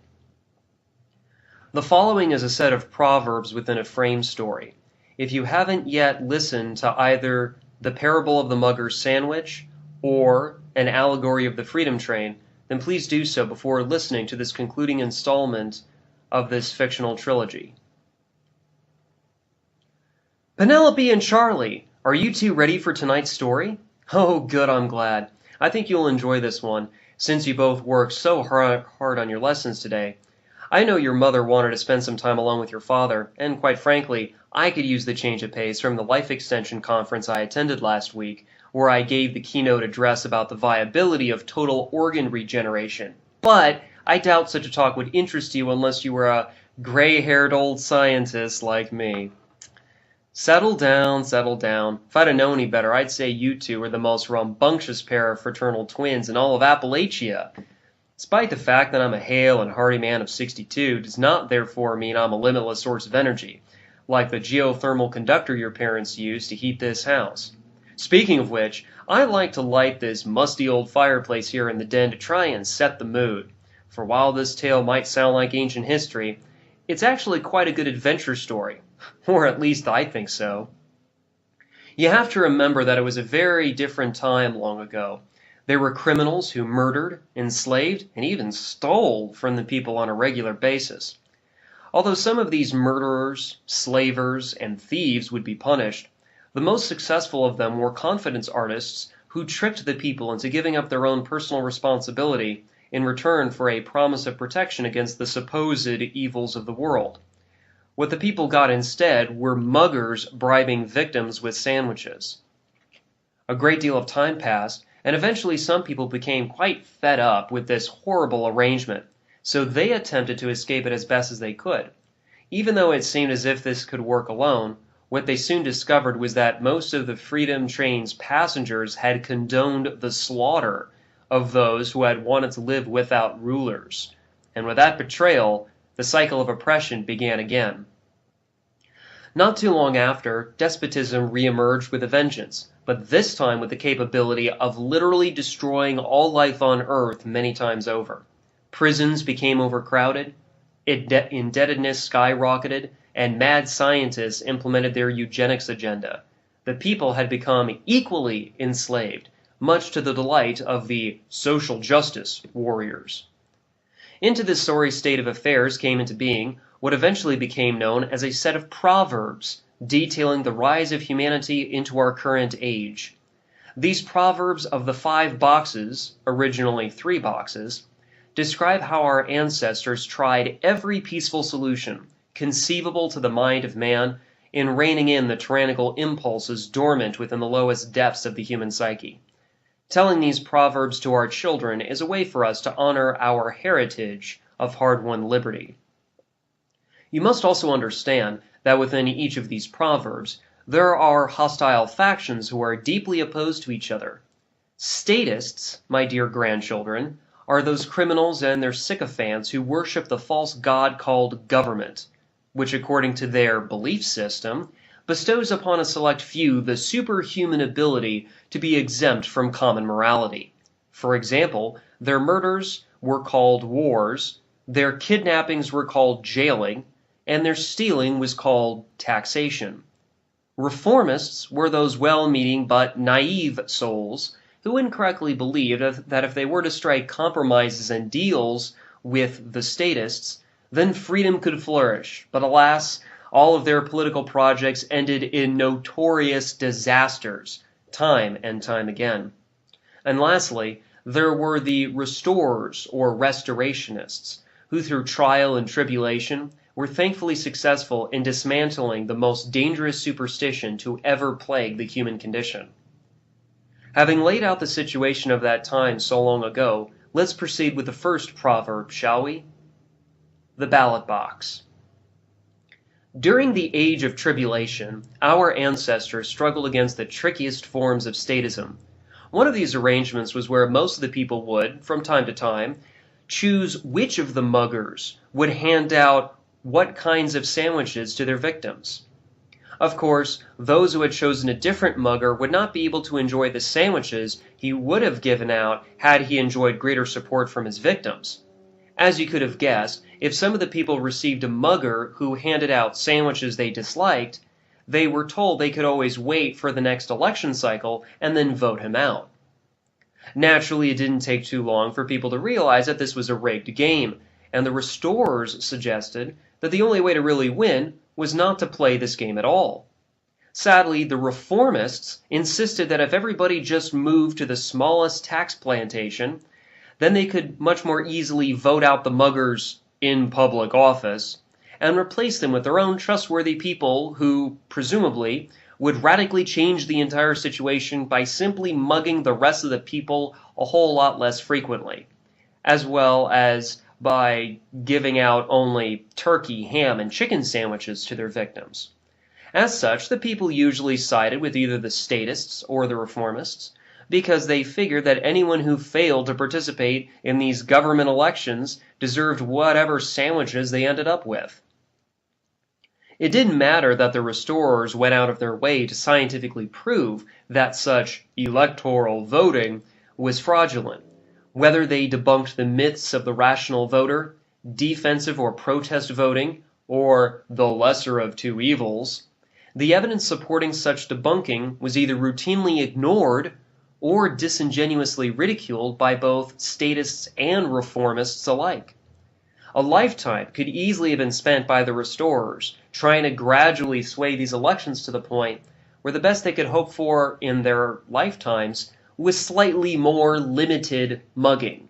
The following is a set of proverbs within a frame story. If you haven't yet listened to either The Parable of the Mugger's Sandwich or An Allegory of the Freedom Train, then please do so before listening to this concluding installment of this fictional trilogy. Penelope and Charlie, are you two ready for tonight's story? Oh, good, I'm glad. I think you'll enjoy this one, since you both worked so hard on your lessons today. I know your mother wanted to spend some time alone with your father, and quite frankly, I could use the change of pace from the Life Extension Conference I attended last week, where I gave the keynote address about the viability of total organ regeneration. But I doubt such a talk would interest you unless you were a gray-haired old scientist like me. Settle down, settle down. If I'd have known any better, I'd say you two are the most rambunctious pair of fraternal twins in all of Appalachia. Despite the fact that I'm a hale and hearty man of 62, does not therefore mean I'm a limitless source of energy, like the geothermal conductor your parents used to heat this house. Speaking of which, I like to light this musty old fireplace here in the den to try and set the mood. For while this tale might sound like ancient history, it's actually quite a good adventure story. Or at least I think so. You have to remember that it was a very different time long ago. There were criminals who murdered, enslaved, and even stole from the people on a regular basis. Although some of these murderers, slavers, and thieves would be punished, the most successful of them were confidence artists who tricked the people into giving up their own personal responsibility in return for a promise of protection against the supposed evils of the world. What the people got instead were muggers bribing victims with sandwiches. A great deal of time passed, and eventually some people became quite fed up with this horrible arrangement, so they attempted to escape it as best as they could. Even though it seemed as if this could work alone, what they soon discovered was that most of the Freedom Train's passengers had condoned the slaughter of those who had wanted to live without rulers. And with that betrayal, the cycle of oppression began again. Not too long after, despotism re-emerged with a vengeance, but this time with the capability of literally destroying all life on Earth many times over. Prisons became overcrowded, indebtedness skyrocketed, and mad scientists implemented their eugenics agenda. The people had become equally enslaved, much to the delight of the social justice warriors. Into this sorry state of affairs came into being what eventually became known as a set of proverbs detailing the rise of humanity into our current age. These proverbs of the 5 boxes, originally 3 boxes, describe how our ancestors tried every peaceful solution conceivable to the mind of man in reining in the tyrannical impulses dormant within the lowest depths of the human psyche. Telling these proverbs to our children is a way for us to honor our heritage of hard-won liberty. You must also understand that within each of these proverbs, there are hostile factions who are deeply opposed to each other. Statists, my dear grandchildren, are those criminals and their sycophants who worship the false god called government, which according to their belief system, bestows upon a select few the superhuman ability to be exempt from common morality. For example, their murders were called wars, their kidnappings were called jailing, and their stealing was called taxation. Reformists were those well-meaning but naive souls who incorrectly believed that if they were to strike compromises and deals with the statists, then freedom could flourish. But alas, all of their political projects ended in notorious disasters, time and time again. And lastly, There were the restorers or restorationists, who through trial and tribulation were thankfully successful in dismantling the most dangerous superstition to ever plague the human condition. Having laid out the situation of that time so long ago, let's proceed with the first proverb, shall we? The ballot box. During the age of tribulation, our ancestors struggled against the trickiest forms of statism. One of these arrangements was where most of the people would, from time to time, choose which of the muggers would hand out what kinds of sandwiches to their victims. Of course, those who had chosen a different mugger would not be able to enjoy the sandwiches he would have given out had he enjoyed greater support from his victims. As you could have guessed, if some of the people received a mugger who handed out sandwiches they disliked, they were told they could always wait for the next election cycle and then vote him out. Naturally, it didn't take too long for people to realize that this was a rigged game, and the restorers suggested that the only way to really win was not to play this game at all. Sadly, the reformists insisted that if everybody just moved to the smallest tax plantation, then they could much more easily vote out the muggers in public office and replace them with their own trustworthy people who, presumably, would radically change the entire situation by simply mugging the rest of the people a whole lot less frequently, as well as by giving out only turkey, ham, and chicken sandwiches to their victims. As such, the people usually sided with either the statists or the reformists, because they figured that anyone who failed to participate in these government elections deserved whatever sandwiches they ended up with. It didn't matter that the restorers went out of their way to scientifically prove that such electoral voting was fraudulent. Whether they debunked the myths of the rational voter, defensive or protest voting, or the lesser of two evils, the evidence supporting such debunking was either routinely ignored or disingenuously ridiculed by both statists and reformists alike. A lifetime could easily have been spent by the restorers trying to gradually sway these elections to the point where the best they could hope for in their lifetimes was slightly more limited mugging.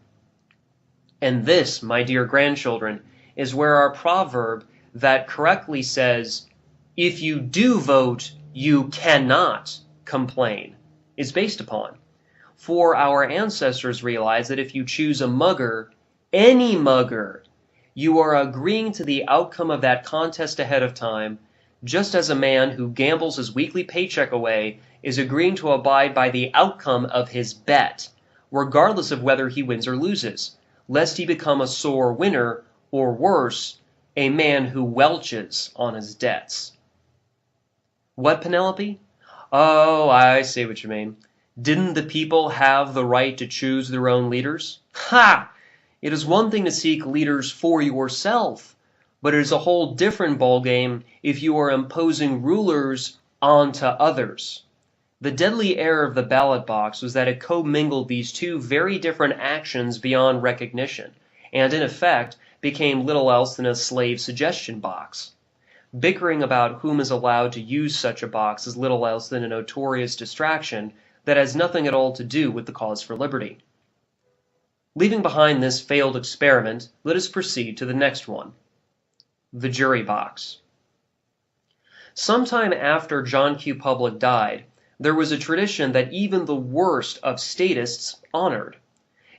And this, my dear grandchildren, is where our proverb that correctly says, "If you do vote, you cannot complain," is based upon. For our ancestors realized that if you choose a mugger, any mugger, you are agreeing to the outcome of that contest ahead of time, just as a man who gambles his weekly paycheck away is agreeing to abide by the outcome of his bet, regardless of whether he wins or loses, lest he become a sore winner, or worse, a man who welches on his debts. What, Penelope? Oh, I see what you mean. Didn't the people have the right to choose their own leaders? Ha! It is one thing to seek leaders for yourself, but it is a whole different ballgame if you are imposing rulers onto others. The deadly error of the ballot box was that it commingled these two very different actions beyond recognition, and in effect became little else than a slave suggestion box. Bickering about whom is allowed to use such a box is little else than a notorious distraction that has nothing at all to do with the cause for liberty. Leaving behind this failed experiment, let us proceed to the next one, the jury box. Sometime after John Q. Public died, there was a tradition that even the worst of statists honored.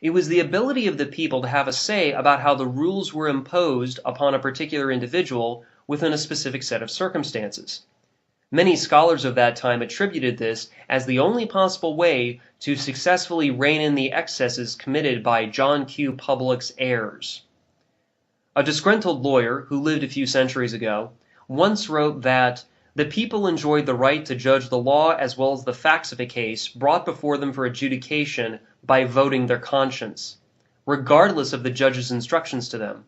It was the ability of the people to have a say about how the rules were imposed upon a particular individual within a specific set of circumstances. Many scholars of that time attributed this as the only possible way to successfully rein in the excesses committed by John Q. Public's heirs. A disgruntled lawyer who lived a few centuries ago once wrote that the people enjoyed the right to judge the law as well as the facts of a case brought before them for adjudication by voting their conscience, regardless of the judge's instructions to them.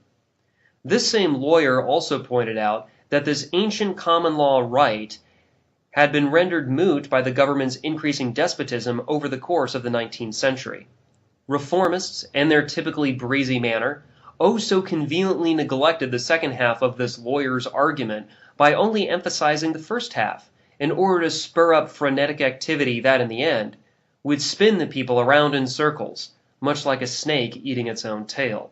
This same lawyer also pointed out that this ancient common law right had been rendered moot by the government's increasing despotism over the course of the 19th century. Reformists, in their typically breezy manner, oh so conveniently neglected the second half of this lawyer's argument by only emphasizing the first half, in order to spur up frenetic activity that, in the end, would spin the people around in circles, much like a snake eating its own tail.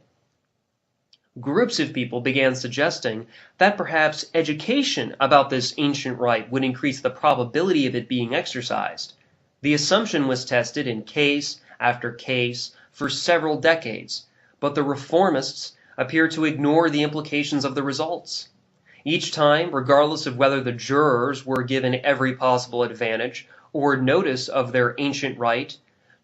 Groups of people began suggesting that perhaps education about this ancient right would increase the probability of it being exercised. The assumption was tested in case after case for several decades, but the reformists appeared to ignore the implications of the results. Each time, regardless of whether the jurors were given every possible advantage or notice of their ancient right,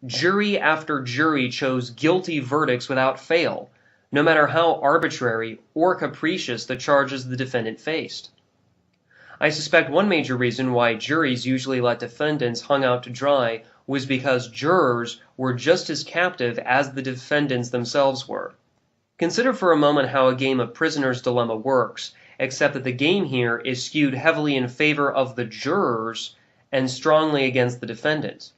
jury after jury chose guilty verdicts without fail, no matter how arbitrary or capricious the charges the defendant faced. I suspect one major reason why juries usually let defendants hung out to dry was because jurors were just as captive as the defendants themselves were. Consider for a moment how a game of prisoner's dilemma works, except that the game here is skewed heavily in favor of the jurors and strongly against the defendant.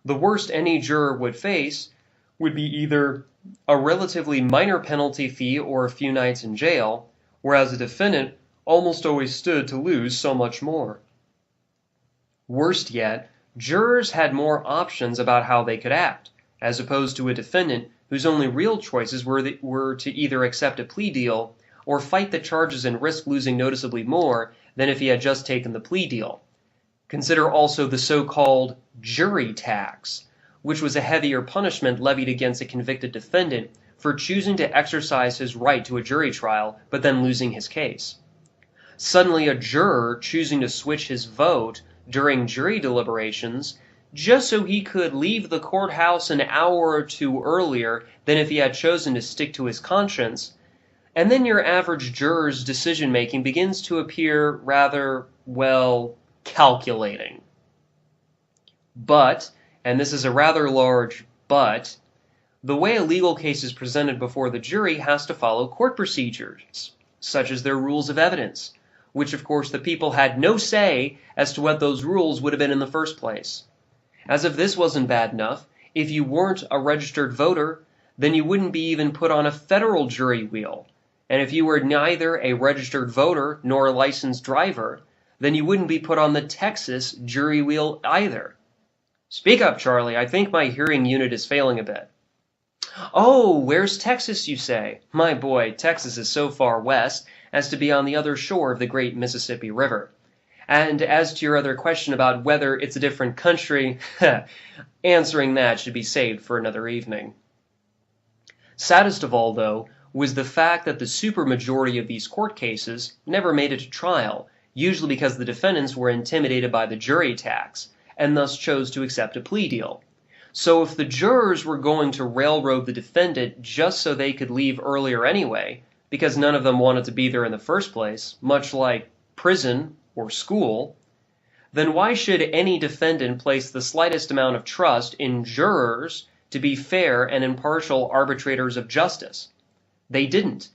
The worst any juror would face would be either a relatively minor penalty fee or a few nights in jail, whereas the defendant almost always stood to lose so much more. Worst yet, jurors had more options about how they could act, as opposed to a defendant whose only real choices were to either accept a plea deal or fight the charges and risk losing noticeably more than if he had just taken the plea deal. Consider also the so-called jury tax, which was a heavier punishment levied against a convicted defendant for choosing to exercise his right to a jury trial but then losing his case. Suddenly, a juror choosing to switch his vote during jury deliberations just so he could leave the courthouse an hour or two earlier than if he had chosen to stick to his conscience, and then your average juror's decision-making begins to appear rather, well, calculating. But, and this is a rather large but, the way a legal case is presented before the jury has to follow court procedures, such as their rules of evidence, which of course the people had no say as to what those rules would have been in the first place. As if this wasn't bad enough, if you weren't a registered voter, then you wouldn't be even put on a federal jury wheel. And if you were neither a registered voter nor a licensed driver, then you wouldn't be put on the Texas jury wheel either. Speak up, Charlie. I think my hearing unit is failing a bit. Oh, where's Texas, you say? My boy, Texas is so far west as to be on the other shore of the great Mississippi River. And as to your other question about whether it's a different country, answering that should be saved for another evening. Saddest of all, though, was the fact that the supermajority of these court cases never made it to trial, usually because the defendants were intimidated by the jury tax, and thus chose to accept a plea deal. So if the jurors were going to railroad the defendant just so they could leave earlier anyway, because none of them wanted to be there in the first place, much like prison or school, then why should any defendant place the slightest amount of trust in jurors to be fair and impartial arbitrators of justice? They didn't,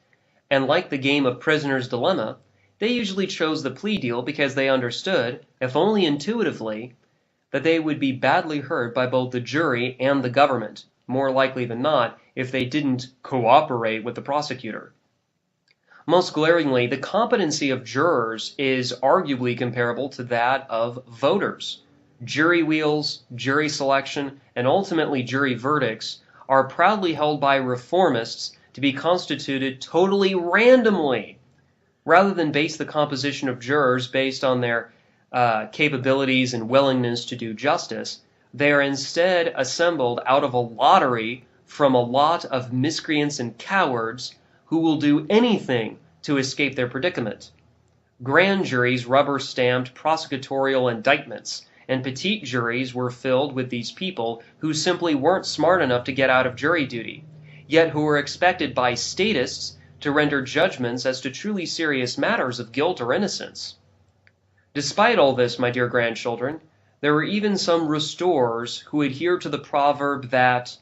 and like the game of prisoner's dilemma, they usually chose the plea deal because they understood, if only intuitively, that they would be badly hurt by both the jury and the government, more likely than not, if they didn't cooperate with the prosecutor. Most glaringly, the competency of jurors is arguably comparable to that of voters. Jury wheels, jury selection, and ultimately jury verdicts are proudly held by reformists to be constituted totally randomly, rather than base the composition of jurors based on their capabilities and willingness to do justice. They are instead assembled out of a lottery from a lot of miscreants and cowards who will do anything to escape their predicament. Grand juries rubber-stamped prosecutorial indictments, and petite juries were filled with these people who simply weren't smart enough to get out of jury duty, yet who were expected by statists to render judgments as to truly serious matters of guilt or innocence. Despite all this, my dear grandchildren, there were even some restorers who adhered to the proverb that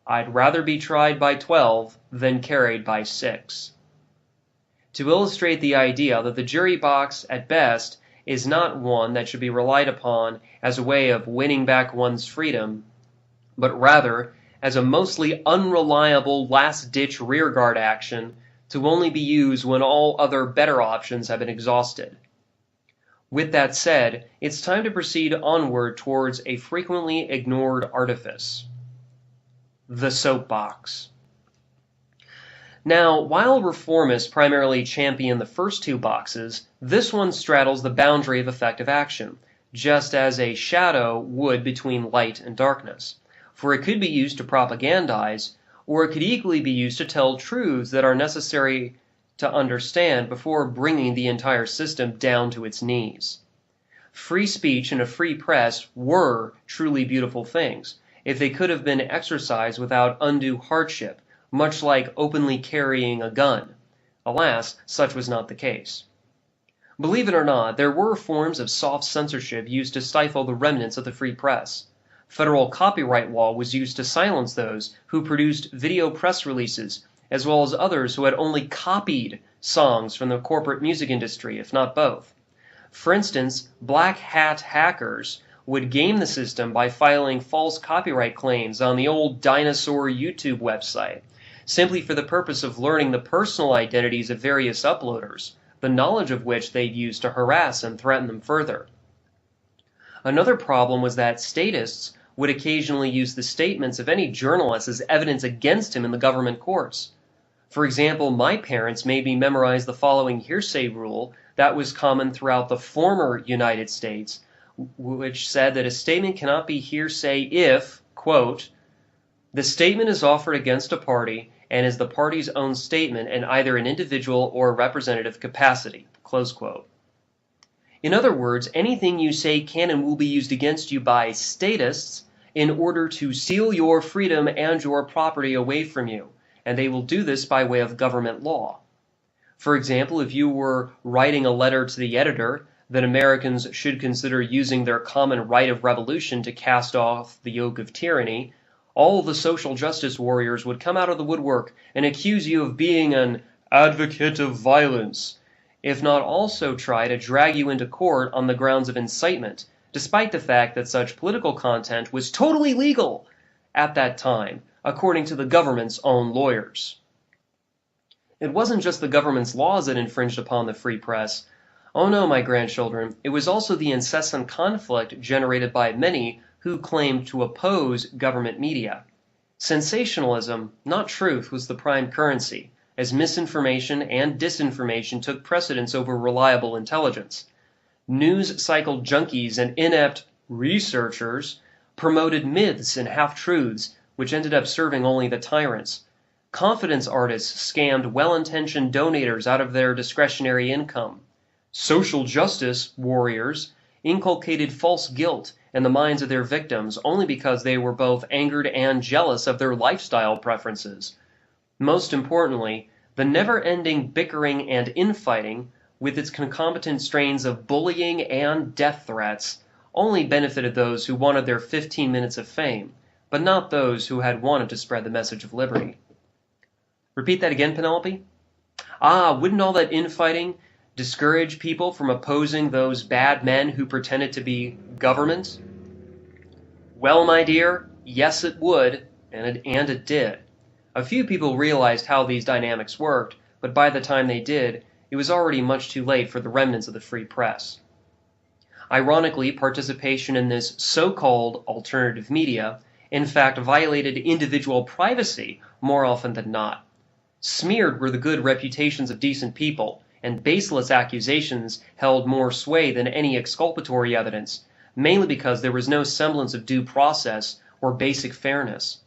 I'd rather be tried by 12 than carried by 6. To illustrate the idea that the jury box, at best, is not one that should be relied upon as a way of winning back one's freedom, but rather as a mostly unreliable last-ditch rearguard action to only be used when all other better options have been exhausted. With that said, it's time to proceed onward towards a frequently ignored artifice: the soapbox. Now, while reformists primarily champion the first two boxes, this one straddles the boundary of effective action, just as a shadow would between light and darkness. For it could be used to propagandize, or it could equally be used to tell truths that are necessary to understand before bringing the entire system down to its knees. Free speech and a free press were truly beautiful things, if they could have been exercised without undue hardship, much like openly carrying a gun. Alas, such was not the case. Believe it or not, there were forms of soft censorship used to stifle the remnants of the free press. Federal copyright law was used to silence those who produced video press releases, as well as others who had only copied songs from the corporate music industry, if not both. For instance, black hat hackers would game the system by filing false copyright claims on the old dinosaur YouTube website, simply for the purpose of learning the personal identities of various uploaders, the knowledge of which they'd use to harass and threaten them further. Another problem was that statists would occasionally use the statements of any journalist as evidence against him in the government courts. For example, my parents made me memorize the following hearsay rule that was common throughout the former United States, which said that a statement cannot be hearsay if, quote, the statement is offered against a party and is the party's own statement in either an individual or representative capacity, close quote. In other words, anything you say can and will be used against you by statists in order to steal your freedom and your property away from you, and they will do this by way of government law. For example, if you were writing a letter to the editor that Americans should consider using their common right of revolution to cast off the yoke of tyranny, all the social justice warriors would come out of the woodwork and accuse you of being an advocate of violence, if not also try to drag you into court on the grounds of incitement, despite the fact that such political content was totally legal at that time, according to the government's own lawyers. It wasn't just the government's laws that infringed upon the free press. Oh no, my grandchildren, it was also the incessant conflict generated by many who claimed to oppose government media. Sensationalism, not truth, was the prime currency, as misinformation and disinformation took precedence over reliable intelligence. News cycle junkies and inept researchers promoted myths and half-truths, which ended up serving only the tyrants. Confidence artists scammed well-intentioned donators out of their discretionary income. Social justice warriors inculcated false guilt in the minds of their victims only because they were both angered and jealous of their lifestyle preferences. Most importantly, the never-ending bickering and infighting, with its concomitant strains of bullying and death threats, only benefited those who wanted their 15 minutes of fame, but not those who had wanted to spread the message of liberty. Repeat that again, Penelope? Wouldn't all that infighting discourage people from opposing those bad men who pretended to be government? Well, my dear, yes it would, and it did. A few people realized how these dynamics worked, but by the time they did, it was already much too late for the remnants of the free press. Ironically, participation in this so-called alternative media, in fact, violated individual privacy more often than not. Smeared were the good reputations of decent people, and baseless accusations held more sway than any exculpatory evidence, mainly because there was no semblance of due process or basic fairness.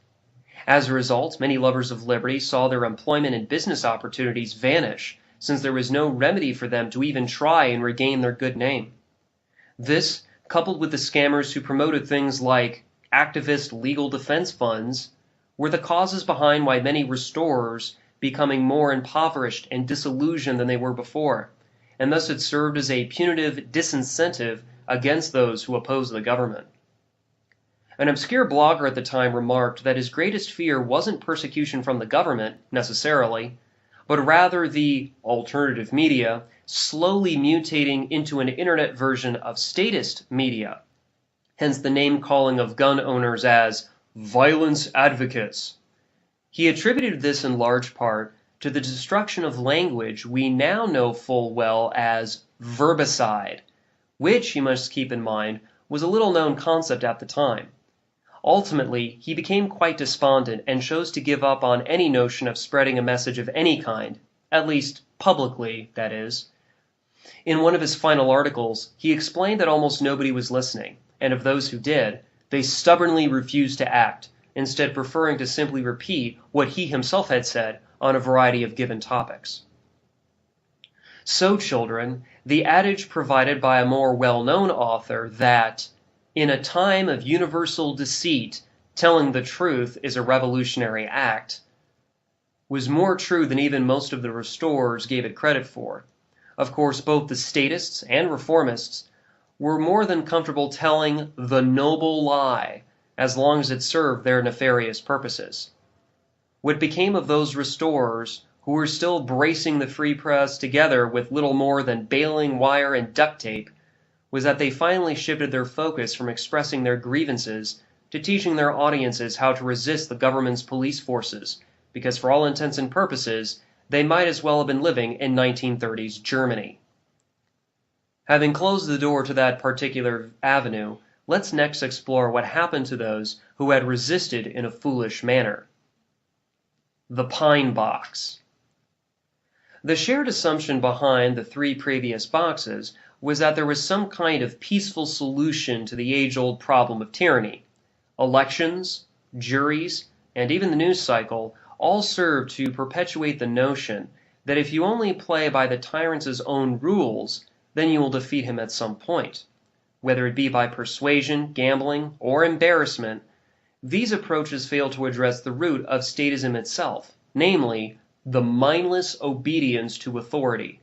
As a result, many lovers of liberty saw their employment and business opportunities vanish, since there was no remedy for them to even try and regain their good name. This, coupled with the scammers who promoted things like activist legal defense funds, were the causes behind why many restorers becoming more impoverished and disillusioned than they were before, and thus it served as a punitive disincentive against those who opposed the government. An obscure blogger at the time remarked that his greatest fear wasn't persecution from the government, necessarily, but rather the alternative media slowly mutating into an internet version of statist media, hence the name-calling of gun owners as violence advocates. He attributed this in large part to the destruction of language we now know full well as verbicide, which, you must keep in mind, was a little-known concept at the time. Ultimately, he became quite despondent and chose to give up on any notion of spreading a message of any kind, at least publicly, that is. In one of his final articles, he explained that almost nobody was listening, and of those who did, they stubbornly refused to act, instead preferring to simply repeat what he himself had said on a variety of given topics. So, children, the adage provided by a more well-known author that, in a time of universal deceit, telling the truth is a revolutionary act, was more true than even most of the restorers gave it credit for. Of course, both the statists and reformists were more than comfortable telling the noble lie, as long as it served their nefarious purposes. What became of those restorers who were still bracing the free press together with little more than baling wire and duct tape was that they finally shifted their focus from expressing their grievances to teaching their audiences how to resist the government's police forces, because for all intents and purposes, they might as well have been living in 1930s Germany. Having closed the door to that particular avenue, let's next explore what happened to those who had resisted in a foolish manner. The Pine Box. The shared assumption behind the 3 previous boxes was that there was some kind of peaceful solution to the age-old problem of tyranny. Elections, juries, and even the news cycle all served to perpetuate the notion that if you only play by the tyrant's own rules, then you will defeat him at some point. Whether it be by persuasion, gambling, or embarrassment, these approaches fail to address the root of statism itself, namely, the mindless obedience to authority.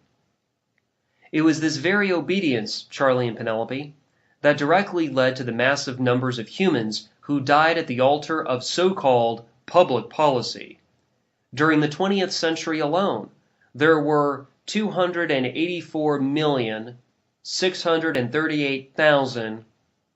It was this very obedience, Charlie and Penelope, that directly led to the massive numbers of humans who died at the altar of so-called public policy. During the 20th century alone, there were 284,638,000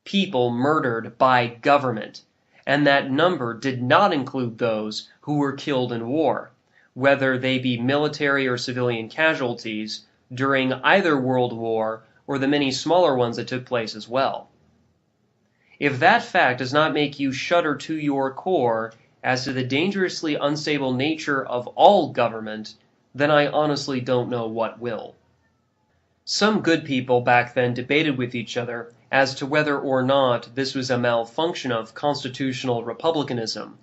people murdered by government, and that number did not include those who were killed in war, whether they be military or civilian casualties during either World War or the many smaller ones that took place as well. If that fact does not make you shudder to your core as to the dangerously unstable nature of all government, then I honestly don't know what will. Some good people back then debated with each other as to whether or not this was a malfunction of constitutional republicanism,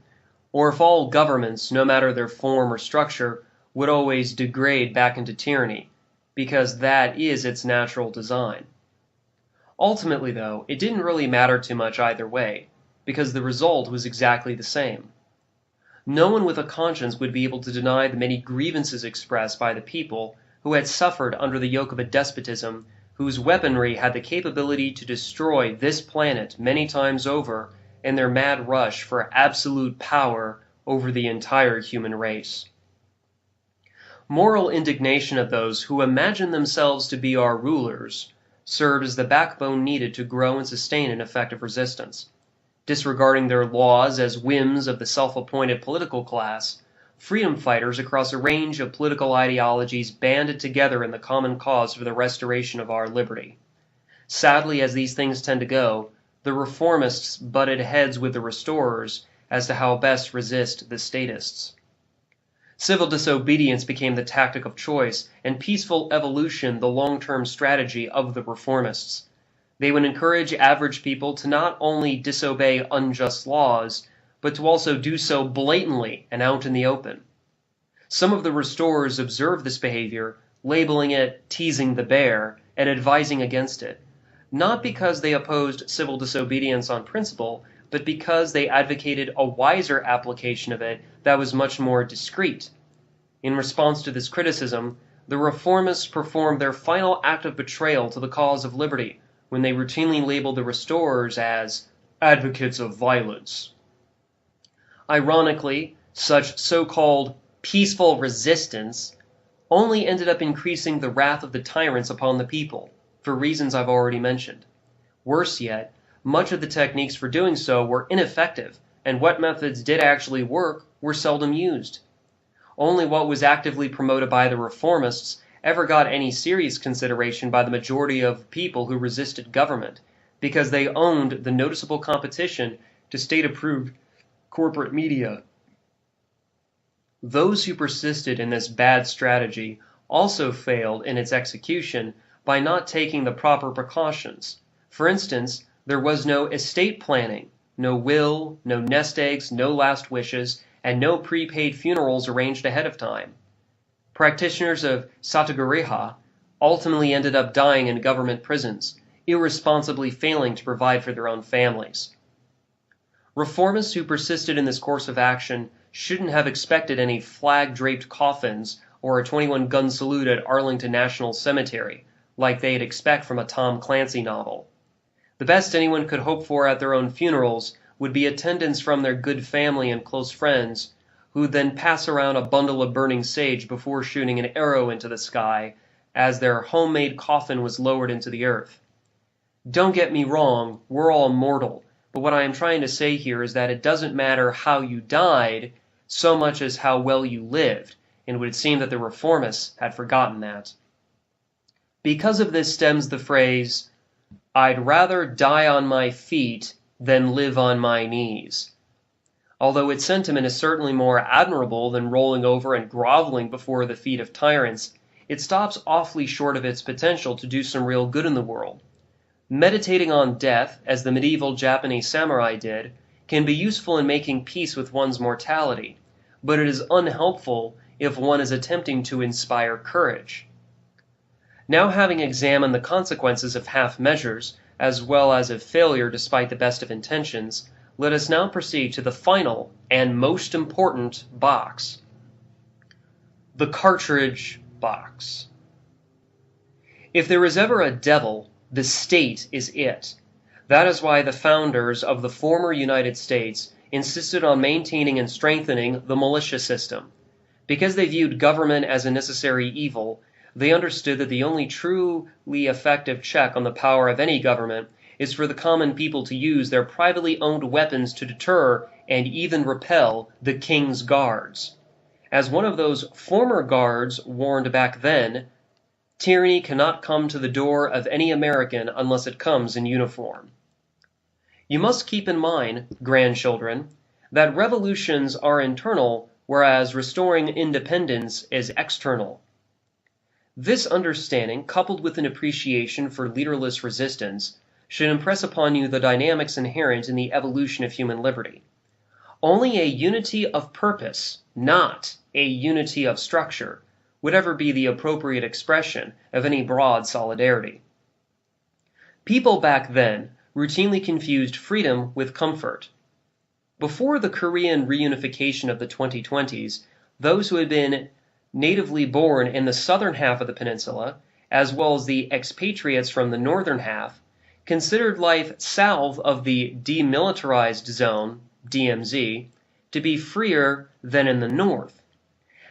or if all governments, no matter their form or structure, would always degrade back into tyranny, because that is its natural design. Ultimately, though, it didn't really matter too much either way, because the result was exactly the same. No one with a conscience would be able to deny the many grievances expressed by the people who had suffered under the yoke of a despotism whose weaponry had the capability to destroy this planet many times over in their mad rush for absolute power over the entire human race. Moral indignation of those who imagine themselves to be our rulers served as the backbone needed to grow and sustain an effective resistance. Disregarding their laws as whims of the self-appointed political class, freedom fighters across a range of political ideologies banded together in the common cause for the restoration of our liberty. Sadly, as these things tend to go, the reformists butted heads with the restorers as to how best resist the statists. Civil disobedience became the tactic of choice, and peaceful evolution the long-term strategy of the reformists. They would encourage average people to not only disobey unjust laws, but to also do so blatantly and out in the open. Some of the restorers observed this behavior, labeling it teasing the bear, and advising against it, not because they opposed civil disobedience on principle, but because they advocated a wiser application of it that was much more discreet. In response to this criticism, the reformists performed their final act of betrayal to the cause of liberty when they routinely labeled the restorers as advocates of violence. Ironically, such so-called peaceful resistance only ended up increasing the wrath of the tyrants upon the people, for reasons I've already mentioned. Worse yet, much of the techniques for doing so were ineffective, and what methods did actually work were seldom used. Only what was actively promoted by the reformists ever got any serious consideration by the majority of people who resisted government, because they owned the noticeable competition to state-approved corporate media. Those who persisted in this bad strategy also failed in its execution by not taking the proper precautions. For instance, there was no estate planning, no will, no nest eggs, no last wishes, and no prepaid funerals arranged ahead of time. Practitioners of Satagariha ultimately ended up dying in government prisons, irresponsibly failing to provide for their own families. Reformists who persisted in this course of action shouldn't have expected any flag-draped coffins or a 21-gun salute at Arlington National Cemetery, like they'd expect from a Tom Clancy novel. The best anyone could hope for at their own funerals would be attendance from their good family and close friends, who'd then pass around a bundle of burning sage before shooting an arrow into the sky as their homemade coffin was lowered into the earth. Don't get me wrong, we're all mortal, but what I am trying to say here is that it doesn't matter how you died so much as how well you lived, and it would seem that the reformists had forgotten that. Because of this stems the phrase, "I'd rather die on my feet than live on my knees." Although its sentiment is certainly more admirable than rolling over and groveling before the feet of tyrants, it stops awfully short of its potential to do some real good in the world. Meditating on death, as the medieval Japanese samurai did, can be useful in making peace with one's mortality, but it is unhelpful if one is attempting to inspire courage. Now, having examined the consequences of half measures, as well as of failure despite the best of intentions, let us now proceed to the final and most important box. The cartridge box. If there is ever a devil, the state is it. That is why the founders of the former United States insisted on maintaining and strengthening the militia system. Because they viewed government as a necessary evil, they understood that the only truly effective check on the power of any government is for the common people to use their privately owned weapons to deter and even repel the king's guards. As one of those former guards warned back then, tyranny cannot come to the door of any American unless it comes in uniform. You must keep in mind, grandchildren, that revolutions are internal, whereas restoring independence is external. This understanding, coupled with an appreciation for leaderless resistance, should impress upon you the dynamics inherent in the evolution of human liberty. Only a unity of purpose, not a unity of structure, would ever be the appropriate expression of any broad solidarity. People back then routinely confused freedom with comfort. Before the Korean reunification of the 2020s, those who had been natively born in the southern half of the peninsula, as well as the expatriates from the northern half, considered life south of the demilitarized zone, DMZ, to be freer than in the north.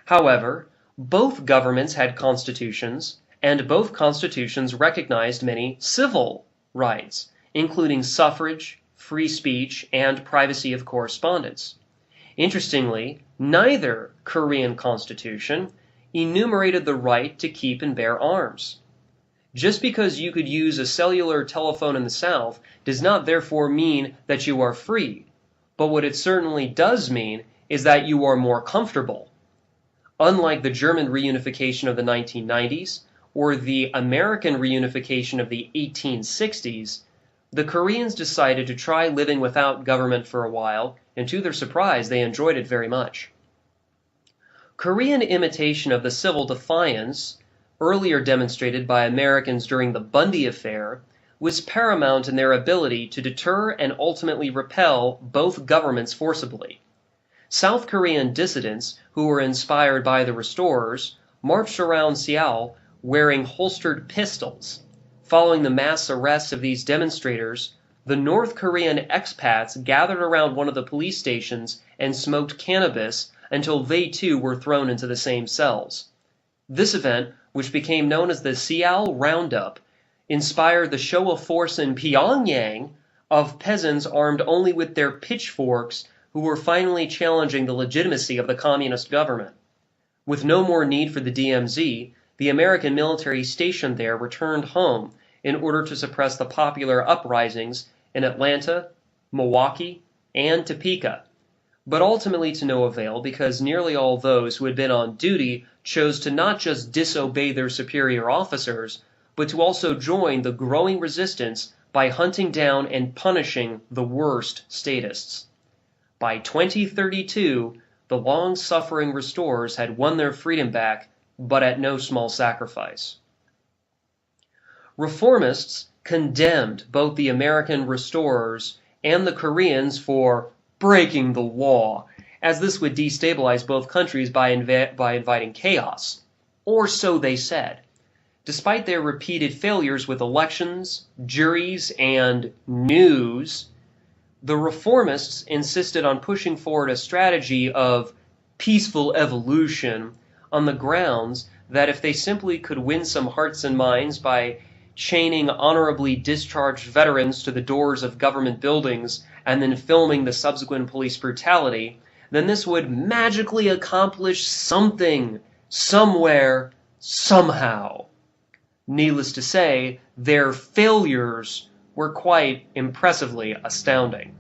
However, both governments had constitutions, and both constitutions recognized many civil rights, including suffrage, free speech, and privacy of correspondence. Interestingly, neither Korean constitution enumerated the right to keep and bear arms. Just because you could use a cellular telephone in the South does not therefore mean that you are free, but what it certainly does mean is that you are more comfortable. Unlike the German reunification of the 1990s or the American reunification of the 1860s, the Koreans decided to try living without government for a while, and to their surprise, they enjoyed it very much. Korean imitation of the civil defiance, earlier demonstrated by Americans during the Bundy affair, was paramount in their ability to deter and ultimately repel both governments forcibly. South Korean dissidents, who were inspired by the restorers, marched around Seoul wearing holstered pistols. Following the mass arrests of these demonstrators, the North Korean expats gathered around one of the police stations and smoked cannabis until they too were thrown into the same cells. This event, which became known as the Seoul Roundup, inspired the show of force in Pyongyang of peasants armed only with their pitchforks who were finally challenging the legitimacy of the communist government. With no more need for the DMZ, the American military stationed there returned home in order to suppress the popular uprisings in Atlanta, Milwaukee, and Topeka, but ultimately to no avail because nearly all those who had been on duty chose to not just disobey their superior officers, but to also join the growing resistance by hunting down and punishing the worst statists. By 2032, the long-suffering restorers had won their freedom back, but at no small sacrifice. Reformists condemned both the American restorers and the Koreans for breaking the law, as this would destabilize both countries by inviting chaos. Or so they said. Despite their repeated failures with elections, juries, and news, the reformists insisted on pushing forward a strategy of peaceful evolution on the grounds that if they simply could win some hearts and minds by chaining honorably discharged veterans to the doors of government buildings and then filming the subsequent police brutality, then this would magically accomplish something, somewhere, somehow. Needless to say, their failures were quite impressively astounding.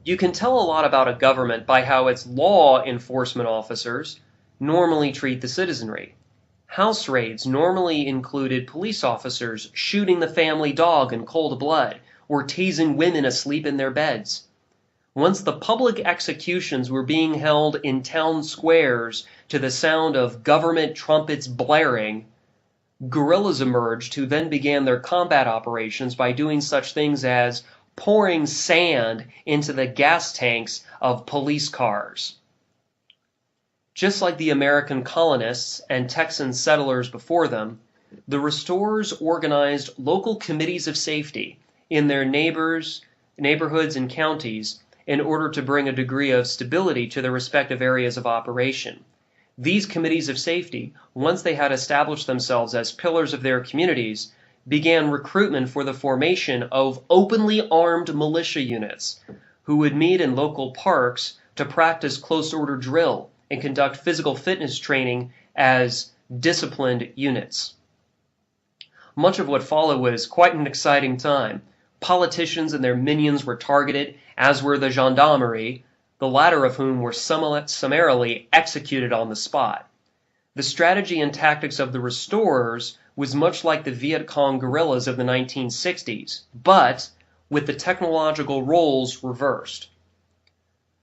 You can tell a lot about a government by how its law enforcement officers normally treat the citizenry. House raids normally included police officers shooting the family dog in cold blood or tasing women asleep in their beds. Once the public executions were being held in town squares to the sound of government trumpets blaring, guerrillas emerged who then began their combat operations by doing such things as pouring sand into the gas tanks of police cars. Just like the American colonists and Texan settlers before them, the restorers organized local committees of safety in their neighborhoods and counties in order to bring a degree of stability to their respective areas of operation. These committees of safety, once they had established themselves as pillars of their communities, began recruitment for the formation of openly armed militia units who would meet in local parks to practice close-order drill and conduct physical fitness training as disciplined units. Much of what followed was quite an exciting time. Politicians and their minions were targeted, as were the gendarmerie, the latter of whom were summarily executed on the spot. The strategy and tactics of the restorers was much like the Viet Cong guerrillas of the 1960s, but with the technological roles reversed.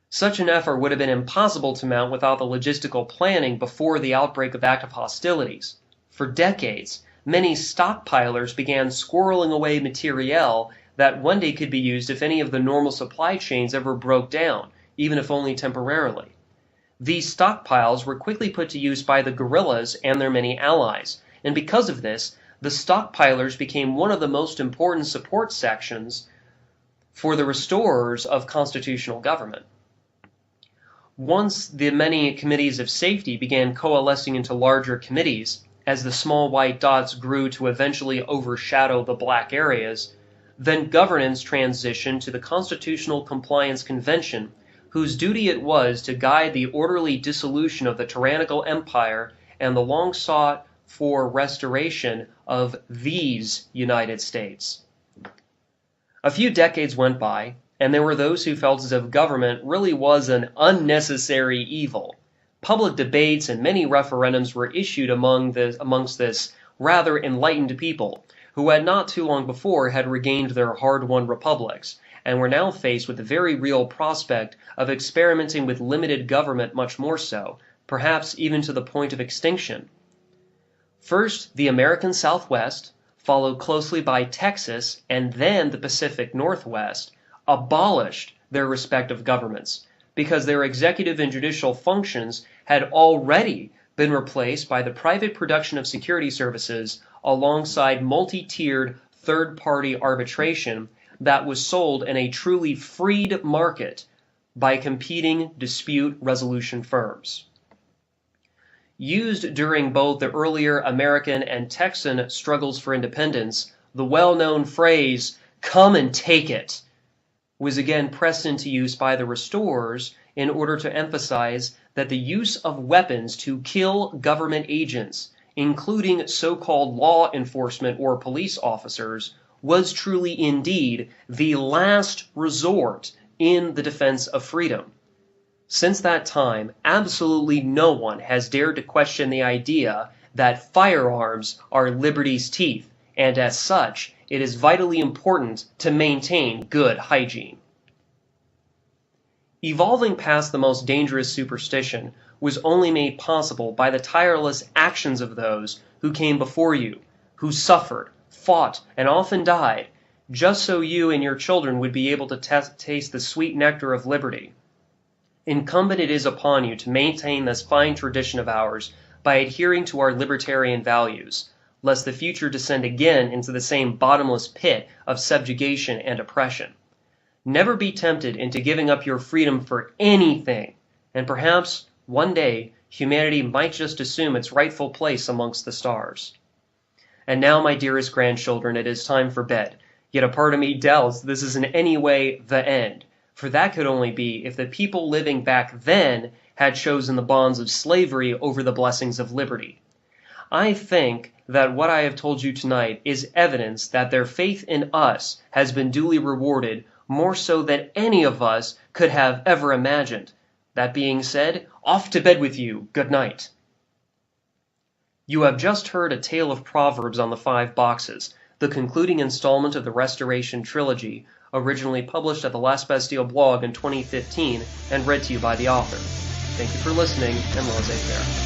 Such an effort would have been impossible to mount without the logistical planning before the outbreak of active hostilities. For decades, many stockpilers began squirreling away materiel that one day could be used if any of the normal supply chains ever broke down, even if only temporarily. These stockpiles were quickly put to use by the guerrillas and their many allies, and because of this, the stockpilers became one of the most important support sections for the restorers of constitutional government. Once the many committees of safety began coalescing into larger committees, as the small white dots grew to eventually overshadow the black areas, then governance transitioned to the Constitutional Compliance Convention, whose duty it was to guide the orderly dissolution of the tyrannical empire and the long-sought-for restoration of these United States. A few decades went by, and there were those who felt as if government really was an unnecessary evil. Public debates and many referendums were issued amongst this rather enlightened people, who had not too long before had regained their hard-won republics, and were now faced with the very real prospect of experimenting with limited government much more so, perhaps even to the point of extinction. First, the American Southwest, followed closely by Texas and then the Pacific Northwest, abolished their respective governments, because their executive and judicial functions had already been replaced by the private production of security services alongside multi-tiered third-party arbitration that was sold in a truly freed market by competing dispute resolution firms. Used during both the earlier American and Texan struggles for independence, the well-known phrase, "come and take it," was again pressed into use by the restorers in order to emphasize that the use of weapons to kill government agents, including so-called law enforcement or police officers, was truly indeed the last resort in the defense of freedom. Since that time, absolutely no one has dared to question the idea that firearms are liberty's teeth, and as such, it is vitally important to maintain good hygiene. Evolving past the most dangerous superstition was only made possible by the tireless actions of those who came before you, who suffered, fought, and often died, just so you and your children would be able to taste the sweet nectar of liberty. Incumbent it is upon you to maintain this fine tradition of ours by adhering to our libertarian values, lest the future descend again into the same bottomless pit of subjugation and oppression. Never be tempted into giving up your freedom for anything, and perhaps, one day, humanity might just assume its rightful place amongst the stars. And now, my dearest grandchildren, it is time for bed. Yet a part of me doubts this is in any way the end, for that could only be if the people living back then had chosen the bonds of slavery over the blessings of liberty. I think that what I have told you tonight is evidence that their faith in us has been duly rewarded, more so than any of us could have ever imagined. That being said, off to bed with you. Good night. You have just heard a tale of Proverbs on the 5 boxes, the concluding installment of the Restoration Trilogy, originally published at the Last Bastille blog in 2015 and read to you by the author. Thank you for listening, and laissez-faire.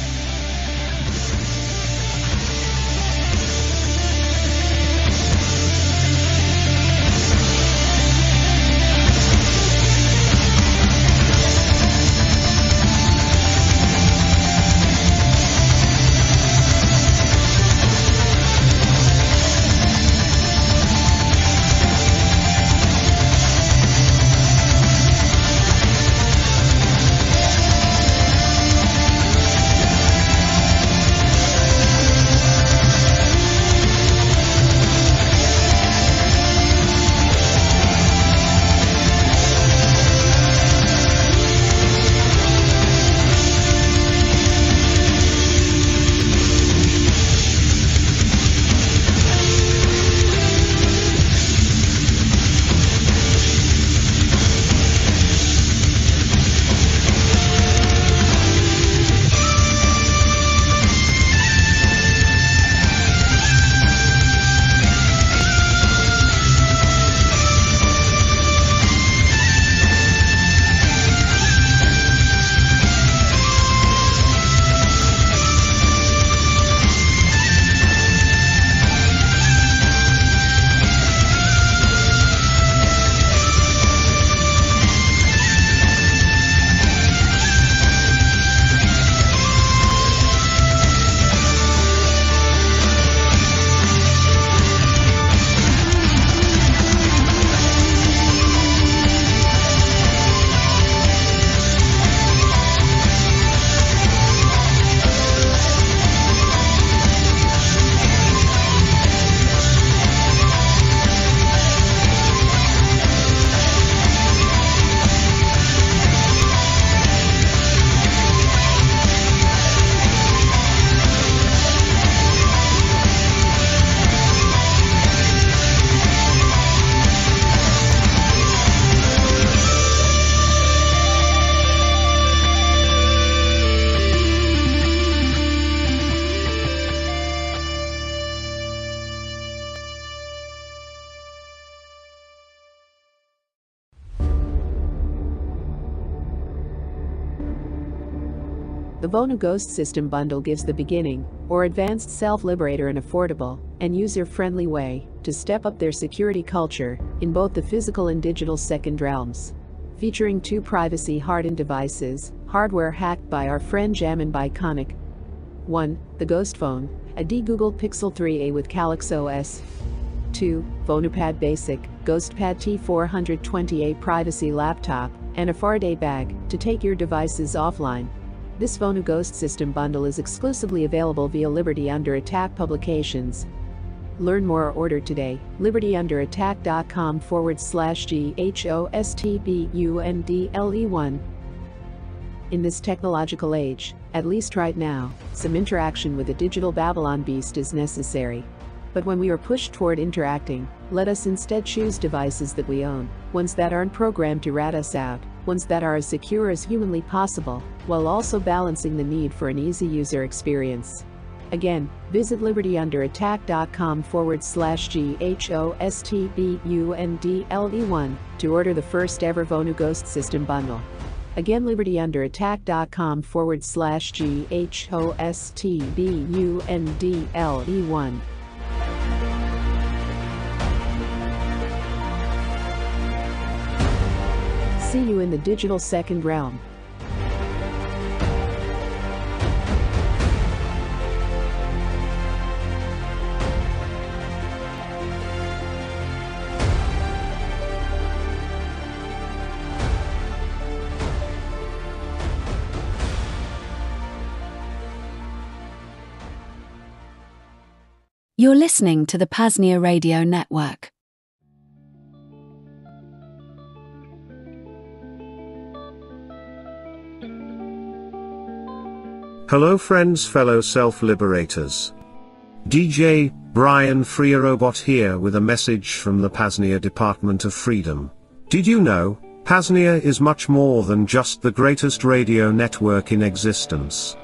The Vonu Ghost System Bundle gives the beginning, or advanced self-liberator an affordable and user-friendly way to step up their security culture in both the physical and digital second realms. Featuring 2 privacy-hardened devices, hardware hacked by our friend Jam and Biconic. 1. The Ghost Phone, a de-Googled Pixel 3a with Calyx OS. 2. VonuPad Basic, GhostPad T420A privacy laptop, and a Faraday bag to take your devices offline. This Vonu Ghost System Bundle is exclusively available via Liberty Under Attack Publications. Learn more or order today, libertyunderattack.com/GHOSTBUNDLE1. In this technological age, at least right now, some interaction with the digital Babylon beast is necessary. But when we are pushed toward interacting, let us instead choose devices that we own, ones that aren't programmed to rat us out, ones that are as secure as humanly possible, while also balancing the need for an easy user experience. Again, visit libertyunderattack.com/GHOSTBUNDLE1 to order the first ever Vonu Ghost System bundle. Again, libertyunderattack.com/GHOSTBUNDLE1. See you in the digital second realm. You're listening to the PAZNIA Radio Network. Hello friends, fellow self-liberators. DJ Brian Freer Robot here with a message from the PAZNIA Department of Freedom. Did you know, PAZNIA is much more than just the greatest radio network in existence.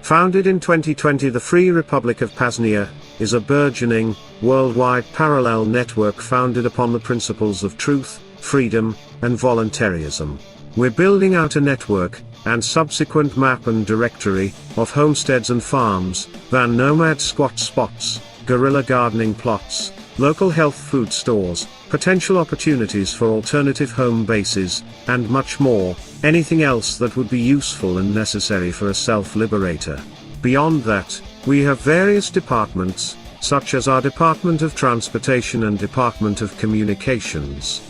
Founded in 2020, the Free Republic of PAZNIA is a burgeoning, worldwide parallel network founded upon the principles of truth, freedom, and voluntarism. We're building out a network, and subsequent map and directory, of homesteads and farms, van nomad squat spots, guerrilla gardening plots, local health food stores, potential opportunities for alternative home bases, and much more, anything else that would be useful and necessary for a self-liberator. Beyond that, we have various departments, such as our Department of Transportation and Department of Communications.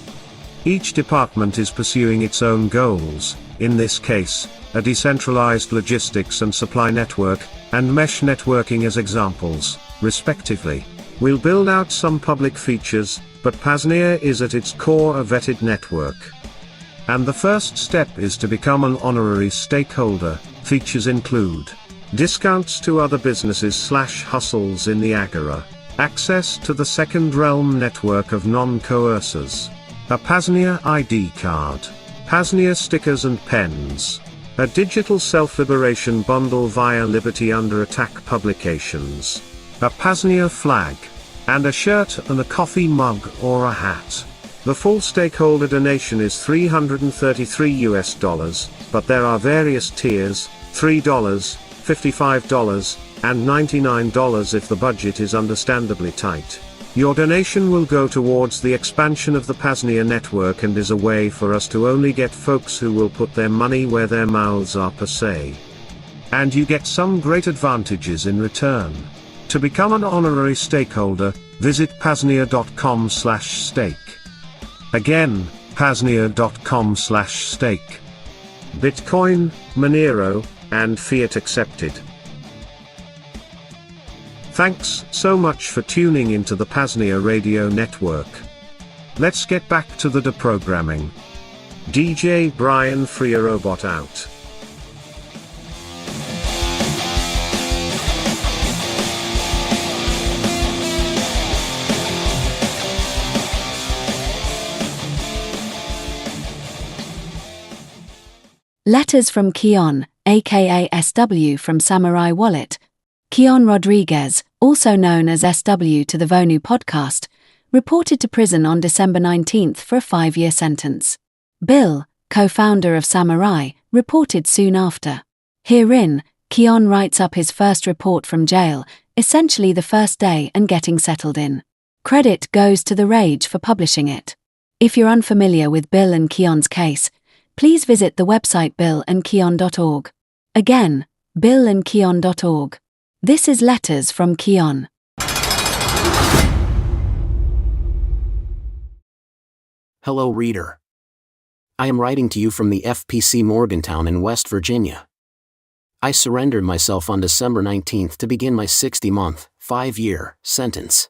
Each department is pursuing its own goals, in this case, a decentralized logistics and supply network, and mesh networking as examples, respectively. We'll build out some public features, but PAZNIA is at its core a vetted network. And the first step is to become an honorary stakeholder. Features include discounts to other businesses/hustles in the Agora, access to the Second Realm network of non-coercers, a PAZNIA ID card, PAZNIA stickers and pens, a digital self-liberation bundle via Liberty Under Attack publications, a PAZNIA flag, and a shirt and a coffee mug or a hat. The full stakeholder donation is $333, but there are various tiers, $3, $55, and $99 if the budget is understandably tight. Your donation will go towards the expansion of the PAZNIA network and is a way for us to only get folks who will put their money where their mouths are per se. And you get some great advantages in return. To become an honorary stakeholder, visit PAZNIA.com/stake. Again, PAZNIA.com/stake. Bitcoin, Monero, and fiat accepted. Thanks so much for tuning into the PAZNIA Radio Network. Let's get back to the deprogramming. DJ Brian Freer Robot out. Letters from Keon, aka SW from Samurai Wallet. Keon Rodriguez, also known as SW to the Vonu podcast, reported to prison on December 19 for a 5-year sentence. Bill, co-founder of Samurai, reported soon after. Herein, Keon writes up his first report from jail, essentially the first day and getting settled in. Credit goes to The Rage for publishing it. If you're unfamiliar with Bill and Keon's case, please visit the website billandkeon.org. Again, billandkeon.org. This is Letters from Keon. Hello, reader. I am writing to you from the FPC Morgantown in West Virginia. I surrendered myself on December 19th to begin my 60-month, 5-year sentence.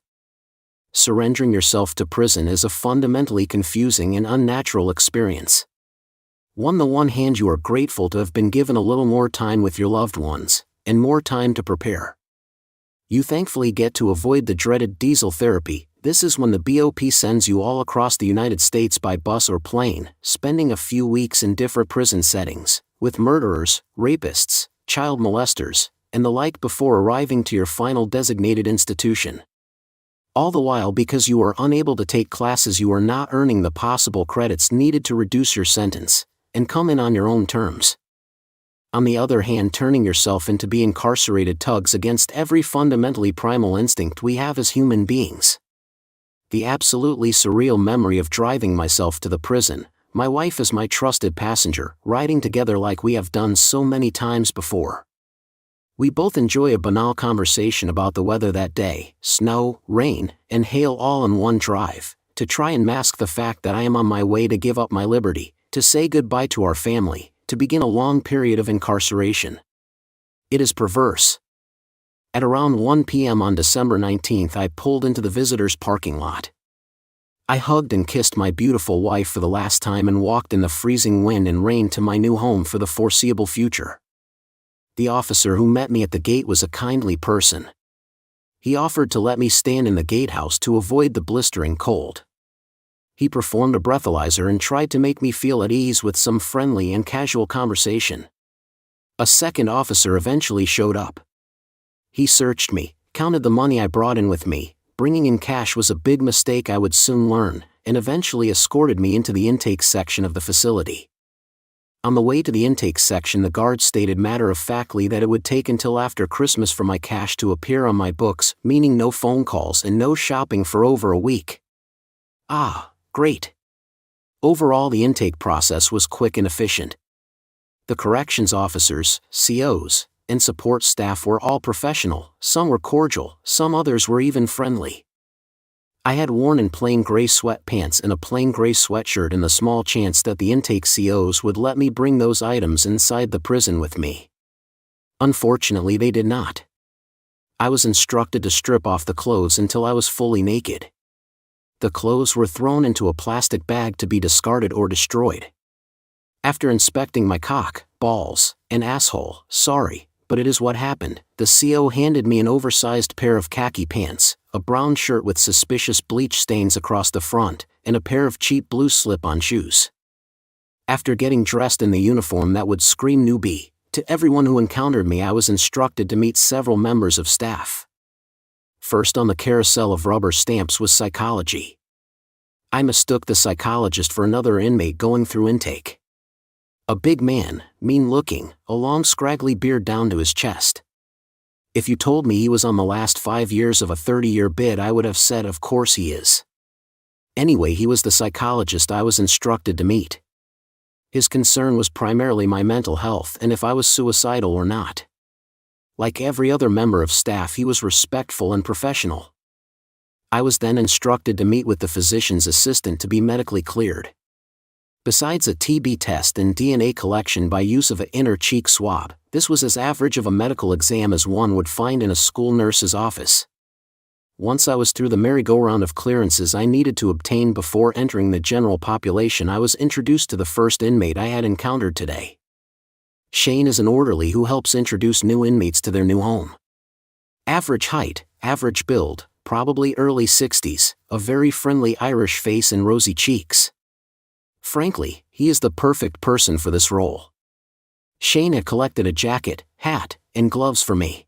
Surrendering yourself to prison is a fundamentally confusing and unnatural experience. On the one hand, you are grateful to have been given a little more time with your loved ones, and more time to prepare. You thankfully get to avoid the dreaded diesel therapy. This is when the BOP sends you all across the United States by bus or plane, spending a few weeks in different prison settings, with murderers, rapists, child molesters, and the like before arriving to your final designated institution. All the while because you are unable to take classes, you are not earning the possible credits needed to reduce your sentence, and come in on your own terms. On the other hand, turning yourself into be incarcerated tugs against every fundamentally primal instinct we have as human beings. The absolutely surreal memory of driving myself to the prison, my wife as my trusted passenger, riding together like we have done so many times before. We both enjoy a banal conversation about the weather that day, snow, rain, and hail all in one drive, to try and mask the fact that I am on my way to give up my liberty, to say goodbye to our family, to begin a long period of incarceration. It is perverse. At around 1 p.m. on December 19th, I pulled into the visitors' parking lot. I hugged and kissed my beautiful wife for the last time and walked in the freezing wind and rain to my new home for the foreseeable future. The officer who met me at the gate was a kindly person. He offered to let me stand in the gatehouse to avoid the blistering cold. He performed a breathalyzer and tried to make me feel at ease with some friendly and casual conversation. A second officer eventually showed up. He searched me, counted the money I brought in with me, bringing in cash was a big mistake I would soon learn, and eventually escorted me into the intake section of the facility. On the way to the intake section, the guard stated matter-of-factly that it would take until after Christmas for my cash to appear on my books, meaning no phone calls and no shopping for over a week. Ah, great. Overall, the intake process was quick and efficient. The corrections officers, COs, and support staff were all professional, some were cordial, some others were even friendly. I had worn in plain gray sweatpants and a plain gray sweatshirt in the small chance that the intake COs would let me bring those items inside the prison with me. Unfortunately, they did not. I was instructed to strip off the clothes until I was fully naked. The clothes were thrown into a plastic bag to be discarded or destroyed. After inspecting my cock, balls, and asshole, sorry, but it is what happened, the CO handed me an oversized pair of khaki pants, a brown shirt with suspicious bleach stains across the front, and a pair of cheap blue slip-on shoes. After getting dressed in the uniform that would scream newbie, to everyone who encountered me I was instructed to meet several members of staff. First on the carousel of rubber stamps was psychology. I mistook the psychologist for another inmate going through intake. A big man, mean-looking, a long scraggly beard down to his chest. If you told me he was on the last 5 years of a 30-year bid, I would have said of course he is. Anyway, he was the psychologist I was instructed to meet. His concern was primarily my mental health and if I was suicidal or not. Like every other member of staff, he was respectful and professional. I was then instructed to meet with the physician's assistant to be medically cleared. Besides a TB test and DNA collection by use of an inner cheek swab, this was as average of a medical exam as one would find in a school nurse's office. Once I was through the merry-go-round of clearances I needed to obtain before entering the general population, I was introduced to the first inmate I had encountered today. Shane is an orderly who helps introduce new inmates to their new home. Average height, average build, probably early 60s, a very friendly Irish face and rosy cheeks. Frankly, he is the perfect person for this role. Shane had collected a jacket, hat, and gloves for me.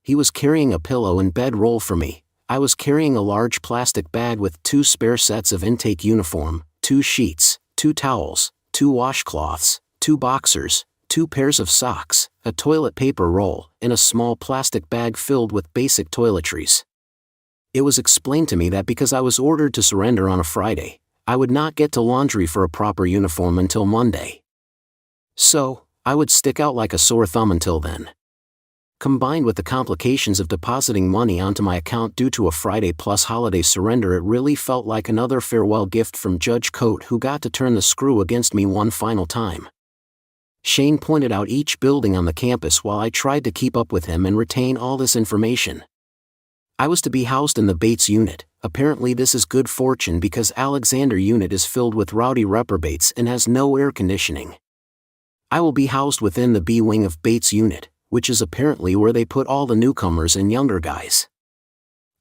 He was carrying a pillow and bedroll for me. I was carrying a large plastic bag with 2 spare sets of intake uniform, 2 sheets, 2 towels, 2 washcloths, 2 boxers, 2 pairs of socks, a toilet paper roll, and a small plastic bag filled with basic toiletries. It was explained to me that because I was ordered to surrender on a Friday, I would not get to laundry for a proper uniform until Monday. So, I would stick out like a sore thumb until then. Combined with the complications of depositing money onto my account due to a Friday plus holiday surrender, it really felt like another farewell gift from Judge Coate, who got to turn the screw against me one final time. Shane pointed out each building on the campus while I tried to keep up with him and retain all this information. I was to be housed in the Bates unit. Apparently this is good fortune because Alexander unit is filled with rowdy reprobates and has no air conditioning. I will be housed within the B wing of Bates unit, which is apparently where they put all the newcomers and younger guys.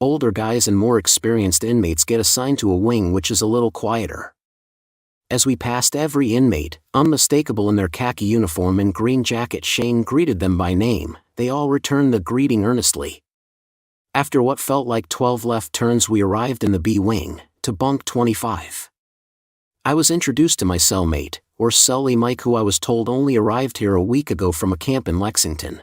Older guys and more experienced inmates get assigned to a wing which is a little quieter. As we passed every inmate, unmistakable in their khaki uniform and green jacket, Shane greeted them by name. They all returned the greeting earnestly. After what felt like 12 left turns, we arrived in the B wing, to bunk 25. I was introduced to my cellmate, or Sully Mike, who I was told only arrived here a week ago from a camp in Lexington.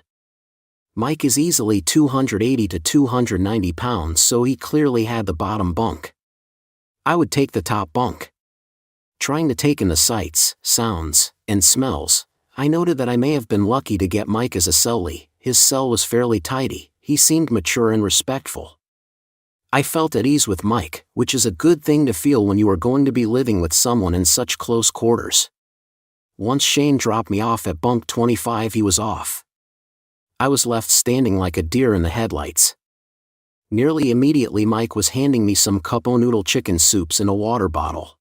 Mike is easily 280 to 290 pounds, so he clearly had the bottom bunk. I would take the top bunk. Trying to take in the sights, sounds, and smells, I noted that I may have been lucky to get Mike as a cellie. His cell was fairly tidy, he seemed mature and respectful. I felt at ease with Mike, which is a good thing to feel when you are going to be living with someone in such close quarters. Once Shane dropped me off at bunk 25, he was off. I was left standing like a deer in the headlights. Nearly immediately Mike was handing me some cup-o noodle chicken soups in a water bottle.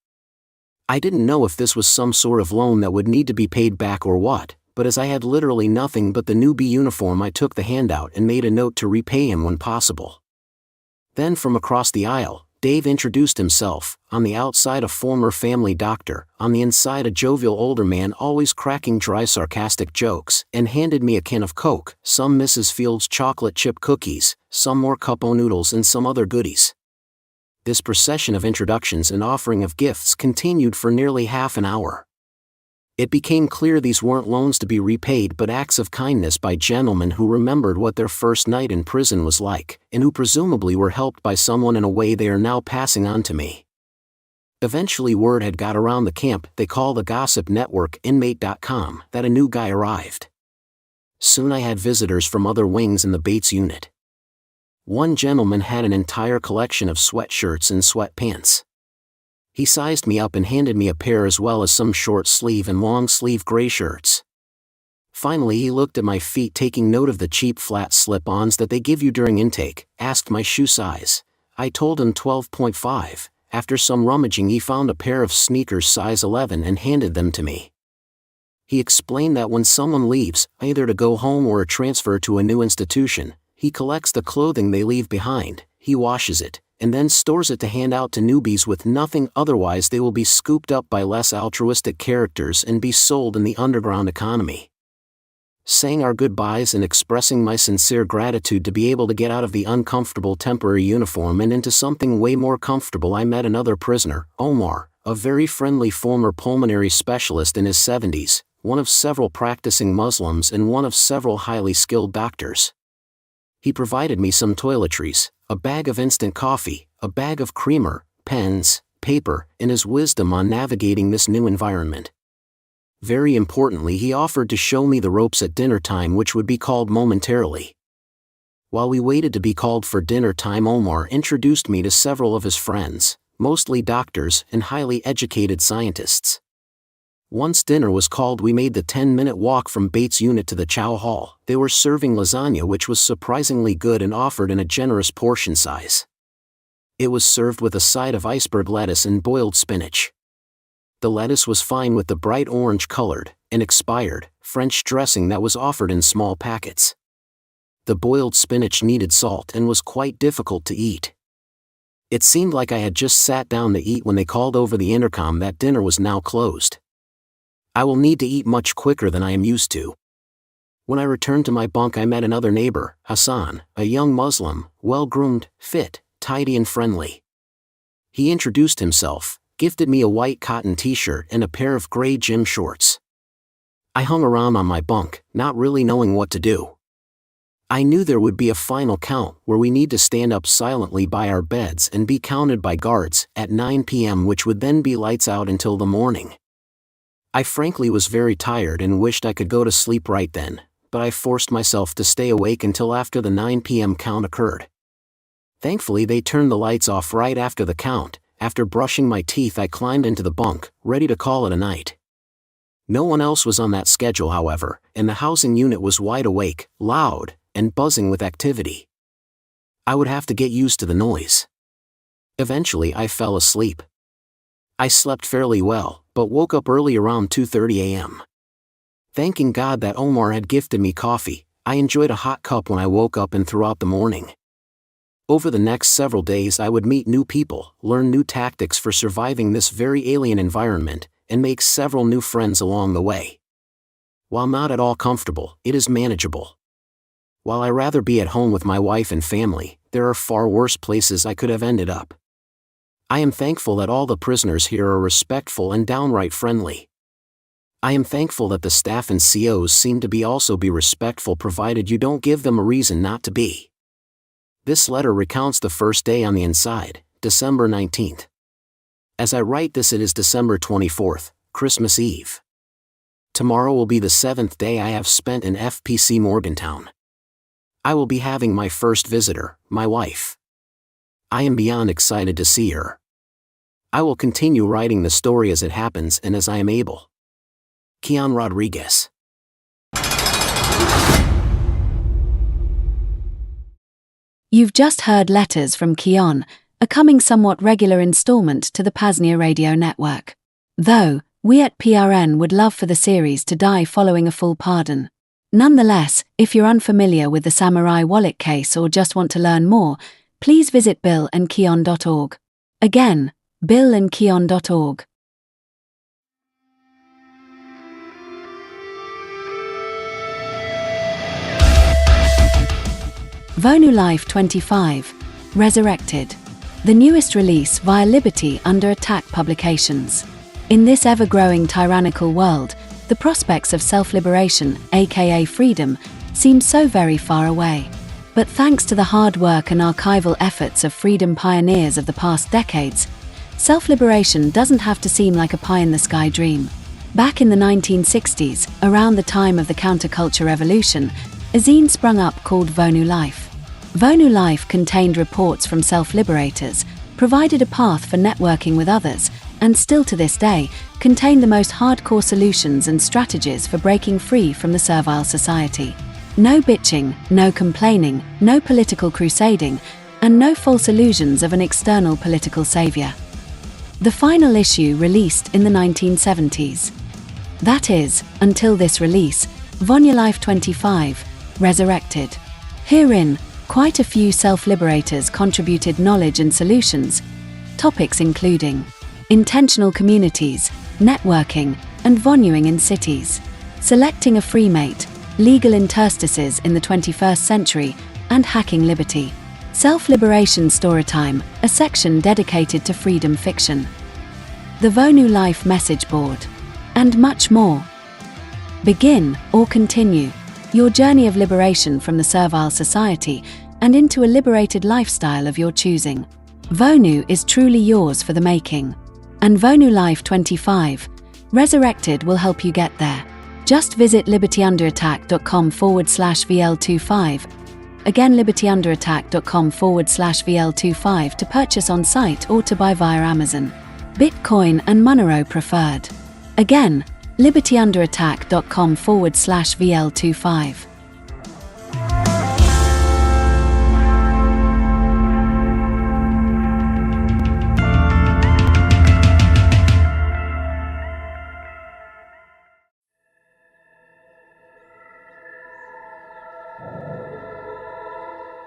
I didn't know if this was some sort of loan that would need to be paid back or what, but as I had literally nothing but the newbie uniform, I took the handout and made a note to repay him when possible. Then from across the aisle, Dave introduced himself, on the outside a former family doctor, on the inside a jovial older man always cracking dry sarcastic jokes, and handed me a can of Coke, some Mrs. Field's chocolate chip cookies, some more cup-o noodles and some other goodies. This procession of introductions and offering of gifts continued for nearly half an hour. It became clear these weren't loans to be repaid but acts of kindness by gentlemen who remembered what their first night in prison was like, and who presumably were helped by someone in a way they are now passing on to me. Eventually word had got around the camp they call the gossip network inmate.com that a new guy arrived. Soon I had visitors from other wings in the Bates unit. One gentleman had an entire collection of sweatshirts and sweatpants. He sized me up and handed me a pair as well as some short-sleeve and long-sleeve gray shirts. Finally he looked at my feet, taking note of the cheap flat slip-ons that they give you during intake, asked my shoe size. I told him 12.5. After some rummaging he found a pair of sneakers size 11 and handed them to me. He explained that when someone leaves, either to go home or a transfer to a new institution, he collects the clothing they leave behind, he washes it, and then stores it to hand out to newbies with nothing, otherwise they will be scooped up by less altruistic characters and be sold in the underground economy. Saying our goodbyes and expressing my sincere gratitude to be able to get out of the uncomfortable temporary uniform and into something way more comfortable, I met another prisoner, Omar, a very friendly former pulmonary specialist in his 70s, one of several practicing Muslims and one of several highly skilled doctors. He provided me some toiletries, a bag of instant coffee, a bag of creamer, pens, paper, and his wisdom on navigating this new environment. Very importantly, he offered to show me the ropes at dinner time, which would be called momentarily. While we waited to be called for dinner time, Omar introduced me to several of his friends, mostly doctors and highly educated scientists. Once dinner was called, we made the 10-minute walk from Bates unit to the chow hall. They were serving lasagna, which was surprisingly good and offered in a generous portion size. It was served with a side of iceberg lettuce and boiled spinach. The lettuce was fine with the bright orange-colored, and expired, French dressing that was offered in small packets. The boiled spinach needed salt and was quite difficult to eat. It seemed like I had just sat down to eat when they called over the intercom that dinner was now closed. I will need to eat much quicker than I am used to. When I returned to my bunk, I met another neighbor, Hassan, a young Muslim, well-groomed, fit, tidy and friendly. He introduced himself, gifted me a white cotton t-shirt and a pair of gray gym shorts. I hung around on my bunk, not really knowing what to do. I knew there would be a final count where we need to stand up silently by our beds and be counted by guards at 9 p.m., which would then be lights out until the morning. I frankly was very tired and wished I could go to sleep right then, but I forced myself to stay awake until after the 9 p.m. count occurred. Thankfully they turned the lights off right after the count. After brushing my teeth, I climbed into the bunk, ready to call it a night. No one else was on that schedule, however, and the housing unit was wide awake, loud, and buzzing with activity. I would have to get used to the noise. Eventually I fell asleep. I slept fairly well, but woke up early around 2:30 a.m. Thanking God that Omar had gifted me coffee, I enjoyed a hot cup when I woke up and throughout the morning. Over the next several days I would meet new people, learn new tactics for surviving this very alien environment, and make several new friends along the way. While not at all comfortable, it is manageable. While I rather be at home with my wife and family, there are far worse places I could have ended up. I am thankful that all the prisoners here are respectful and downright friendly. I am thankful that the staff and COs seem to be also respectful provided you don't give them a reason not to be. This letter recounts the first day on the inside, December 19th. As I write this it is December 24th, Christmas Eve. Tomorrow will be the 7th day I have spent in FPC Morgantown. I will be having my first visitor, my wife. I am beyond excited to see her. I will continue writing the story as it happens and as I am able. Keon Rodriguez. You've just heard Letters from Keon, a coming somewhat regular installment to the P.A.Z.NIA Radio Network. Though, we at P.R.N would love for the series to die following a full pardon. Nonetheless, if you're unfamiliar with the Samurai Wallet case or just want to learn more, please visit billandkeon.org. Again, billandkeon.org. Vonu Life 25, Resurrected. The newest release via Liberty Under Attack Publications. In this ever-growing tyrannical world, the prospects of self-liberation, aka freedom, seem so very far away. But thanks to the hard work and archival efforts of freedom pioneers of the past decades, self-liberation doesn't have to seem like a pie-in-the-sky dream. Back in the 1960s, around the time of the counterculture revolution, a zine sprung up called Vonu Life. Vonu Life contained reports from self-liberators, provided a path for networking with others, and still to this day, contain the most hardcore solutions and strategies for breaking free from the servile society. No bitching, no complaining, no political crusading, and no false illusions of an external political savior. The final issue released in the 1970s. That is, until this release, Vonu Life 25, Resurrected. Herein, quite a few self-liberators contributed knowledge and solutions, topics including intentional communities, networking, and vonuing in cities, selecting a free mate, legal interstices in the 21st century, and hacking liberty. Self-liberation storytime, a section dedicated to freedom fiction. The Vonu Life message board. And much more. Begin, or continue, your journey of liberation from the servile society and into a liberated lifestyle of your choosing. Vonu is truly yours for the making. And Vonu Life 25, Resurrected will help you get there. Just visit libertyunderattack.com/VL25. Again, libertyunderattack.com/VL25 to purchase on site or to buy via Amazon. Bitcoin and Monero preferred. Again, libertyunderattack.com/VL25.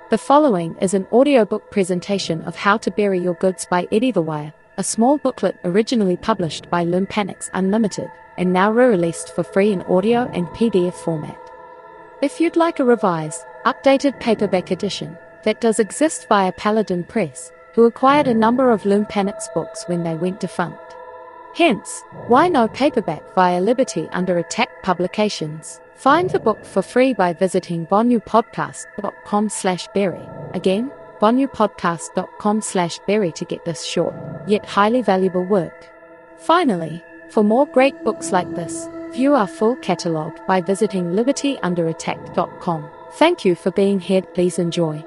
The following is an audiobook presentation of How to Bury Your Goods by Eddie the Wire, a small booklet originally published by Lumpanix Unlimited and now re-released for free in audio and PDF format. If you'd like a revised, updated paperback edition, that does exist via Paladin Press, who acquired a number of Lumpanix books when they went defunct. Hence, why no paperback via Liberty Under Attack Publications? Find the book for free by visiting vonupodcast.com/berry. Again, vonupodcast.com/berry to get this short, yet highly valuable work. Finally, for more great books like this, view our full catalogue by visiting libertyunderattack.com. Thank you for being here. Please enjoy.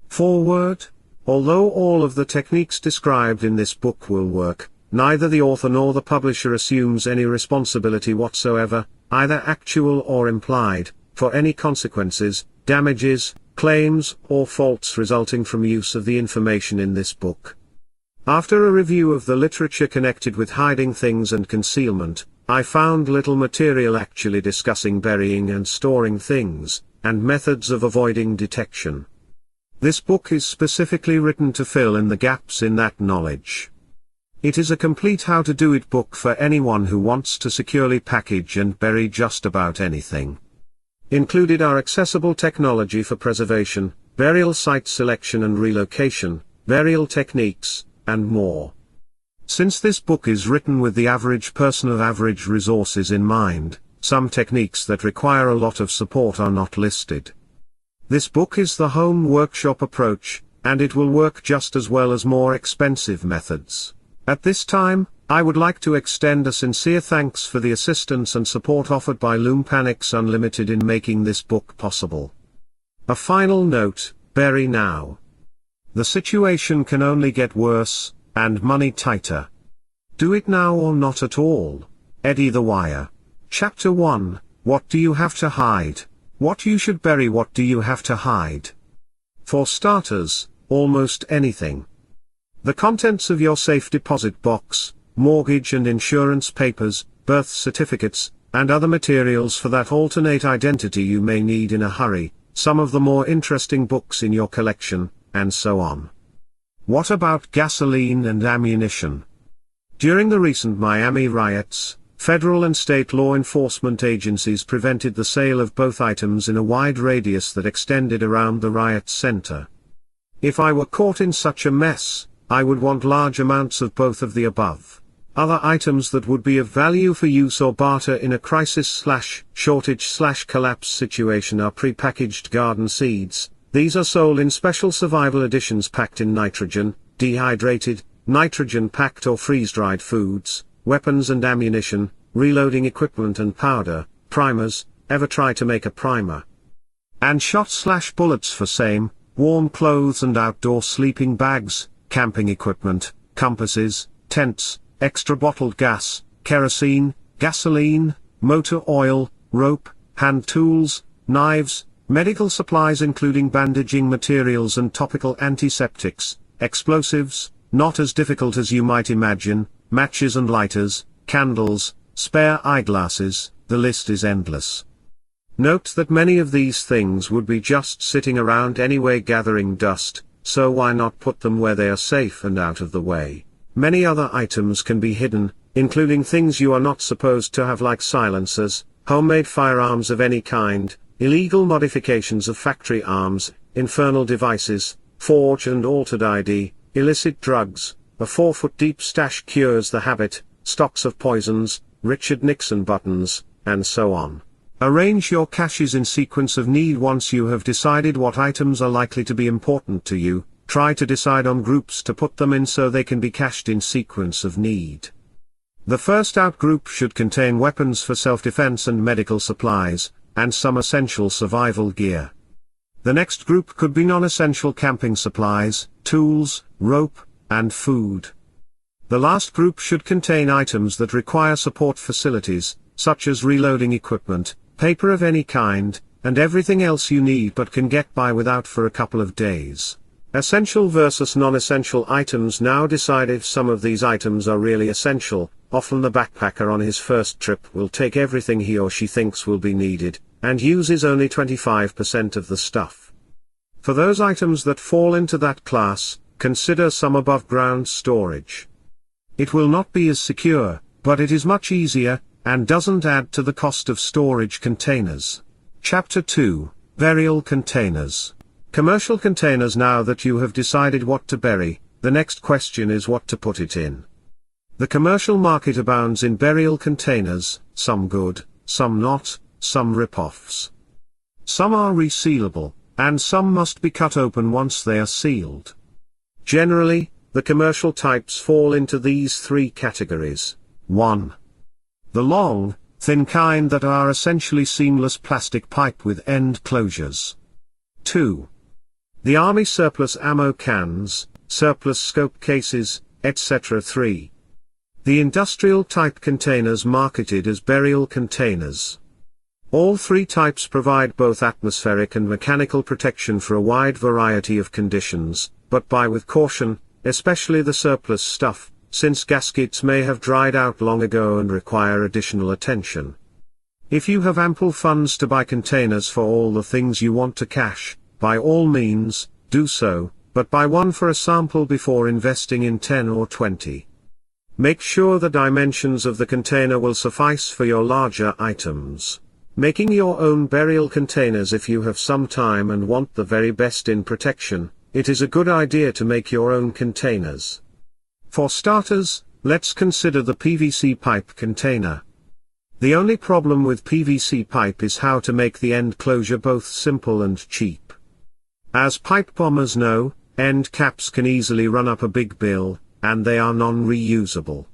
Foreword. Although all of the techniques described in this book will work, neither the author nor the publisher assumes any responsibility whatsoever, either actual or implied, for any consequences, damages, claims, or faults resulting from use of the information in this book. After a review of the literature connected with hiding things and concealment, I found little material actually discussing burying and storing things, and methods of avoiding detection. This book is specifically written to fill in the gaps in that knowledge. It is a complete how-to-do-it book for anyone who wants to securely package and bury just about anything. Included are accessible technology for preservation, burial site selection and relocation, burial techniques, and more. Since this book is written with the average person of average resources in mind, some techniques that require a lot of support are not listed. This book is the home workshop approach, and it will work just as well as more expensive methods. At this time, I would like to extend a sincere thanks for the assistance and support offered by Loompanics Unlimited in making this book possible. A final note: bury now. The situation can only get worse, and money tighter. Do it now or not at all. Eddie the Wire. Chapter 1, What do you have to hide? What you should bury. What do you have to hide? For starters, almost anything. The contents of your safe deposit box, mortgage and insurance papers, birth certificates, and other materials for that alternate identity you may need in a hurry, some of the more interesting books in your collection, and so on. What about gasoline and ammunition? During the recent Miami riots, federal and state law enforcement agencies prevented the sale of both items in a wide radius that extended around the riot center. If I were caught in such a mess, I would want large amounts of both of the above. Other items that would be of value for use or barter in a crisis/shortage/collapse situation are prepackaged garden seeds. These are sold in special survival editions packed in nitrogen, dehydrated, nitrogen-packed or freeze-dried foods, weapons and ammunition, reloading equipment and powder, primers. Ever try to make a primer? And shot/bullets for same, warm clothes and outdoor sleeping bags, camping equipment, compasses, tents, extra bottled gas, kerosene, gasoline, motor oil, rope, hand tools, knives, medical supplies including bandaging materials and topical antiseptics, explosives, not as difficult as you might imagine, matches and lighters, candles, spare eyeglasses. The list is endless. Note that many of these things would be just sitting around anyway gathering dust, so why not put them where they are safe and out of the way? Many other items can be hidden, including things you are not supposed to have like silencers, homemade firearms of any kind, illegal modifications of factory arms, infernal devices, forged and altered ID, illicit drugs. A 4-foot-deep stash cures the habit, stocks of poisons, Richard Nixon buttons, and so on. Arrange your caches in sequence of need. Once you have decided what items are likely to be important to you, try to decide on groups to put them in so they can be cached in sequence of need. The first out group should contain weapons for self-defense and medical supplies, and some essential survival gear. The next group could be non-essential camping supplies, tools, rope, and food. The last group should contain items that require support facilities, such as reloading equipment, paper of any kind, and everything else you need but can get by without for a couple of days. Essential versus non-essential items. Now decide if some of these items are really essential. Often the backpacker on his first trip will take everything he or she thinks will be needed, and uses only 25% of the stuff. For those items that fall into that class, consider some above-ground storage. It will not be as secure, but it is much easier, and doesn't add to the cost of storage containers. Chapter 2, Burial Containers. Commercial containers. Now that you have decided what to bury, the next question is what to put it in. The commercial market abounds in burial containers, some good, some not, some rip-offs. Some are resealable, and some must be cut open once they are sealed. Generally, the commercial types fall into these three categories. 1. The long, thin kind that are essentially seamless plastic pipe with end closures. 2. The army surplus ammo cans, surplus scope cases, etc. 3. The industrial type containers marketed as burial containers. All three types provide both atmospheric and mechanical protection for a wide variety of conditions, but buy with caution. especially the surplus stuff, since gaskets may have dried out long ago and require additional attention. If you have ample funds to buy containers for all the things you want to cache, by all means, do so, but buy one for a sample before investing in 10 or 20. Make sure the dimensions of the container will suffice for your larger items. Making your own burial containers. If you have some time and want the very best in protection, it is a good idea to make your own containers. For starters, let's consider the PVC pipe container. The only problem with PVC pipe is how to make the end closure both simple and cheap. As pipe bombers know, end caps can easily run up a big bill, and they are non-reusable.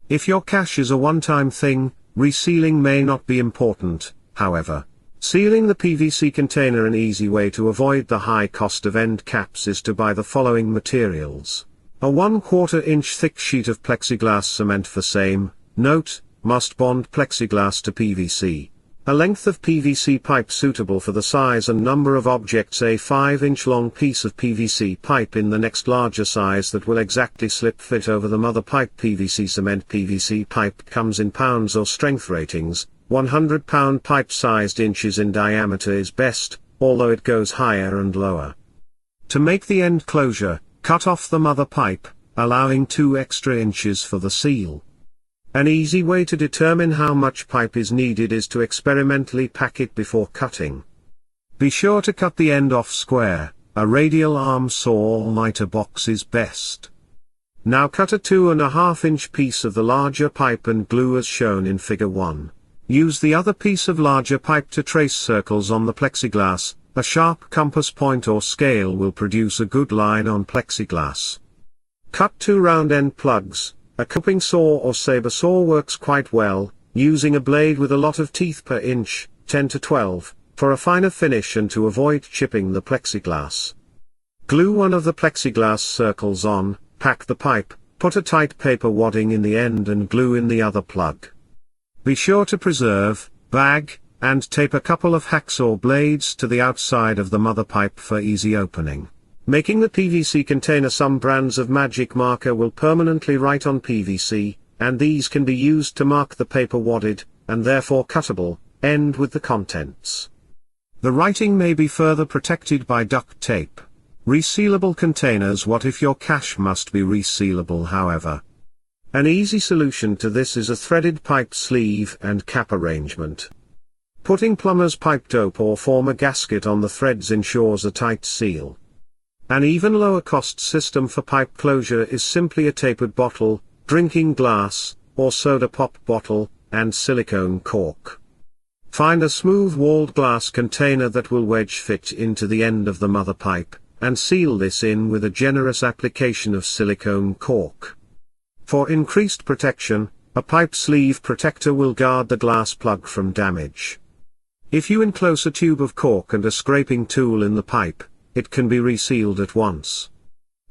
If your cache is a one-time thing, resealing may not be important, however. Sealing the PVC container. An easy way to avoid the high cost of end caps is to buy the following materials. A 1/4 inch thick sheet of plexiglass cement for same, note, must bond plexiglass to PVC. A length of PVC pipe suitable for the size and number of objects. A 5-inch long piece of PVC pipe in the next larger size that will exactly slip fit over the mother pipe. PVC cement. PVC pipe comes in pounds or strength ratings. 100-pound pipe sized inches in diameter is best, although it goes higher and lower. To make the end closure, cut off the mother pipe, allowing 2 extra inches for the seal. An easy way to determine how much pipe is needed is to experimentally pack it before cutting. Be sure to cut the end off square. A radial arm saw or miter box is best. Now cut a 2.5-inch piece of the larger pipe and glue as shown in figure 1. Use the other piece of larger pipe to trace circles on the plexiglass. A sharp compass point or scale will produce a good line on plexiglass. Cut 2 round end plugs. A cupping saw or saber saw works quite well, using a blade with a lot of teeth per inch, 10 to 12, for a finer finish and to avoid chipping the plexiglass. Glue one of the plexiglass circles on, pack the pipe, put a tight paper wadding in the end and glue in the other plug. Be sure to preserve, bag, and tape a couple of hacksaw blades to the outside of the mother pipe for easy opening. Making the PVC container. Some brands of magic marker will permanently write on PVC, and these can be used to mark the paper wadded, and therefore cuttable, end with the contents. The writing may be further protected by duct tape. Resealable containers. What if your cache must be resealable however? An easy solution to this is a threaded pipe sleeve and cap arrangement. Putting plumber's pipe dope or former gasket on the threads ensures a tight seal. An even lower cost system for pipe closure is simply a tapered bottle, drinking glass, or soda pop bottle, and silicone cork. Find a smooth-walled glass container that will wedge fit into the end of the mother pipe, and seal this in with a generous application of silicone cork. For increased protection, a pipe sleeve protector will guard the glass plug from damage. If you enclose a tube of cork and a scraping tool in the pipe, it can be resealed at once.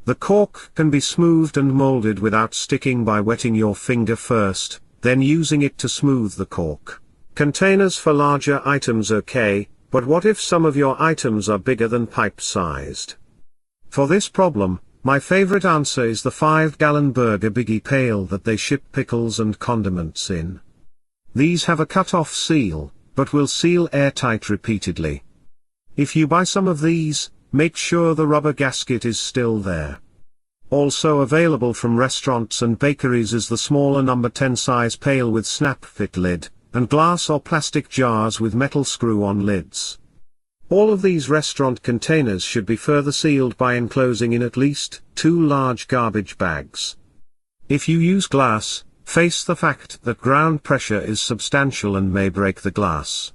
The cork can be smoothed and molded without sticking by wetting your finger first, then using it to smooth the cork. Containers for larger items. Okay, but what if some of your items are bigger than pipe sized? For this problem, my favorite answer is the 5-gallon burger biggie pail that they ship pickles and condiments in. These have a cut-off seal, but will seal airtight repeatedly. If you buy some of these, make sure the rubber gasket is still there. Also available from restaurants and bakeries is the smaller number 10 size pail with snap fit lid, and glass or plastic jars with metal screw-on lids. All of these restaurant containers should be further sealed by enclosing in at least 2 large garbage bags. If you use glass, face the fact that ground pressure is substantial and may break the glass.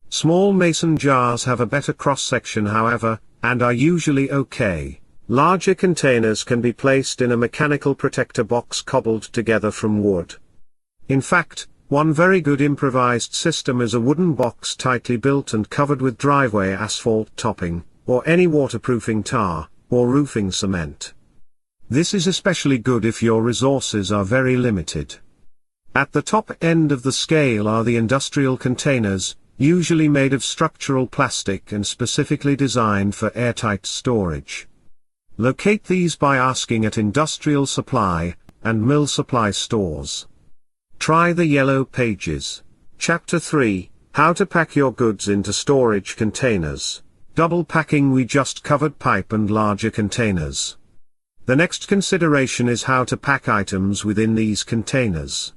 Small mason jars have a better cross-section however, and are usually okay. Larger containers can be placed in a mechanical protector box cobbled together from wood. In fact, one very good improvised system is a wooden box tightly built and covered with driveway asphalt topping, or any waterproofing tar, or roofing cement. This is especially good if your resources are very limited. At the top end of the scale are the industrial containers, usually made of structural plastic and specifically designed for airtight storage. Locate these by asking at industrial supply and mill supply stores. Try the yellow pages. Chapter 3, How to pack your goods into storage containers. Double packing. We just covered pipe and larger containers. The next consideration is how to pack items within these containers.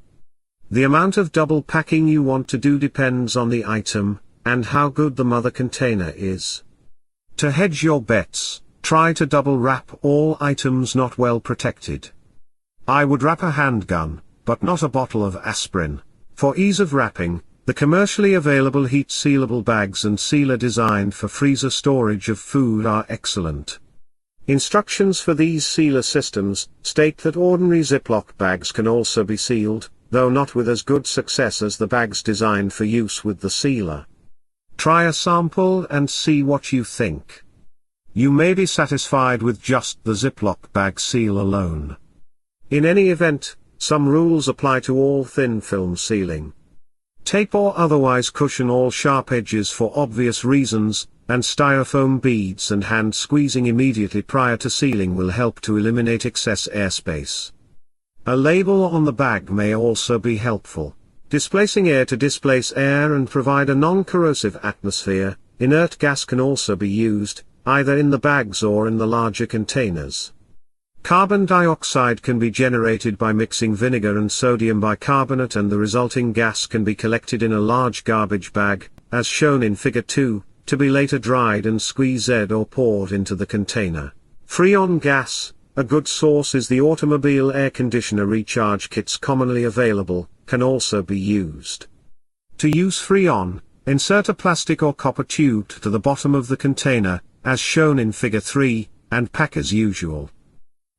The amount of double packing you want to do depends on the item, and how good the mother container is. To hedge your bets, try to double wrap all items not well protected. I would wrap a handgun, but not a bottle of aspirin. For ease of wrapping, the commercially available heat sealable bags and sealer designed for freezer storage of food are excellent. Instructions for these sealer systems state that ordinary Ziploc bags can also be sealed, though not with as good success as the bags designed for use with the sealer. Try a sample and see what you think. You may be satisfied with just the Ziploc bag seal alone. In any event, some rules apply to all thin film sealing. Tape or otherwise cushion all sharp edges for obvious reasons, and styrofoam beads and hand squeezing immediately prior to sealing will help to eliminate excess airspace. A label on the bag may also be helpful. Displacing air to displace air and provide a non-corrosive atmosphere. Inert gas can also be used, either in the bags or in the larger containers. Carbon dioxide can be generated by mixing vinegar and sodium bicarbonate, and the resulting gas can be collected in a large garbage bag, as shown in Figure 2, to be later dried and squeezed or poured into the container. Freon gas. A good source is the automobile air conditioner recharge kits commonly available, can also be used. To use Freon, insert a plastic or copper tube to the bottom of the container, as shown in Figure 3, and pack as usual.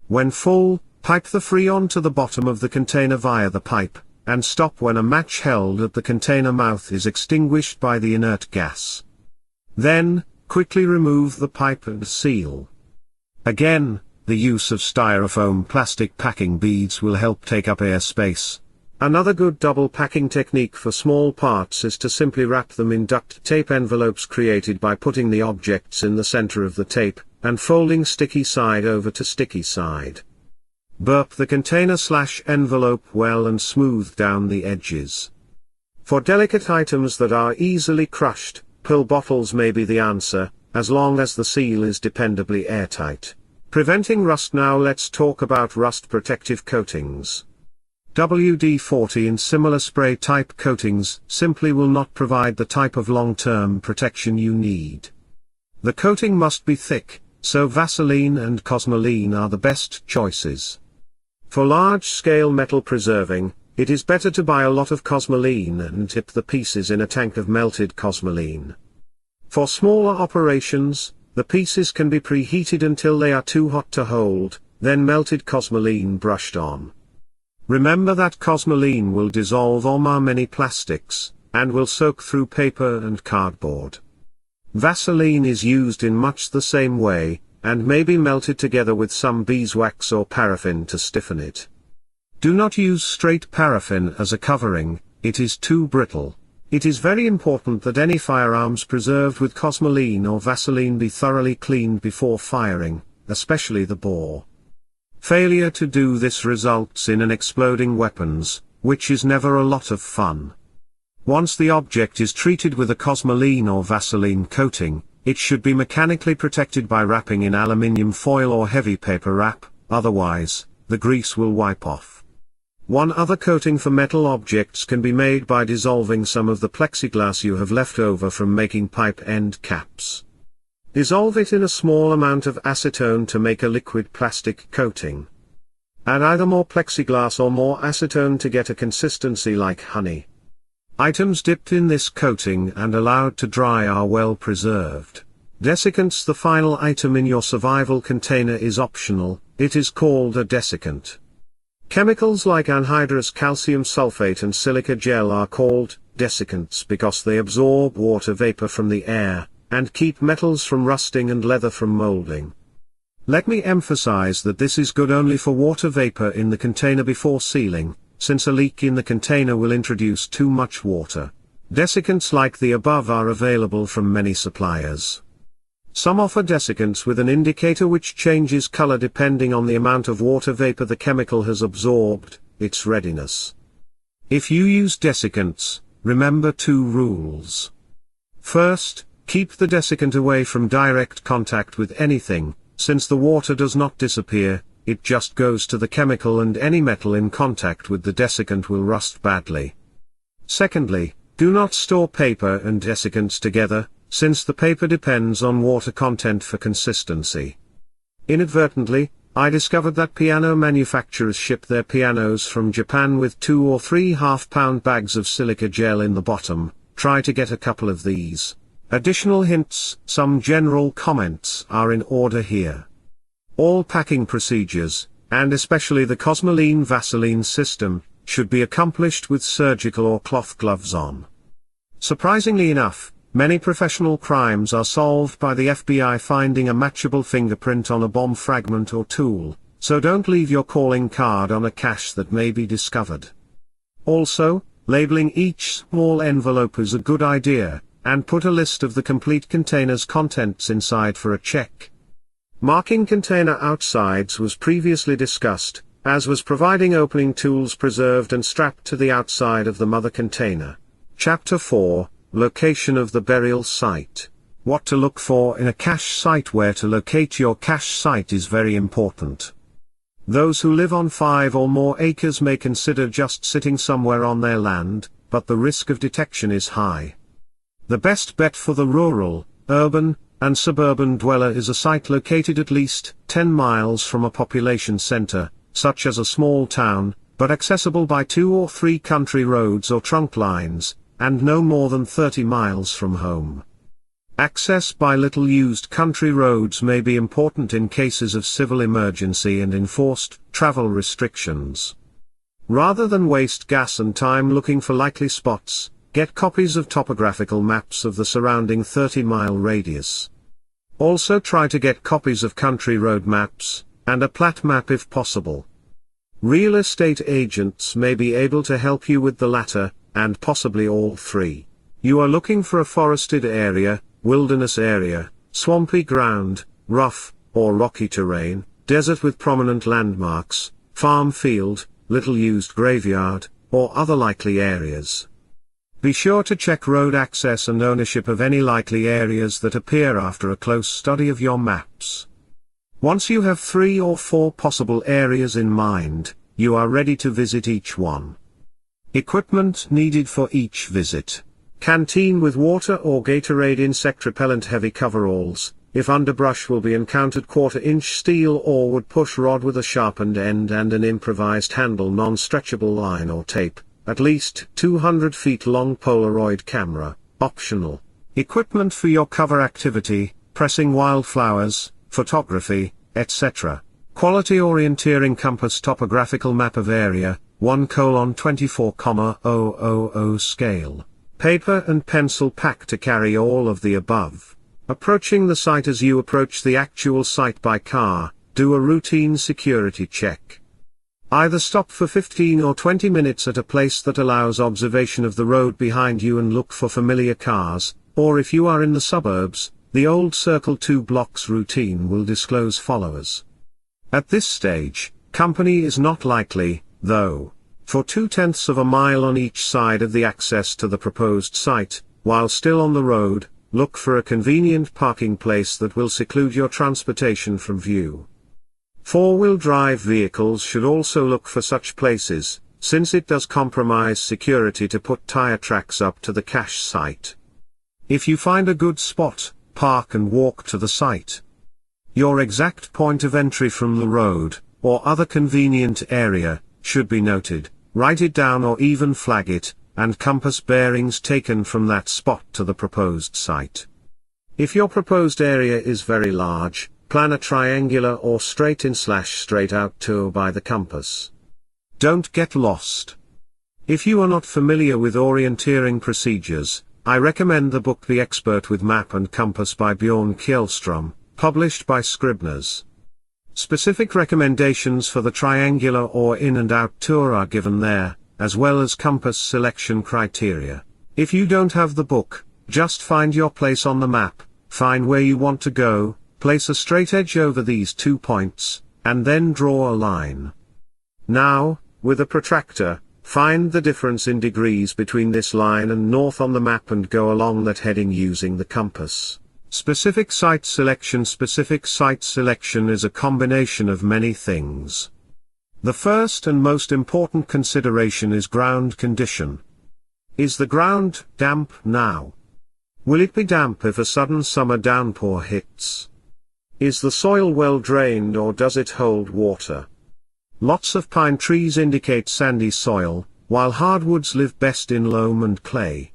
When full, pipe the Freon to the bottom of the container via the pipe, and stop when a match held at the container mouth is extinguished by the inert gas. Then, quickly remove the pipe and seal. Again, the use of styrofoam plastic packing beads will help take up air space. Another good double packing technique for small parts is to simply wrap them in duct tape envelopes created by putting the objects in the center of the tape, and folding sticky side over to sticky side. Burp the container/envelope well and smooth down the edges. For delicate items that are easily crushed, pill bottles may be the answer, as long as the seal is dependably airtight. Preventing rust. Now let's talk about rust protective coatings. WD-40 and similar spray type coatings simply will not provide the type of long-term protection you need. The coating must be thick, so Vaseline and Cosmoline are the best choices. For large-scale metal preserving, it is better to buy a lot of Cosmoline and dip the pieces in a tank of melted Cosmoline. For smaller operations, the pieces can be preheated until they are too hot to hold, then melted Cosmoline brushed on. Remember that Cosmoline will dissolve or mar many plastics, and will soak through paper and cardboard. Vaseline is used in much the same way, and may be melted together with some beeswax or paraffin to stiffen it. Do not use straight paraffin as a covering, it is too brittle. It is very important that any firearms preserved with Cosmoline or Vaseline be thoroughly cleaned before firing, especially the bore. Failure to do this results in an exploding weapons, which is never a lot of fun. Once the object is treated with a Cosmoline or Vaseline coating, it should be mechanically protected by wrapping in aluminium foil or heavy paper wrap, otherwise, the grease will wipe off. One other coating for metal objects can be made by dissolving some of the plexiglass you have left over from making pipe end caps. Dissolve it in a small amount of acetone to make a liquid plastic coating. Add either more plexiglass or more acetone to get a consistency like honey. Items dipped in this coating and allowed to dry are well preserved. Desiccants. The final item in your survival container is optional, it is called a desiccant. Chemicals like anhydrous calcium sulfate and silica gel are called desiccants because they absorb water vapor from the air, and keep metals from rusting and leather from molding. Let me emphasize that this is good only for water vapor in the container before sealing, since a leak in the container will introduce too much water. Desiccants like the above are available from many suppliers. Some offer desiccants with an indicator which changes color depending on the amount of water vapor the chemical has absorbed, its readiness. If you use desiccants, remember 2 rules. First, keep the desiccant away from direct contact with anything, since the water does not disappear, it just goes to the chemical and any metal in contact with the desiccant will rust badly. Secondly, do not store paper and desiccants together, since the paper depends on water content for consistency. Inadvertently, I discovered that piano manufacturers ship their pianos from Japan with 2 or 3 half-pound bags of silica gel in the bottom. Try to get a couple of these. Additional hints, some general comments are in order here. All packing procedures, and especially the Cosmoline Vaseline system, should be accomplished with surgical or cloth gloves on. Surprisingly enough, many professional crimes are solved by the FBI finding a matchable fingerprint on a bomb fragment or tool, so don't leave your calling card on a cache that may be discovered. Also, labeling each small envelope is a good idea, and put a list of the complete container's contents inside for a check. Marking container outsides was previously discussed, as was providing opening tools preserved and strapped to the outside of the mother container. Chapter 4, Location of the Burial Site. What to look for in a cache site. Where to locate your cache site is very important. Those who live on 5 or more acres may consider just sitting somewhere on their land, but the risk of detection is high. The best bet for the rural, urban, and suburban dweller is a site located at least 10 miles from a population center, such as a small town, but accessible by 2 or 3 country roads or trunk lines, and no more than 30 miles from home. Access by little used country roads may be important in cases of civil emergency and enforced travel restrictions. Rather than waste gas and time looking for likely spots, get copies of topographical maps of the surrounding 30-mile radius. Also try to get copies of country road maps, and a plat map if possible. Real estate agents may be able to help you with the latter, and possibly all 3. You are looking for a forested area, wilderness area, swampy ground, rough, or rocky terrain, desert with prominent landmarks, farm field, little used graveyard, or other likely areas. Be sure to check road access and ownership of any likely areas that appear after a close study of your maps. Once you have 3 or 4 possible areas in mind, you are ready to visit each one. Equipment needed for each visit. Canteen with water or Gatorade, insect repellent, heavy coveralls. If underbrush will be encountered, 1/4-inch steel or wood push rod with a sharpened end and an improvised handle, non-stretchable line or tape. At least 200 feet long Polaroid camera, optional. Equipment for your cover activity, pressing wildflowers, photography, etc. Quality orienteering compass, topographical map of area, 1:24,000 scale. Paper and pencil pack to carry all of the above. Approaching the site. As you approach the actual site by car, do a routine security check. Either stop for 15 or 20 minutes at a place that allows observation of the road behind you and look for familiar cars, or if you are in the suburbs, the old circle 2 blocks routine will disclose followers. At this stage, company is not likely, though. For 2/10 of a mile on each side of the access to the proposed site, while still on the road, look for a convenient parking place that will seclude your transportation from view. 4-wheel drive vehicles should also look for such places, since it does compromise security to put tire tracks up to the cache site. If you find a good spot, park and walk to the site. Your exact point of entry from the road, or other convenient area, should be noted. Write it down or even flag it, and compass bearings taken from that spot to the proposed site. If your proposed area is very large, plan a triangular or straight-in/straight out tour by the compass. Don't get lost. If you are not familiar with orienteering procedures, I recommend the book The Expert with Map and Compass by Bjorn Kjellström, published by Scribner's. Specific recommendations for the triangular or in and out tour are given there, as well as compass selection criteria. If you don't have the book, just find your place on the map, find where you want to go, place a straight edge over these 2 points, and then draw a line. Now, with a protractor, find the difference in degrees between this line and north on the map and go along that heading using the compass. Specific site selection. Specific site selection is a combination of many things. The first and most important consideration is ground condition. Is the ground damp now? Will it be damp if a sudden summer downpour hits? Is the soil well drained or does it hold water? Lots of pine trees indicate sandy soil, while hardwoods live best in loam and clay.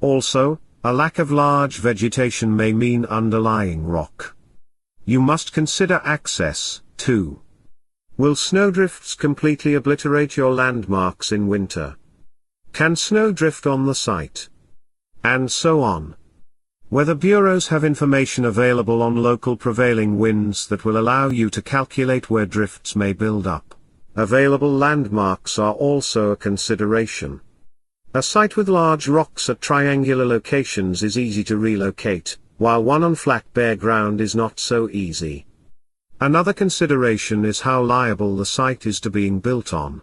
Also, a lack of large vegetation may mean underlying rock. You must consider access, too. Will snowdrifts completely obliterate your landmarks in winter? Can snow drift on the site? And so on. Weather bureaus have information available on local prevailing winds that will allow you to calculate where drifts may build up. Available landmarks are also a consideration. A site with large rocks at triangular locations is easy to relocate, while one on flat bare ground is not so easy. Another consideration is how liable the site is to being built on.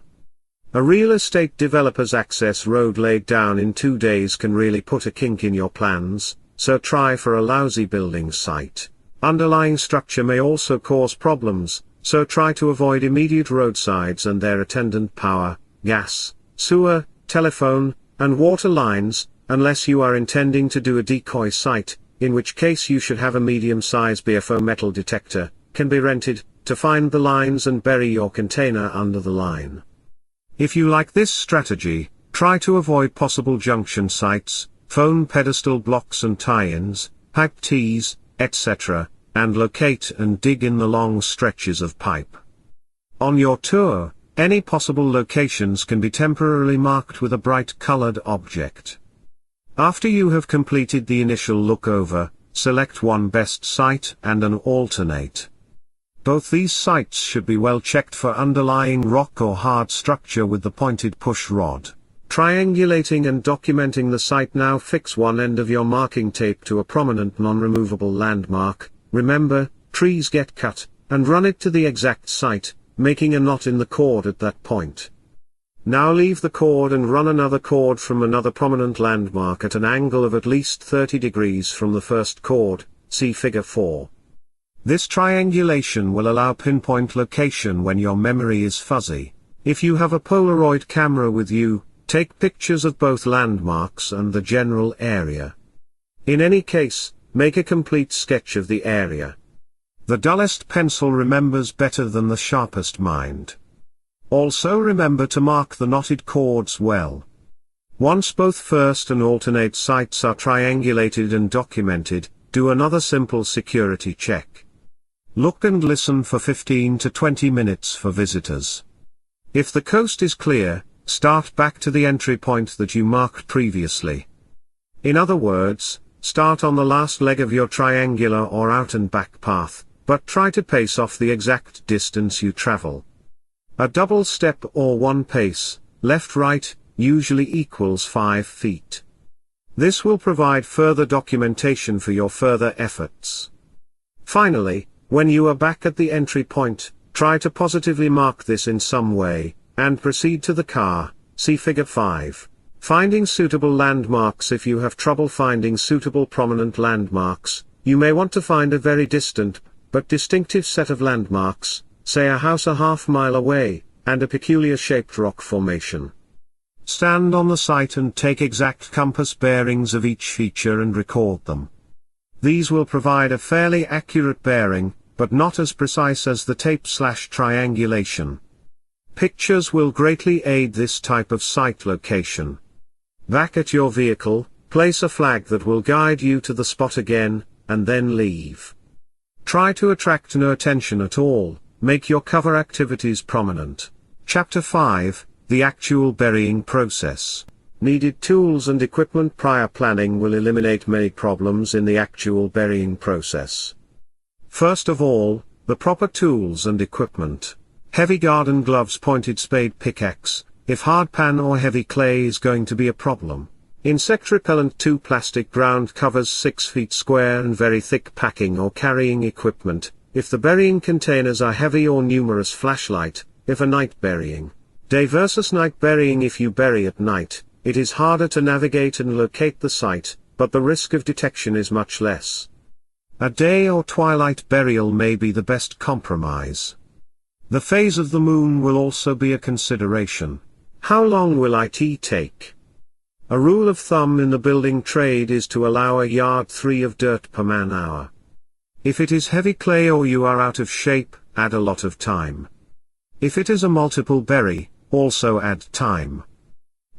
A real estate developer's access road laid down in 2 days can really put a kink in your plans, so try for a lousy building site. Underlying structure may also cause problems, so try to avoid immediate roadsides and their attendant power, gas, sewer, telephone, and water lines, unless you are intending to do a decoy site, in which case you should have a medium-size BFO metal detector, can be rented, to find the lines and bury your container under the line. If you like this strategy, try to avoid possible junction sites, phone pedestal blocks and tie-ins, pipe tees, etc., and locate and dig in the long stretches of pipe. On your tour, any possible locations can be temporarily marked with a bright-colored object. After you have completed the initial look over, select one best site and an alternate. Both these sites should be well checked for underlying rock or hard structure with the pointed push rod. Triangulating and documenting the site. Now fix one end of your marking tape to a prominent non-removable landmark. Remember, trees get cut, and run it to the exact site, making a knot in the cord at that point. Now leave the cord and run another cord from another prominent landmark at an angle of at least 30 degrees from the first cord, see figure 4. This triangulation will allow pinpoint location when your memory is fuzzy. If you have a Polaroid camera with you, take pictures of both landmarks and the general area. In any case, make a complete sketch of the area. The dullest pencil remembers better than the sharpest mind. Also remember to mark the knotted cords well. Once both first and alternate sites are triangulated and documented, do another simple security check. Look and listen for 15 to 20 minutes for visitors. If the coast is clear, start back to the entry point that you marked previously. In other words, start on the last leg of your triangular or out and back path, but try to pace off the exact distance you travel. A double step or one pace, left-right, usually equals 5 feet. This will provide further documentation for your further efforts. Finally, when you are back at the entry point, try to positively mark this in some way, and proceed to the car, see figure 5. Finding suitable landmarks. If you have trouble finding suitable prominent landmarks, you may want to find a very distant, but distinctive set of landmarks, say a house a half-mile away, and a peculiar shaped rock formation. Stand on the site and take exact compass bearings of each feature and record them. These will provide a fairly accurate bearing, but not as precise as the tape/triangulation. Pictures will greatly aid this type of site location. Back at your vehicle, place a flag that will guide you to the spot again, and then leave. Try to attract no attention at all, make your cover activities prominent. Chapter 5, The Actual Burying Process. Needed tools and equipment. Prior planning will eliminate many problems in the actual burying process. First of all, the proper tools and equipment. Heavy garden gloves, pointed spade, pickaxe, if hard pan or heavy clay is going to be a problem. Insect repellent. 2 plastic ground covers 6 feet square and very thick packing or carrying equipment, if the burying containers are heavy, or numerous flashlight, if a night burying. Day versus night burying. If you bury at night, it is harder to navigate and locate the site, but the risk of detection is much less. A day or twilight burial may be the best compromise. The phase of the moon will also be a consideration. How long will it take? A rule of thumb in the building trade is to allow a yard 3 of dirt per man hour. If it is heavy clay or you are out of shape, add a lot of time. If it is a multiple bury, also add time.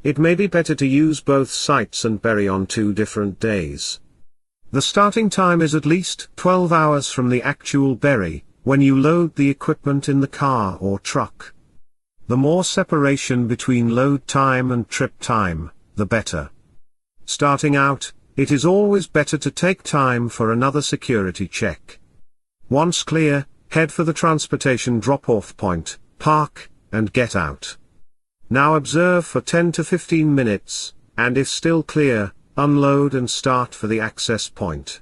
It may be better to use both sites and bury on 2 different days. The starting time is at least 12 hours from the actual bury, when you load the equipment in the car or truck. The more separation between load time and trip time, the better. Starting out, it is always better to take time for another security check. Once clear, head for the transportation drop-off point, park, and get out. Now observe for 10 to 15 minutes, and if still clear, unload and start for the access point.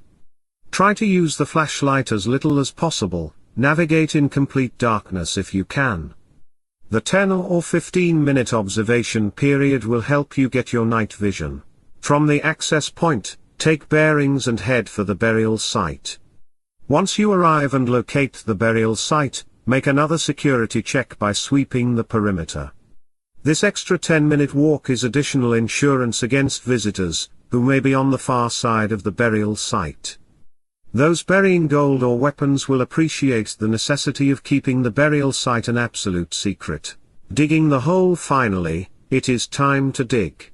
Try to use the flashlight as little as possible, navigate in complete darkness if you can. The 10 or 15-minute observation period will help you get your night vision. From the access point, take bearings and head for the burial site. Once you arrive and locate the burial site, make another security check by sweeping the perimeter. This extra 10-minute walk is additional insurance against visitors, who may be on the far side of the burial site. Those burying gold or weapons will appreciate the necessity of keeping the burial site an absolute secret. Digging the hole. Finally, it is time to dig.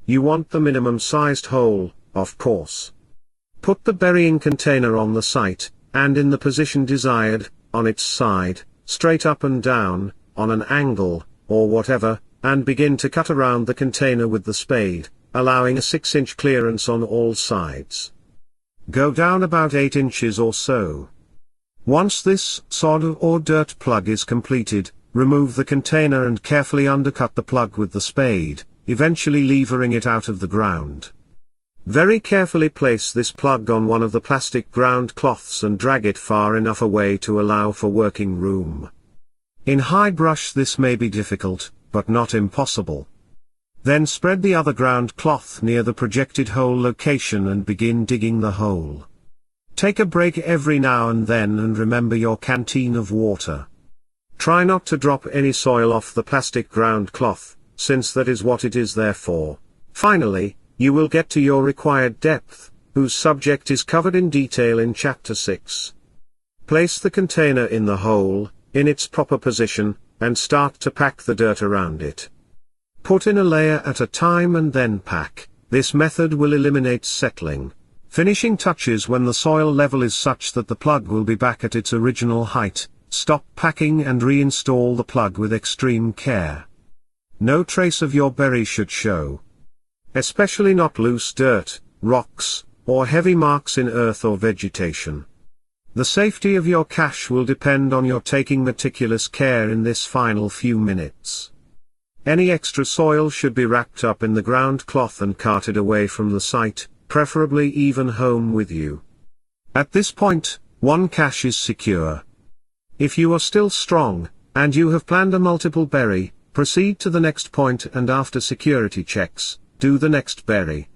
You want the minimum-sized hole, of course. Put the burying container on the site, and in the position desired, on its side, straight up and down, on an angle, or whatever, and begin to cut around the container with the spade, allowing a 6-inch clearance on all sides. Go down about 8 inches or so. Once this sod or dirt plug is completed, remove the container and carefully undercut the plug with the spade, eventually levering it out of the ground. Very carefully place this plug on one of the plastic ground cloths and drag it far enough away to allow for working room. In high brush this may be difficult, but not impossible. Then spread the other ground cloth near the projected hole location and begin digging the hole. Take a break every now and then and remember your canteen of water. Try not to drop any soil off the plastic ground cloth, since that is what it is there for. Finally, you will get to your required depth, whose subject is covered in detail in Chapter 6. Place the container in the hole, in its proper position, and start to pack the dirt around it. Put in a layer at a time and then pack. This method will eliminate settling. Finishing touches when the soil level is such that the plug will be back at its original height. Stop packing and reinstall the plug with extreme care. No trace of your bury should show. Especially not loose dirt, rocks, or heavy marks in earth or vegetation. The safety of your cache will depend on your taking meticulous care in this final few minutes. Any extra soil should be wrapped up in the ground cloth and carted away from the site, preferably even home with you. At this point, one cache is secure. If you are still strong, and you have planned a multiple bury, proceed to the next point and after security checks, do the next bury.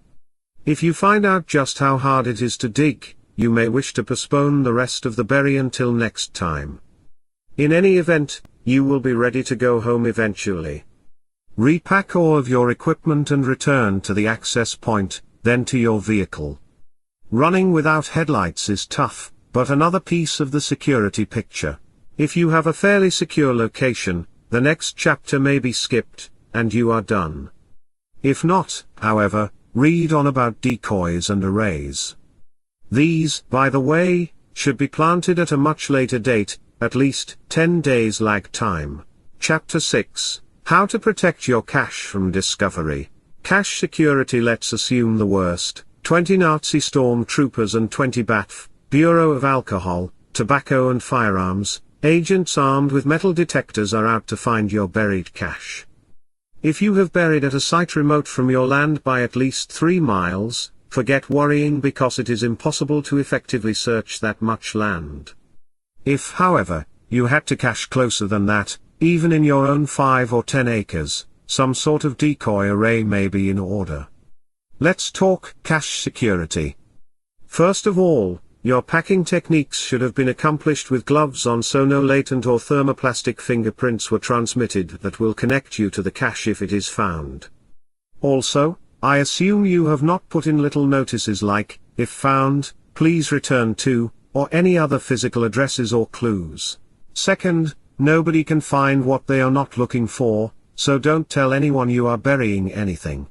If you find out just how hard it is to dig, you may wish to postpone the rest of the bury until next time. In any event, you will be ready to go home eventually. Repack all of your equipment and return to the access point, then to your vehicle. Running without headlights is tough, but another piece of the security picture. If you have a fairly secure location, the next chapter may be skipped, and you are done. If not, however, read on about decoys and arrays. These, by the way, should be planted at a much later date, at least 10 days lag time. Chapter 6. How to protect your cache from discovery. Cache security. Let's assume the worst. 20 Nazi storm troopers and 20 BATF, Bureau of Alcohol, Tobacco and Firearms, agents armed with metal detectors are out to find your buried cache. If you have buried at a site remote from your land by at least 3 miles, forget worrying because it is impossible to effectively search that much land. If, however, you had to cache closer than that, even in your own 5 or 10 acres, some sort of decoy array may be in order. Let's talk cache security. First of all, your packing techniques should have been accomplished with gloves on so no latent or thermoplastic fingerprints were transmitted that will connect you to the cache if it is found. Also, I assume you have not put in little notices like, if found, please return to, or any other physical addresses or clues. Second, nobody can find what they are not looking for, so don't tell anyone you are burying anything.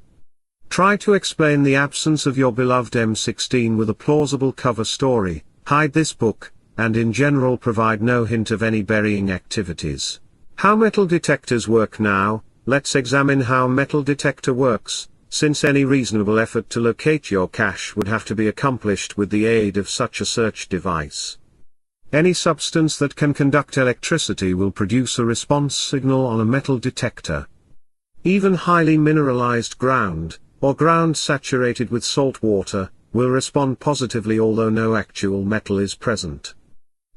Try to explain the absence of your beloved M16 with a plausible cover story, hide this book, and in general provide no hint of any burying activities. How metal detectors work now. Let's examine how metal detector works, since any reasonable effort to locate your cache would have to be accomplished with the aid of such a search device. Any substance that can conduct electricity will produce a response signal on a metal detector. Even highly mineralized ground, or ground saturated with salt water, will respond positively although no actual metal is present.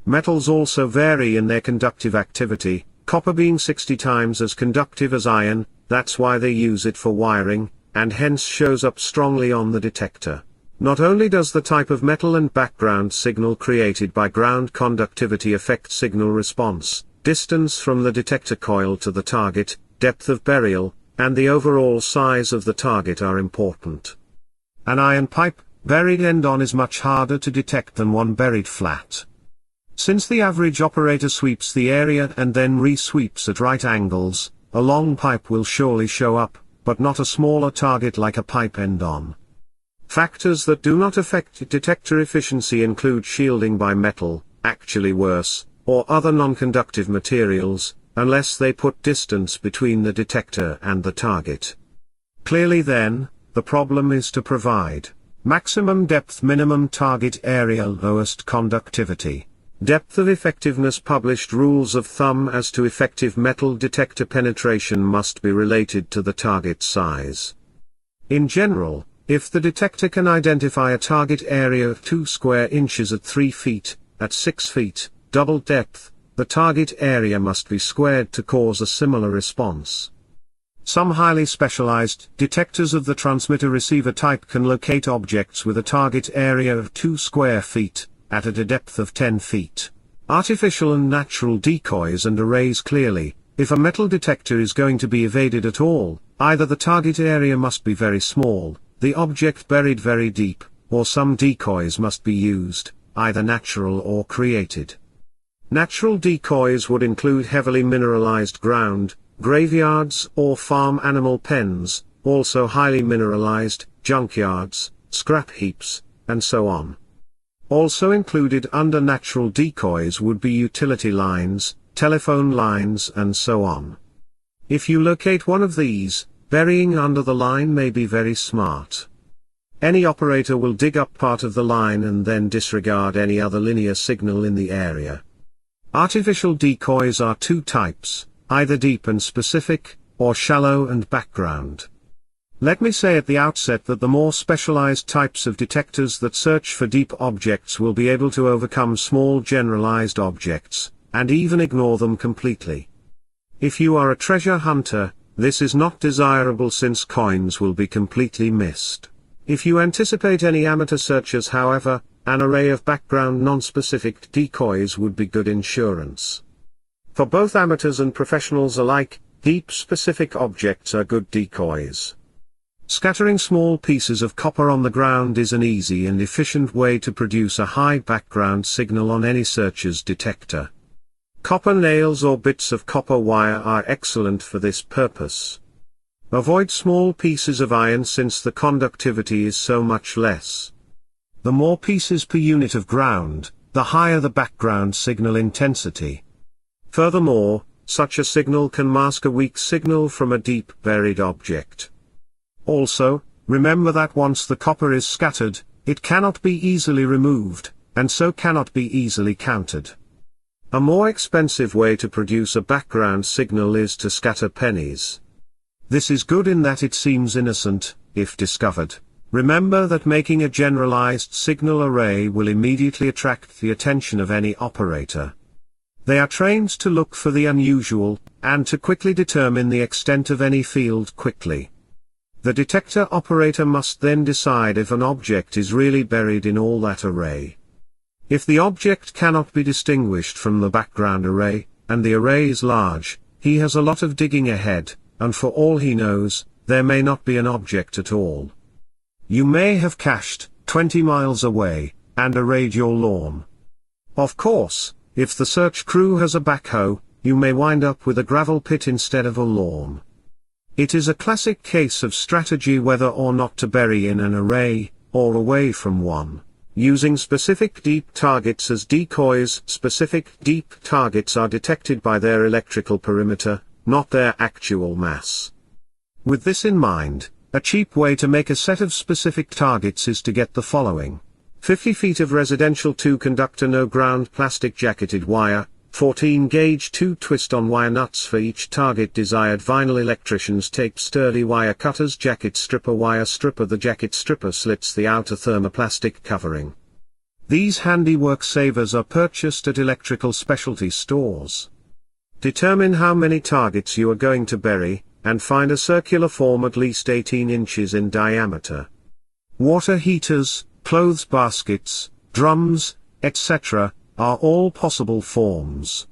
Metals also vary in their conductive activity, copper being 60 times as conductive as iron, that's why they use it for wiring, and hence shows up strongly on the detector. Not only does the type of metal and background signal created by ground conductivity affect signal response, distance from the detector coil to the target, depth of burial, and the overall size of the target are important. An iron pipe, buried end-on, is much harder to detect than one buried flat. Since the average operator sweeps the area and then re-sweeps at right angles, a long pipe will surely show up, but not a smaller target like a pipe end-on. Factors that do not affect detector efficiency include shielding by metal, actually worse, or other non-conductive materials, unless they put distance between the detector and the target. Clearly then, the problem is to provide maximum depth, minimum target area, lowest conductivity. Depth of effectiveness. Published rules of thumb as to effective metal detector penetration must be related to the target size. In general, if the detector can identify a target area of 2 square inches at 3 feet, at 6 feet, double depth, the target area must be squared to cause a similar response. Some highly specialized detectors of the transmitter-receiver type can locate objects with a target area of 2 square feet, at a depth of 10 feet. Artificial and natural decoys and arrays. Clearly, if a metal detector is going to be evaded at all, either the target area must be very small, the object buried very deep, or some decoys must be used, either natural or created. Natural decoys would include heavily mineralized ground, graveyards or farm animal pens, also highly mineralized, junkyards, scrap heaps, and so on. Also included under natural decoys would be utility lines, telephone lines, and so on. If you locate one of these, burying under the line may be very smart. Any operator will dig up part of the line and then disregard any other linear signal in the area. Artificial decoys are 2 types, either deep and specific, or shallow and background. Let me say at the outset that the more specialized types of detectors that search for deep objects will be able to overcome small generalized objects, and even ignore them completely. If you are a treasure hunter, this is not desirable since coins will be completely missed. If you anticipate any amateur searchers, however, an array of background non-specific decoys would be good insurance. For both amateurs and professionals alike, deep specific objects are good decoys. Scattering small pieces of copper on the ground is an easy and efficient way to produce a high background signal on any searcher's detector. Copper nails or bits of copper wire are excellent for this purpose. Avoid small pieces of iron since the conductivity is so much less. The more pieces per unit of ground, the higher the background signal intensity. Furthermore, such a signal can mask a weak signal from a deep buried object. Also, remember that once the copper is scattered, it cannot be easily removed, and so cannot be easily counted. A more expensive way to produce a background signal is to scatter pennies. This is good in that it seems innocent, if discovered. Remember that making a generalized signal array will immediately attract the attention of any operator. They are trained to look for the unusual, and to quickly determine the extent of any field quickly. The detector operator must then decide if an object is really buried in all that array. If the object cannot be distinguished from the background array, and the array is large, he has a lot of digging ahead, and for all he knows, there may not be an object at all. You may have cached 20 miles away, and arrayed your lawn. Of course, if the search crew has a backhoe, you may wind up with a gravel pit instead of a lawn. It is a classic case of strategy whether or not to bury in an array, or away from one. Using specific deep targets as decoys. Specific deep targets are detected by their electrical perimeter, not their actual mass. With this in mind, a cheap way to make a set of specific targets is to get the following. 50 feet of residential 2-conductor no-ground plastic jacketed wire, 14-gauge 2 twist-on wire nuts for each target. Desired vinyl. Electricians tape sturdy wire cutters. Jacket stripper wire stripper. The jacket stripper slits the outer thermoplastic covering. These handiwork savers are purchased at electrical specialty stores. Determine how many targets you are going to bury, and find a circular form at least 18 inches in diameter. Water heaters, clothes baskets, drums, etc., are all possible forms.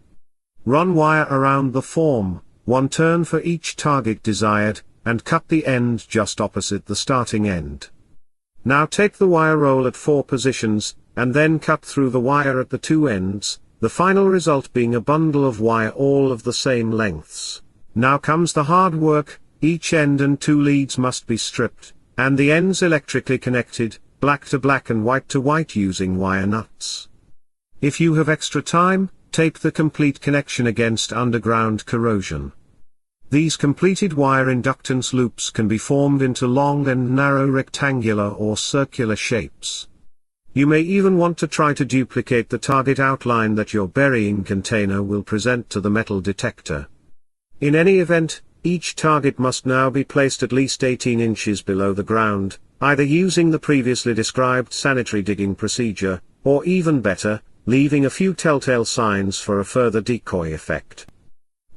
Run wire around the form, 1 turn for each target desired, and cut the end just opposite the starting end. Now take the wire roll at 4 positions, and then cut through the wire at the 2 ends, the final result being a bundle of wire all of the same lengths. Now comes the hard work. Each end and 2 leads must be stripped, and the ends electrically connected, black to black and white to white using wire nuts. If you have extra time, tape the complete connection against underground corrosion. These completed wire inductance loops can be formed into long and narrow rectangular or circular shapes. You may even want to try to duplicate the target outline that your burying container will present to the metal detector. In any event, each target must now be placed at least 18 inches below the ground, either using the previously described sanitary digging procedure, or even better, leaving a few telltale signs for a further decoy effect.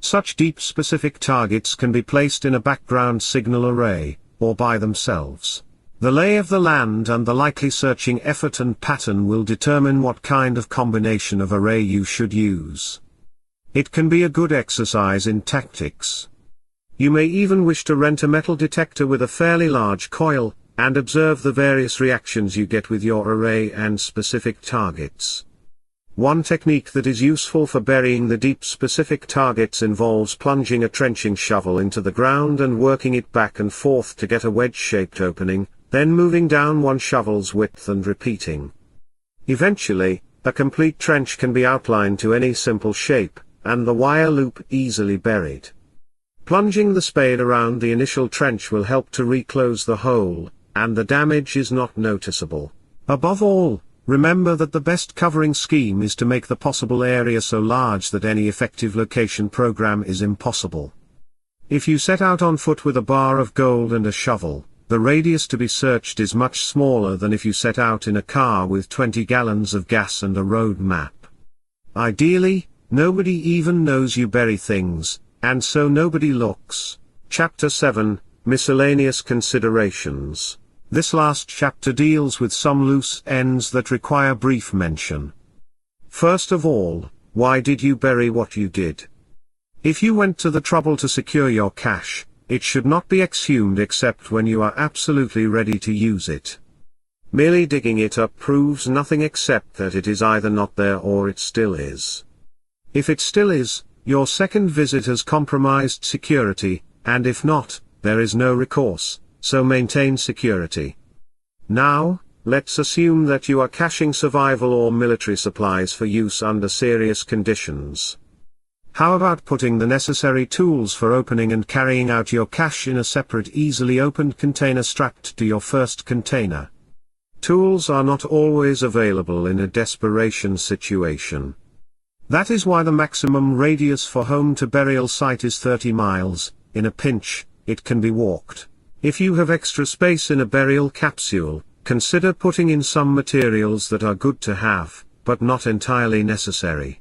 Such deep specific targets can be placed in a background signal array, or by themselves. The lay of the land and the likely searching effort and pattern will determine what kind of combination of array you should use. It can be a good exercise in tactics. You may even wish to rent a metal detector with a fairly large coil, and observe the various reactions you get with your array and specific targets. One technique that is useful for burying the deep specific targets involves plunging a trenching shovel into the ground and working it back and forth to get a wedge-shaped opening, then moving down 1 shovel's width and repeating. Eventually, a complete trench can be outlined to any simple shape, and the wire loop easily buried. Plunging the spade around the initial trench will help to reclose the hole, and the damage is not noticeable. Above all, remember that the best covering scheme is to make the possible area so large that any effective location program is impossible. If you set out on foot with a bar of gold and a shovel, the radius to be searched is much smaller than if you set out in a car with 20 gallons of gas and a road map. Ideally, nobody even knows you bury things, and so nobody looks. Chapter 7, Miscellaneous Considerations. This last chapter deals with some loose ends that require brief mention. First of all, why did you bury what you did? If you went to the trouble to secure your cache, it should not be exhumed except when you are absolutely ready to use it. Merely digging it up proves nothing except that it is either not there or it still is. If it still is, your second visit has compromised security, and if not, there is no recourse, so maintain security. Now, let's assume that you are caching survival or military supplies for use under serious conditions. How about putting the necessary tools for opening and carrying out your cache in a separate easily opened container strapped to your first container? Tools are not always available in a desperation situation. That is why the maximum radius for home to burial site is 30 miles, in a pinch, it can be walked. If you have extra space in a burial capsule, consider putting in some materials that are good to have, but not entirely necessary.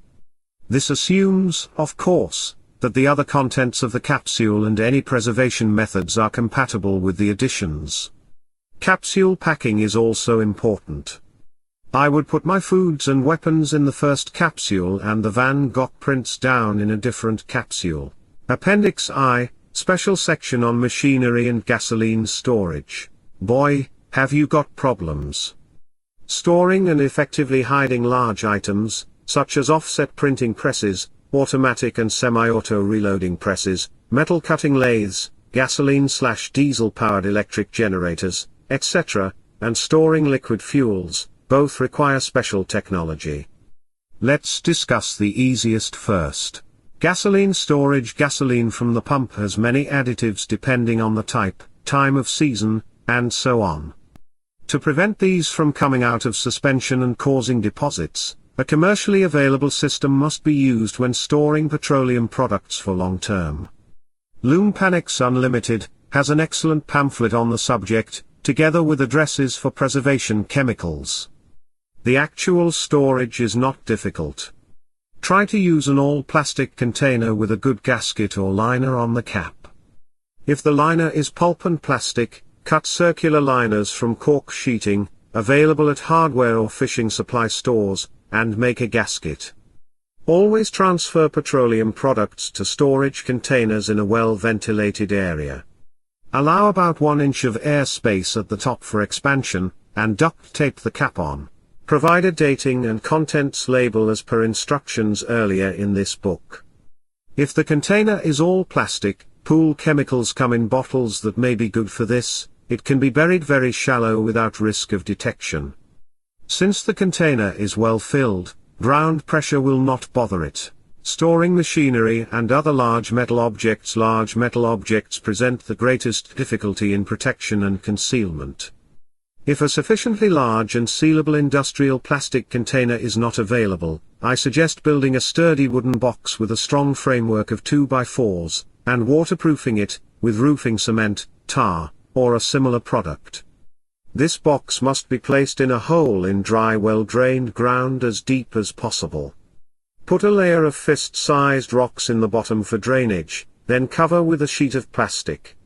This assumes, of course, that the other contents of the capsule and any preservation methods are compatible with the additions. Capsule packing is also important. I would put my foods and weapons in the first capsule and the Van Gogh prints down in a different capsule. Appendix I, Special section on machinery and gasoline storage. Boy, have you got problems. Storing and effectively hiding large items, such as offset printing presses, automatic and semi-auto reloading presses, metal cutting lathes, gasoline/diesel powered electric generators, etc., and storing liquid fuels, both require special technology. Let's discuss the easiest first. Gasoline storage. Gasoline from the pump has many additives depending on the type, time of season, and so on. To prevent these from coming out of suspension and causing deposits, a commercially available system must be used when storing petroleum products for long term. Lumpanix Unlimited has an excellent pamphlet on the subject, together with addresses for preservation chemicals. The actual storage is not difficult. Try to use an all-plastic container with a good gasket or liner on the cap. If the liner is pulp and plastic, cut circular liners from cork sheeting, available at hardware or fishing supply stores, and make a gasket. Always transfer petroleum products to storage containers in a well-ventilated area. Allow about 1 inch of air space at the top for expansion, and duct tape the cap on. Provide a dating and contents label as per instructions earlier in this book. If the container is all plastic, pool chemicals come in bottles that may be good for this. It can be buried very shallow without risk of detection. Since the container is well filled, ground pressure will not bother it. Storing machinery and other large metal objects. Large metal objects present the greatest difficulty in protection and concealment. If a sufficiently large and sealable industrial plastic container is not available, I suggest building a sturdy wooden box with a strong framework of 2x4s, and waterproofing it, with roofing cement, tar, or a similar product. This box must be placed in a hole in dry well-drained ground as deep as possible. Put a layer of fist-sized rocks in the bottom for drainage, then cover with a sheet of plastic.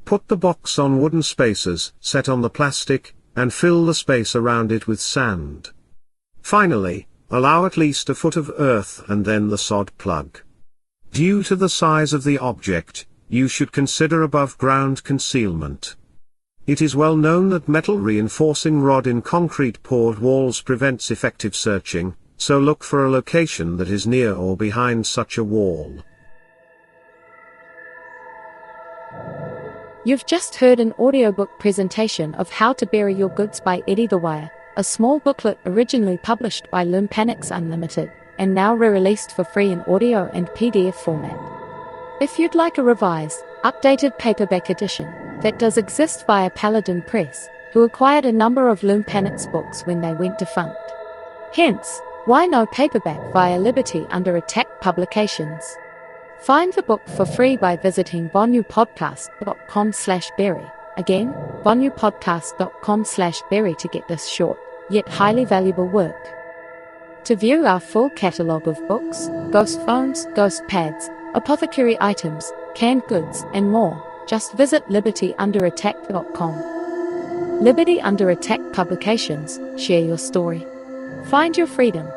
Put the box on wooden spacers set on the plastic, and fill the space around it with sand. Finally, allow at least a foot of earth and then the sod plug. Due to the size of the object, you should consider above-ground concealment. It is well known that metal reinforcing rod in concrete poured walls prevents effective searching, so look for a location that is near or behind such a wall. You've just heard an audiobook presentation of How to Bury Your Goods by Eddie the Wire, a small booklet originally published by Lumpanix Unlimited, and now re-released for free in audio and PDF format. If you'd like a revised, updated paperback edition, that does exist via Paladin Press, who acquired a number of Lumpanix books when they went defunct. Hence, why no paperback via Liberty Under Attack Publications? Find the book for free by visiting vonupodcast.com/berry. Again, vonupodcast.com/berry to get this short, yet highly valuable work. To view our full catalogue of books, ghost phones, ghost pads, apothecary items, canned goods, and more, just visit libertyunderattack.com. Liberty Under Attack Publications, share your story. Find your freedom.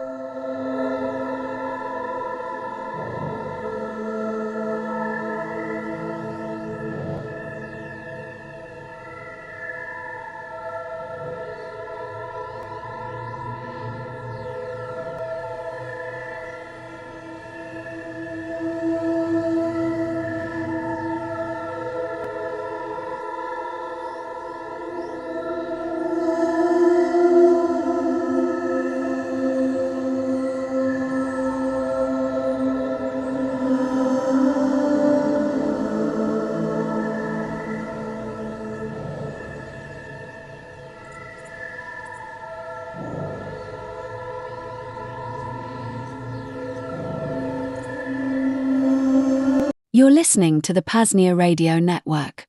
You're listening to the PAZNIA Radio Network.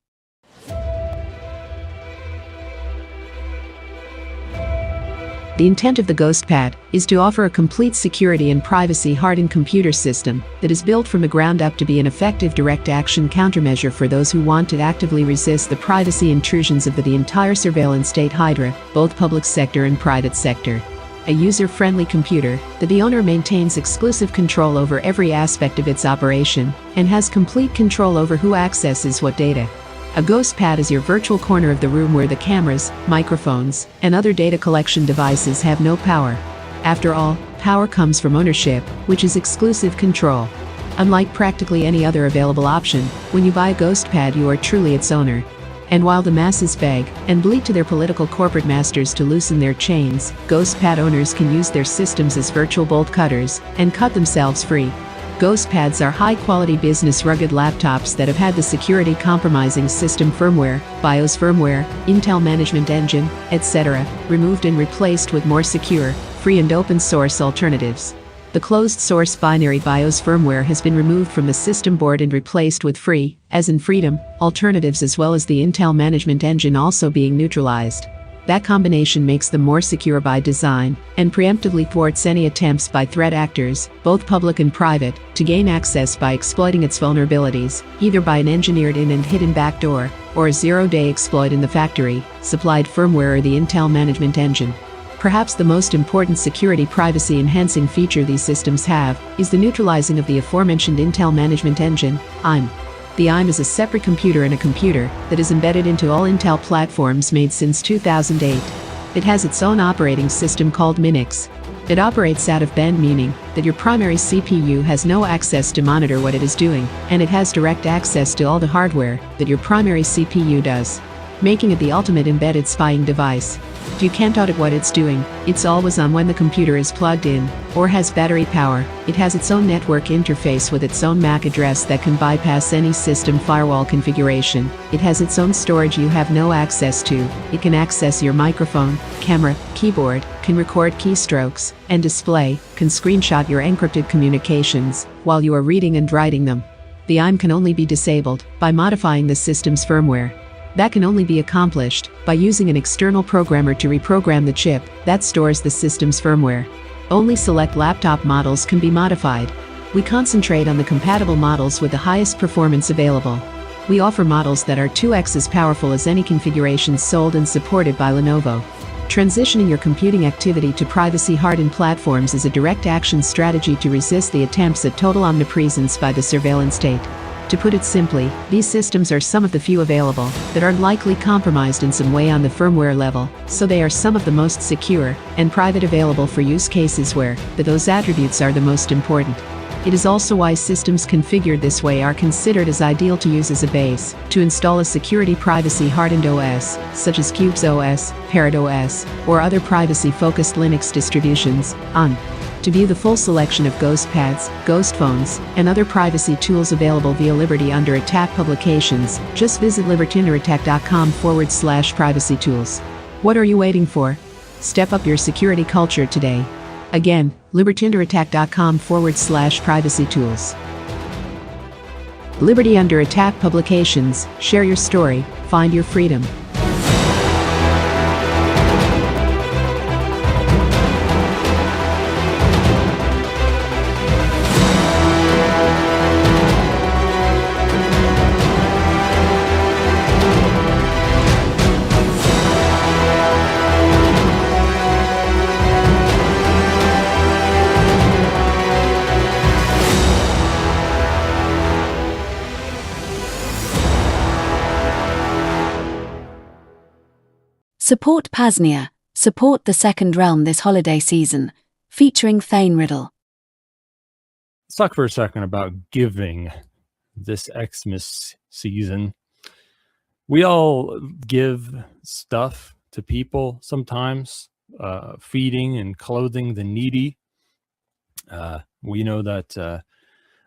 The intent of the GhostPad is to offer a complete security and privacy-hardened computer system that is built from the ground up to be an effective direct-action countermeasure for those who want to actively resist the privacy intrusions of the entire surveillance state hydra, both public sector and private sector. A user-friendly computer that the owner maintains exclusive control over every aspect of its operation and has complete control over who accesses what data. A GhostPad is your virtual corner of the room where the cameras, microphones, and other data collection devices have no power. After all, power comes from ownership, which is exclusive control. Unlike practically any other available option, when you buy a GhostPad you are truly its owner. And while the masses beg and bleat to their political corporate masters to loosen their chains, GhostPad owners can use their systems as virtual bolt cutters and cut themselves free. GhostPads are high-quality business rugged laptops that have had the security-compromising system firmware, BIOS firmware, Intel management engine, etc., removed and replaced with more secure, free and open-source alternatives. The closed-source binary BIOS firmware has been removed from the system board and replaced with free, as in freedom, alternatives as well as the Intel management engine also being neutralized. That combination makes them more secure by design, and preemptively thwarts any attempts by threat actors, both public and private, to gain access by exploiting its vulnerabilities, either by an engineered in and hidden backdoor, or a zero-day exploit in the factory, supplied firmware or the Intel management engine. Perhaps the most important security privacy-enhancing feature these systems have is the neutralizing of the aforementioned Intel management engine, IM. The IM is a separate computer in a computer that is embedded into all Intel platforms made since 2008. It has its own operating system called Minix. It operates out of band, meaning that your primary CPU has no access to monitor what it is doing, and it has direct access to all the hardware that your primary CPU does, making it the ultimate embedded spying device. You can't audit what it's doing, it's always on when the computer is plugged in, or has battery power. It has its own network interface with its own MAC address that can bypass any system firewall configuration. It has its own storage you have no access to. It can access your microphone, camera, keyboard, can record keystrokes, and display, can screenshot your encrypted communications, while you are reading and writing them. The IM can only be disabled by modifying the system's firmware. That can only be accomplished by using an external programmer to reprogram the chip that stores the system's firmware. Only select laptop models can be modified. We concentrate on the compatible models with the highest performance available. We offer models that are 2x as powerful as any configurations sold and supported by Lenovo. Transitioning your computing activity to privacy-hardened platforms is a direct action strategy to resist the attempts at total omnipresence by the surveillance state. To put it simply, these systems are some of the few available that are likely compromised in some way on the firmware level, so they are some of the most secure and private available for use cases where those attributes are the most important. It is also why systems configured this way are considered as ideal to use as a base to install a security privacy-hardened OS, such as Qubes OS, Parrot OS, or other privacy-focused Linux distributions, on. To view the full selection of GhostPads, Ghost Phones, and other privacy tools available via Liberty Under Attack publications, just visit libertyunderattack.com/privacy tools. What are you waiting for? Step up your security culture today. Again, libertyunderattack.com/privacy tools. Liberty Under Attack publications, share your story, find your freedom. Support PAZNIA, support the Second Realm this holiday season, featuring Thane Riddle. Let's talk for a second about giving this Xmas season. We all give stuff to people sometimes, feeding and clothing the needy. We know that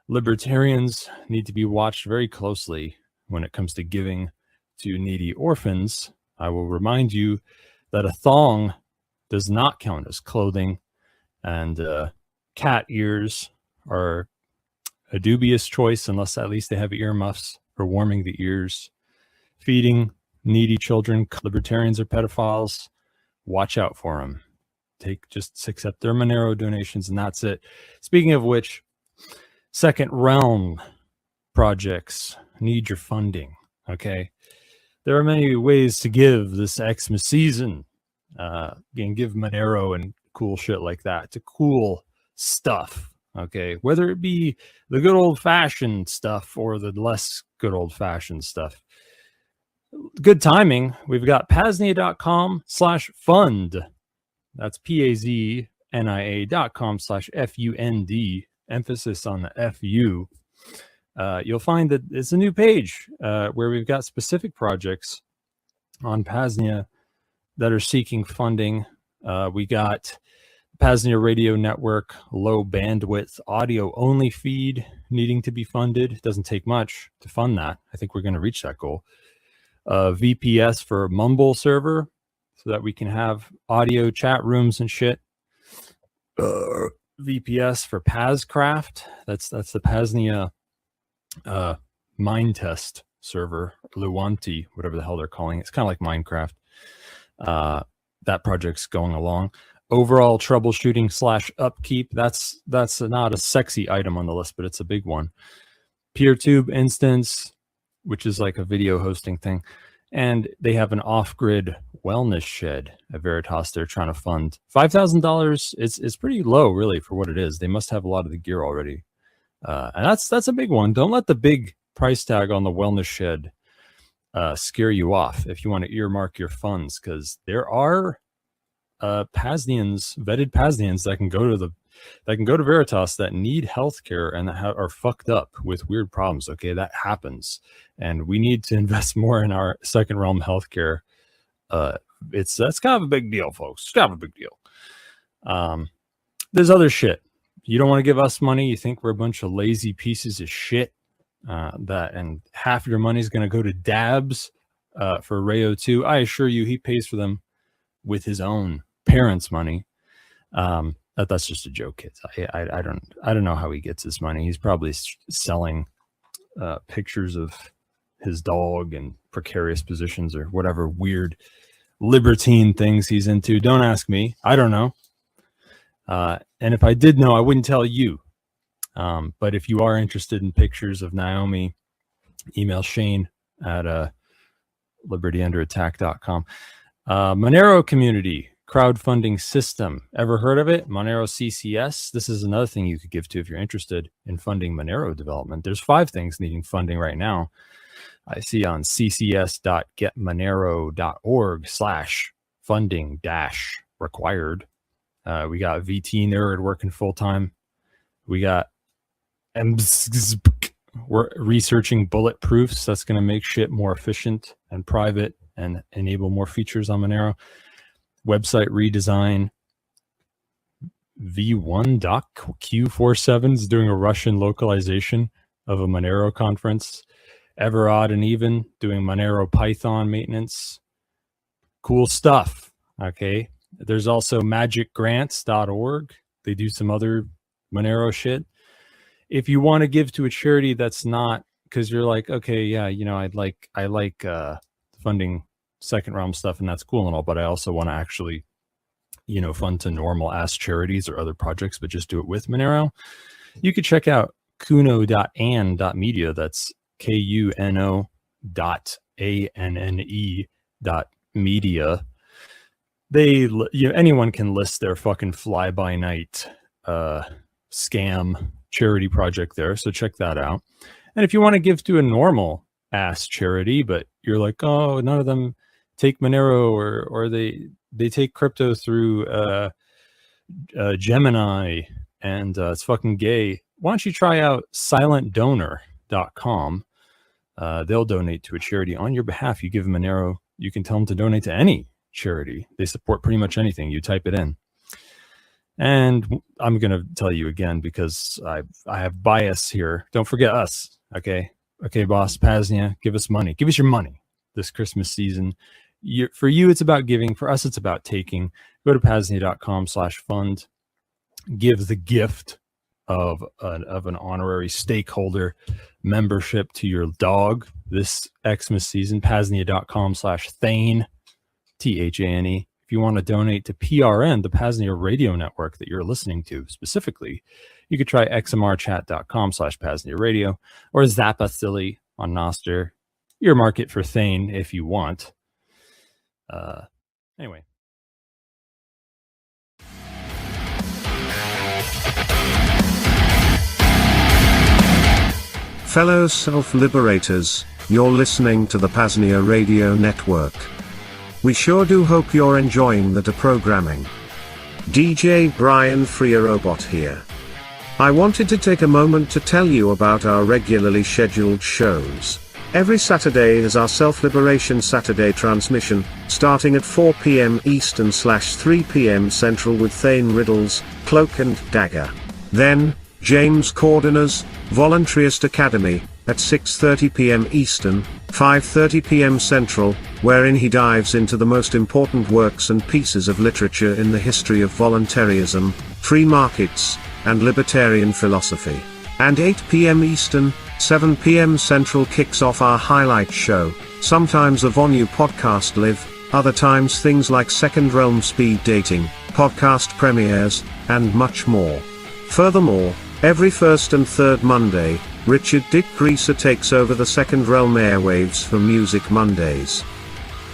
libertarians need to be watched very closely when it comes to giving to needy orphans. I will remind you that a thong does not count as clothing, and cat ears are a dubious choice unless at least they have earmuffs for warming the ears. Feeding needy children, libertarians or pedophiles, watch out for them. Just accept their Monero donations and that's it. Speaking of which, second realm projects need your funding. Okay. There are many ways to give this Xmas season. And give Monero and cool shit like that to cool stuff. Okay. Whether it be the good old fashioned stuff or the less good old fashioned stuff. Good timing. We've got PAZNIA.com/fund. That's PAZNIA.com/FUND. Emphasis on the FU. You'll find that it's a new page where we've got specific projects on PAZNIA that are seeking funding. We got PAZNIA Radio Network, low bandwidth audio only feed needing to be funded. It doesn't take much to fund that. I think we're going to reach that goal. VPS for Mumble server so that we can have audio chat rooms and shit. VPS for PAZcraft. That's the PAZNIA mind test server, Luanti, whatever the hell they're calling it. It's kind of like Minecraft. That project's going along. Overall troubleshooting / upkeep. That's not a sexy item on the list, but it's a big one. PeerTube instance, which is like a video hosting thing. And they have an off-grid wellness shed at Veritas they're trying to fund. $5,000, it's pretty low, really, for what it is. They must have a lot of the gear already. And that's a big one. Don't let the big price tag on the wellness shed scare you off if you want to earmark your funds, because there are PAZNians, vetted PAZNians that can go to Veritas that need healthcare and that are fucked up with weird problems. Okay, that happens, and we need to invest more in our second realm healthcare. That's kind of a big deal, folks. It's kind of a big deal. There's other shit. You don't want to give us money. You think we're a bunch of lazy pieces of shit. And half of your money is going to go to Dabs for Rayo 2. I assure you, he pays for them with his own parents' money. That's just a joke, kids. I don't know how he gets his money. He's probably selling pictures of his dog in precarious positions or whatever weird libertine things he's into. Don't ask me. I don't know. And if I did know, I wouldn't tell you. But if you are interested in pictures of Naomi, email Shane at libertyunderattack.com. Monero community crowdfunding system. Ever heard of it? Monero CCS. This is another thing you could give to if you're interested in funding Monero development. There's 5 things needing funding right now. I see on ccs.getmonero.org/funding-required. We got VT Nerd working full time. We got we're researching bulletproofs. That's going to make shit more efficient and private and enable more features on Monero. Website redesign. V1.Q47 is doing a Russian localization of a Monero conference. Ever Odd and Even doing Monero Python maintenance. Cool stuff. Okay. There's also magicgrants.org. They do some other Monero shit. If you want to give to a charity that's not, because you're like, okay, yeah, I like funding second realm stuff, and that's cool and all, but I also want to actually, fund to normal ass charities or other projects, but just do it with Monero. You could check out kuno.an.media. That's kuno.anne.media. Anyone can list their fucking fly by night scam charity project there, so check that out. And if you want to give to a normal ass charity, but you're like, oh, none of them take Monero or they take crypto through Gemini and it's fucking gay, why don't you try out silentdonor.com. They'll donate to a charity on your behalf. You give them Monero, you can tell them to donate to any charity. They support pretty much anything. You type it in. And I'm going to tell you again, because I have bias here. Don't forget us. Okay, boss, PAZNIA, give us money. Give us your money this Christmas season. For you, it's about giving. For us, it's about taking. Go to PAZNIA.com/fund. Give the gift an honorary stakeholder membership to your dog this Xmas season. PAZNIA.com/Thane, THANE. If you want to donate to P.R.N, the PAZNIA Radio Network that you're listening to specifically, you could try xmrchat.com/PAZNIA Radio or Zappasilly on Nostr. Your market for Thane if you want. Anyway. Fellow self-liberators, you're listening to the PAZNIA Radio Network. We sure do hope you're enjoying the deprogramming. DJ Brian FreeRobot here. I wanted to take a moment to tell you about our regularly scheduled shows. Every Saturday is our Self-Liberation Saturday transmission, starting at 4 p.m. Eastern/3 p.m. Central with Thane Riddles, Cloak and Dagger. Then, James Cordoner's Voluntarist Academy, at 6:30 p.m. Eastern, 5:30 p.m. Central, wherein he dives into the most important works and pieces of literature in the history of voluntarism, free markets, and libertarian philosophy. And 8 p.m. Eastern, 7 p.m. Central kicks off our highlight show, sometimes a Vonu podcast live, other times things like Second Realm speed dating, podcast premieres, and much more. Furthermore, every first and third Monday, Richard Dick Greaser takes over the Second Realm airwaves for Music Mondays.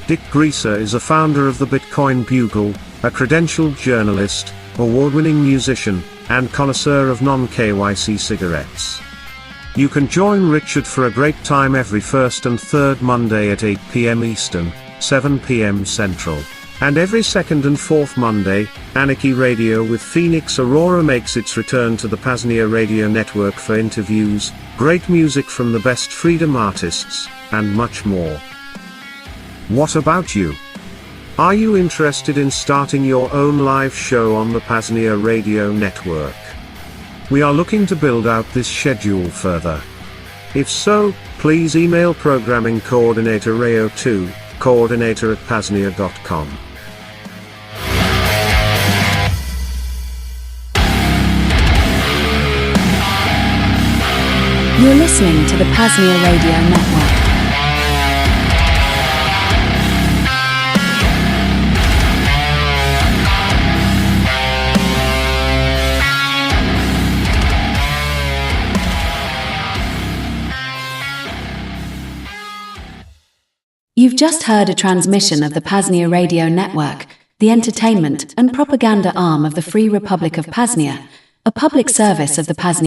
Dick Greaser is a founder of the Bitcoin Bugle, a credentialed journalist, award-winning musician, and connoisseur of non-KYC cigarettes. You can join Richard for a great time every first and third Monday at 8 p.m. Eastern, 7 p.m. Central. And every second and fourth Monday, Anarchy Radio with Phoenix Aurora makes its return to the PAZNIA Radio Network for interviews, great music from the best freedom artists, and much more. What about you? Are you interested in starting your own live show on the PAZNIA Radio Network? We are looking to build out this schedule further. If so, please email Programming Coordinator Rayo2, coordinator@paznia.com. You're listening to the PAZNIA Radio Network. You've just heard a transmission of the PAZNIA Radio Network, the entertainment and propaganda arm of the Free Republic of PAZNIA, a public service of the PAZNIA